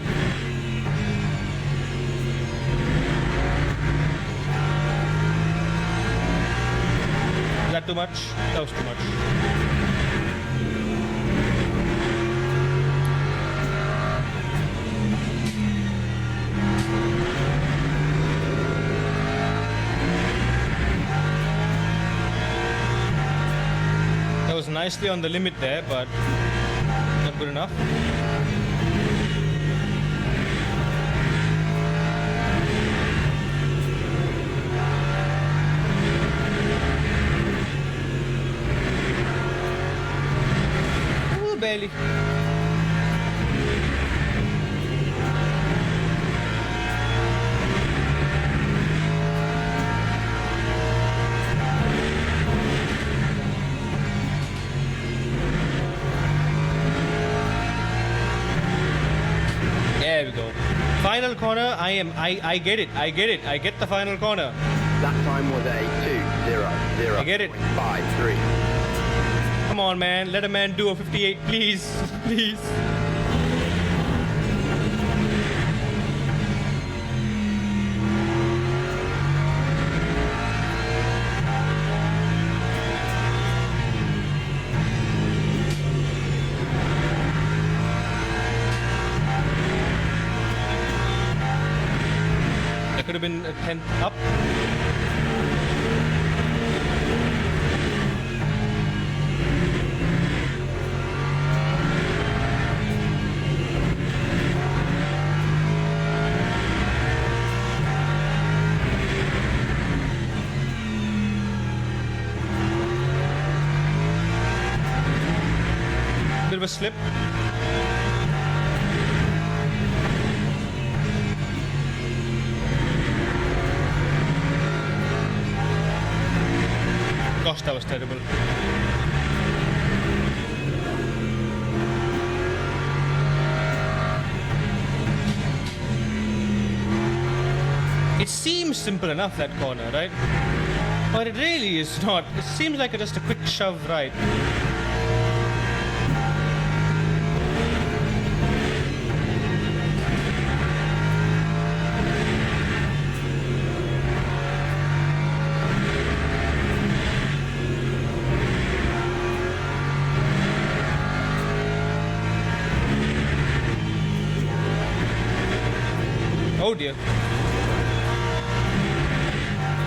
that too much? That was too much. nicely on the limit there, but not good enough. Ooh, barely. There we go. Final corner. I get it. I get the final corner. That time was a 2:00. I get it. 53. Come on, man. Let a man do a 58, please. Please. That could have been a 10th up. Bit of a slip. Gosh, that was terrible. It seems simple enough, that corner, right? But it really is not. It seems like just a quick shove right. Oh dear.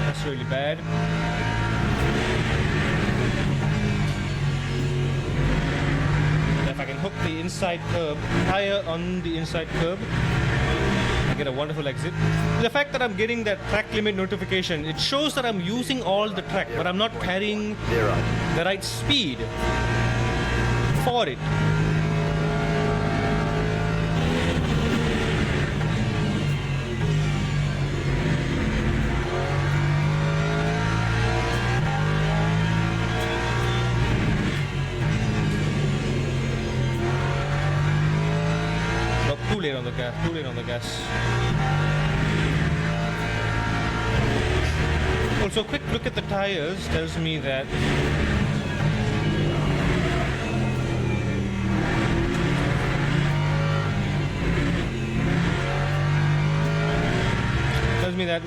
That's really bad. If I can hook the inside curb, tire on the inside curb, I get a wonderful exit. The fact that I'm getting that track limit notification, it shows that I'm using all the track, but I'm not carrying the right speed for it. Too late on the gas, too late on the gas. Also, a quick look at the tires tells me that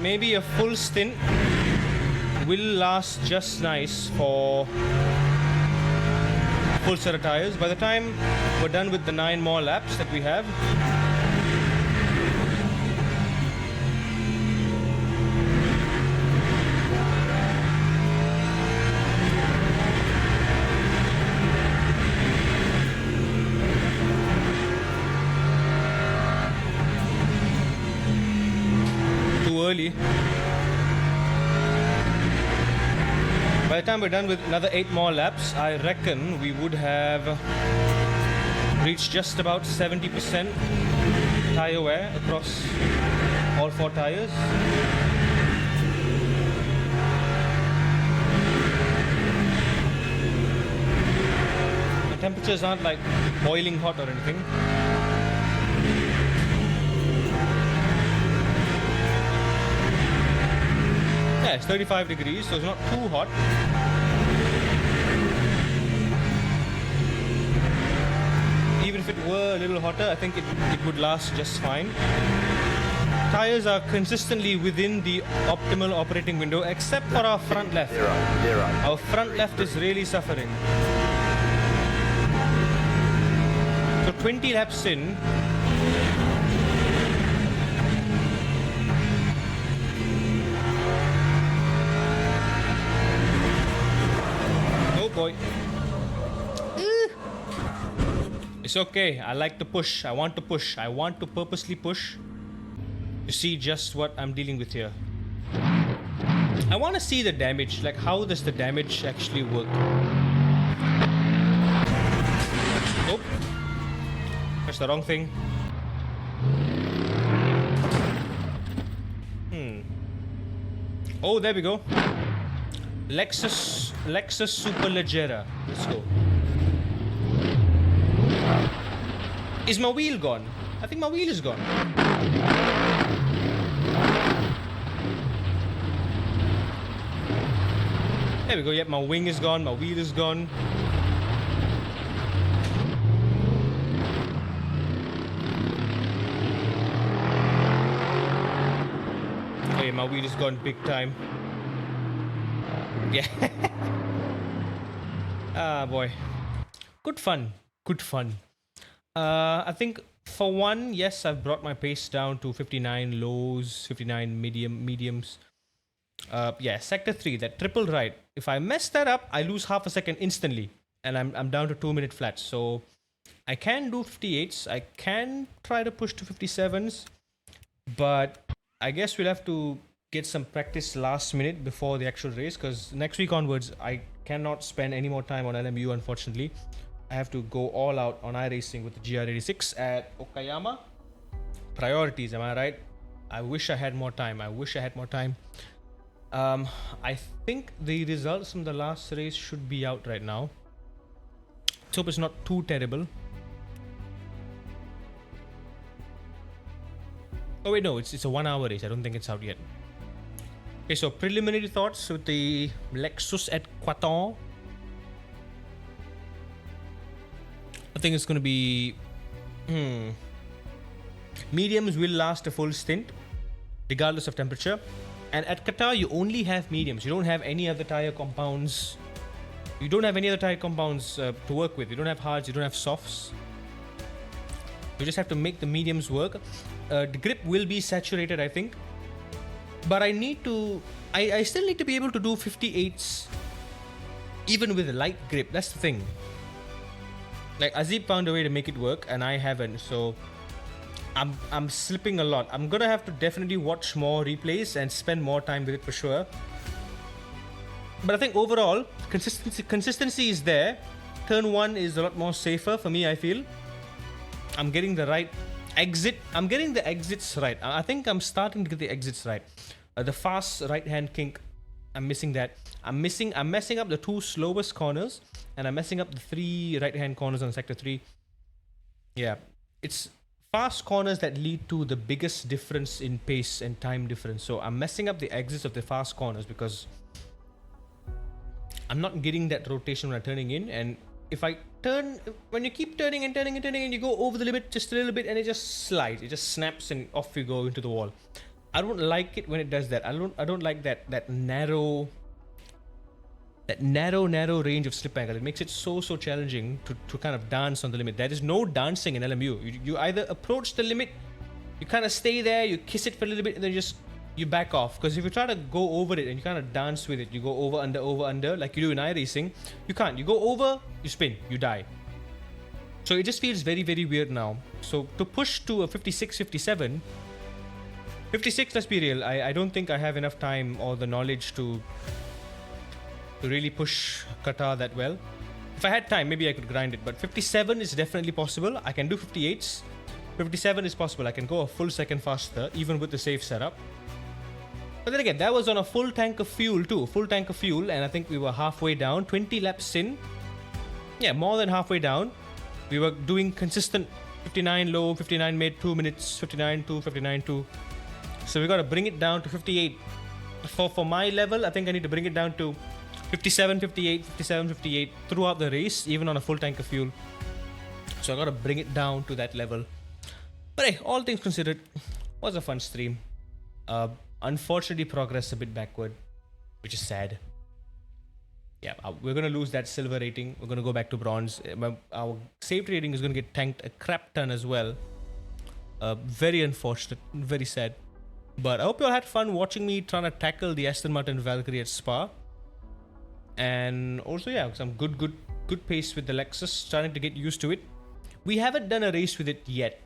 maybe a full stint will last just nice for full set of tires. By the time we're done with the 9 more laps that we have, too early. By the time we're done with another 8 more laps, I reckon we would have reached just about 70% tire wear across all 4 tires. The temperatures aren't like boiling hot or anything. Yeah, it's 35 degrees, so it's not too hot. Even if it were a little hotter, I think it would last just fine. Tires are consistently within the optimal operating window, except for our front left. Our front left is really suffering. So 20 laps in, oh boy. It's okay. I like to push. I want to push. I want to purposely push to see just what I'm dealing with here. I want to see the damage. Like, how does the damage actually work? Nope. That's the wrong thing. Oh, there we go. Lexus Superleggera. Let's go. Is my wheel gone? I think my wheel is gone. There we go. Yep, my wing is gone. My wheel is gone. Okay, my wheel is gone big time. Yeah. Ah, boy. Good fun. Good fun. I think for one, yes, I've brought my pace down to 59 lows, 59 mediums. Yeah, sector 3, that triple right. If I mess that up, I lose half a second instantly, and I'm down to 2-minute flats. So I can do 58s. I can try to push to 57s, but I guess we'll have to get some practice last minute before the actual race, because next week onwards, I cannot spend any more time on LMU, unfortunately. I have to go all out on iRacing with the GR86 at Okayama. Priorities, am I right? I wish I had more time. I think the results from the last race should be out right now. Let's hope it's not too terrible. Oh wait, no, it's a 1 hour race. I don't think it's out yet. Okay, so preliminary thoughts with the Lexus at Qatar. I think it's going to be... mediums will last a full stint, regardless of temperature. And at Qatar, you only have mediums. You don't have any other tire compounds. You don't have any other tire compounds to work with. You don't have hards, you don't have softs. You just have to make the mediums work. The grip will be saturated, I think. But I need to... I still need to be able to do 58s even with a light grip. That's the thing. Like, Azib found a way to make it work, and I haven't. So I'm slipping a lot. I'm gonna have to definitely watch more replays and spend more time with it for sure. But I think overall, consistency is there. Turn 1 is a lot more safer for me, I feel. I'm getting the right exit. I'm getting the exits right. I think I'm starting to get the exits right. The fast right-hand kink, I'm missing that. I'm messing up the 2 slowest corners, and I'm messing up the 3 right-hand corners on sector 3. Yeah, it's fast corners that lead to the biggest difference in pace and time difference. So I'm messing up the exits of the fast corners because I'm not getting that rotation when I'm turning in. And if I turn, when you keep turning and turning and turning and you go over the limit just a little bit and it just slides, it just snaps and off you go into the wall. I don't like it when it does that. I don't like that narrow range of slip angle. It makes it so challenging to kind of dance on the limit. There is no dancing in LMU. You either approach the limit, you kind of stay there, you kiss it for a little bit, and then you back off. Because if you try to go over it and you kind of dance with it, you go over under like you do in iRacing, you can't. You go over, you spin, you die. So it just feels very weird now. So to push to a 56, 57, 56, let's be real, I don't think I have enough time or the knowledge to really push Qatar that well. If I had time, maybe I could grind it, but 57 is definitely possible. I can do 58s. 57 is possible. I can go a full second faster, even with the safe setup. But then again, that was on a full tank of fuel too. Full tank of fuel, and I think we were halfway down, 20 laps in. Yeah, more than halfway down. We were doing consistent 59 low, 59 mid, 2 minutes, 59 2, 59 2. So we got to bring it down to 58. For my level, I think I need to bring it down to 57, 58, 57, 58 throughout the race, even on a full tank of fuel. So I got to bring it down to that level. But hey, all things considered, was a fun stream. Unfortunately, progress a bit backward, which is sad. Yeah, we're going to lose that silver rating. We're going to go back to bronze. Our safety rating is going to get tanked a crap ton as well. Very unfortunate, very sad. But I hope you all had fun watching me trying to tackle the Aston Martin Valkyrie at Spa. And also, yeah, some good pace with the Lexus. Starting to get used to it. we haven't done a race with it yet.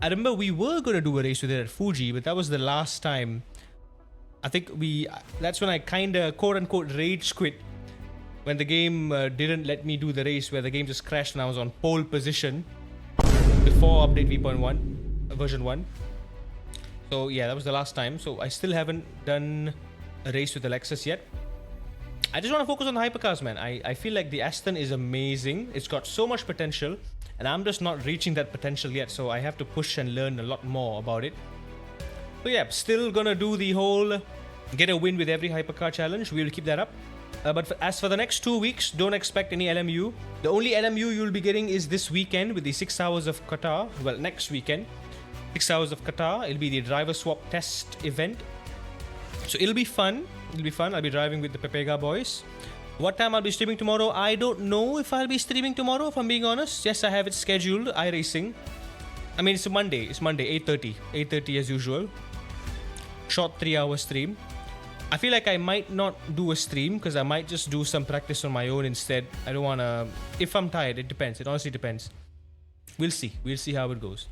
I remember we were going to do a race with it at Fuji, but that was the last time. I think that's when I kind of quote-unquote rage quit, when the game didn't let me do the race, where the game just crashed and I was on pole position before update v.1 version 1. So yeah, that was the last time. So I still haven't done a race with the Lexus yet. I just want to focus on the hypercars, man. I feel like the Aston is amazing. It's got so much potential, and I'm just not reaching that potential yet, so I have to push and learn a lot more about it. So yeah, still gonna do the whole get a win with every hypercar challenge. We'll keep that up. But as for the next 2 weeks, don't expect any LMU. The only LMU you'll be getting is this weekend with the 6 hours of Qatar. Well, next weekend, 6 hours of Qatar. It'll be the driver swap test event. So it'll be fun. It'll be fun. I'll be driving with the Pepega boys. What time I'll be streaming tomorrow? I don't know if I'll be streaming tomorrow, if I'm being honest. Yes, I have it scheduled. iRacing. I mean, it's Monday. It's Monday, 8:30. 8:30 as usual. Short 3-hour stream. I feel like I might not do a stream because I might just do some practice on my own instead. I don't want to... If I'm tired, it depends. It honestly depends. We'll see. We'll see how it goes.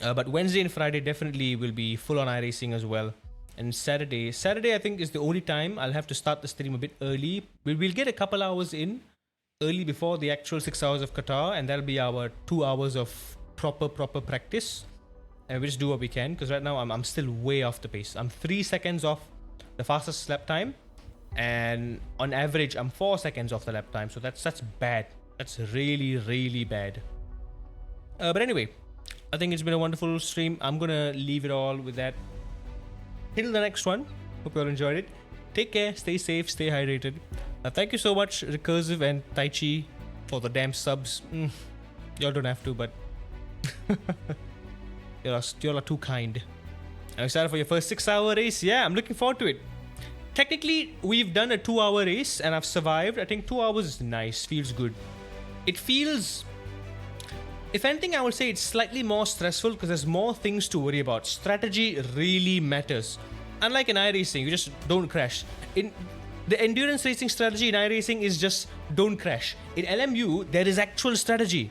But Wednesday and Friday definitely will be full on iRacing as well. And Saturday I think is the only time I'll have to start the stream a bit early. We'll get a couple hours in early before the actual 6 hours of Qatar, and that'll be our 2 hours of proper practice. And we just do what we can, because right now I'm still way off the pace. I'm 3 seconds off the fastest lap time, and on average I'm 4 seconds off the lap time. So that's bad. That's really bad. But anyway, I think it's been a wonderful stream. I'm gonna leave it all with that. Till the next one. Hope you all enjoyed it. Take care, stay safe, stay hydrated. Thank you so much, Recursive and Taichi, for the damn subs. Y'all don't have to, but y'all are too kind. I'm excited for your first 6-hour race. Yeah, I'm looking forward to it. Technically, we've done a 2-hour race and I've survived. I think 2 hours is nice, feels good. It feels... If anything, I would say it's slightly more stressful because there's more things to worry about. Strategy really matters. Unlike in iRacing, you just don't crash. In the endurance racing strategy in iRacing is just don't crash. In LMU, there is actual strategy.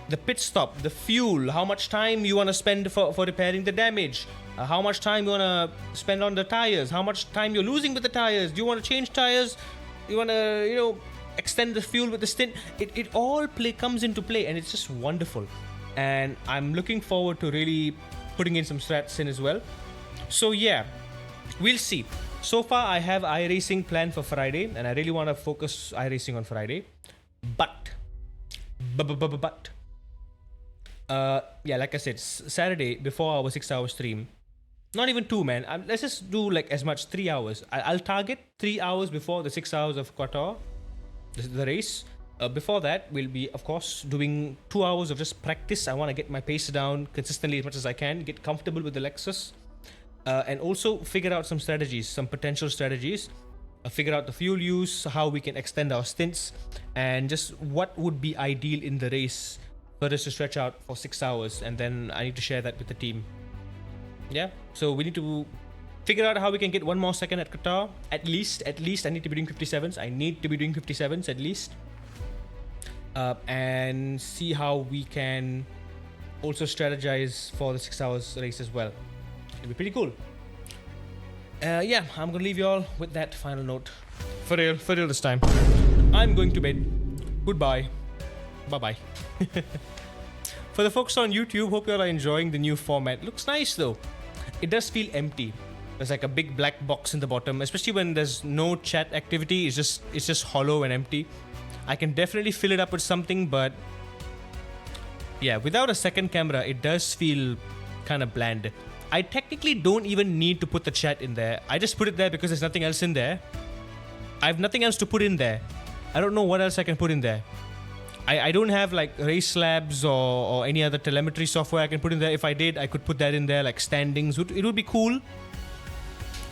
The pit stop, the fuel, how much time you want to spend for repairing the damage, how much time you want to spend on the tires, how much time you're losing with the tires. Do you want to change tires? You want to, extend the fuel with the stint? It all comes into play, and it's just wonderful. And I'm looking forward to really putting in some strats in as well. So yeah, we'll see. So far I have iRacing planned for Friday, and I really want to focus iRacing on Friday. But yeah, like I said, Saturday before our 6-hour stream, not even 2, man, let's just do like as much 3 hours. I'll target 3 hours before the 6 hours of Qatar, the race. Before that, we'll be, of course, doing 2 hours of just practice. I want to get my pace down consistently as much as I can, get comfortable with the Lexus, and also figure out some strategies, some potential strategies, figure out the fuel use, how we can extend our stints, and just what would be ideal in the race for us to stretch out for 6 hours. And then I need to share that with the team. Yeah, so we need to figure out how we can get 1 more second at Qatar. At least I need to be doing 57s. I need to be doing 57s at least. And see how we can also strategize for the 6 hours race as well. It'll be pretty cool. Yeah, I'm gonna leave you all with that final note. For real this time. I'm going to bed. Goodbye. Bye-bye. For the folks on YouTube, hope you all are enjoying the new format. Looks nice though. It does feel empty. There's like a big black box in the bottom, especially when there's no chat activity. It's just hollow and empty. I can definitely fill it up with something, but yeah, without a second camera, it does feel kind of bland. I technically don't even need to put the chat in there. I just put it there because there's nothing else in there. I have nothing else to put in there. I don't know what else I can put in there. I don't have like race labs or any other telemetry software I can put in there. If I did, I could put that in there, like standings. It would be cool.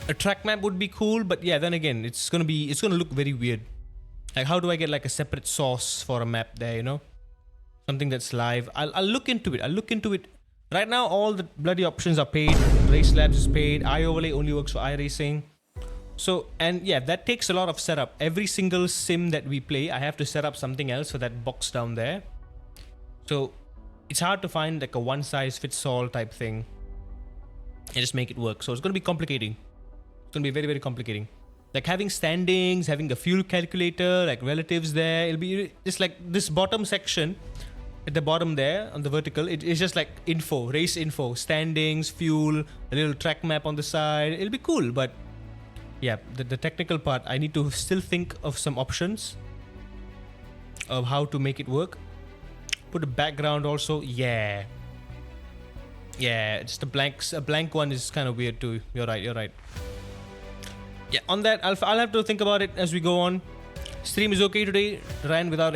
A track map would be cool, but yeah, then again, it's gonna look very weird. Like, how do I get like a separate source for a map there, Something that's live. I'll look into it. Right now, all the bloody options are paid. Race labs is paid. iOverlay only works for iRacing. So, and yeah, that takes a lot of setup. Every single sim that we play, I have to set up something else for that box down there. So it's hard to find like a one size fits all type thing and just make it work. So it's going to be complicating. It's going to be very, very complicating. Like having standings, having a fuel calculator, like relatives there. It'll be just like this bottom section at the bottom there on the vertical. It's just like info, race info, standings, fuel, a little track map on the side. It'll be cool, but yeah, the technical part, I need to still think of some options of how to make it work. Put a background also. Yeah, just a blank one is kind of weird too. You're right. Yeah, on that, I'll have to think about it as we go on. Stream is okay today. Ran without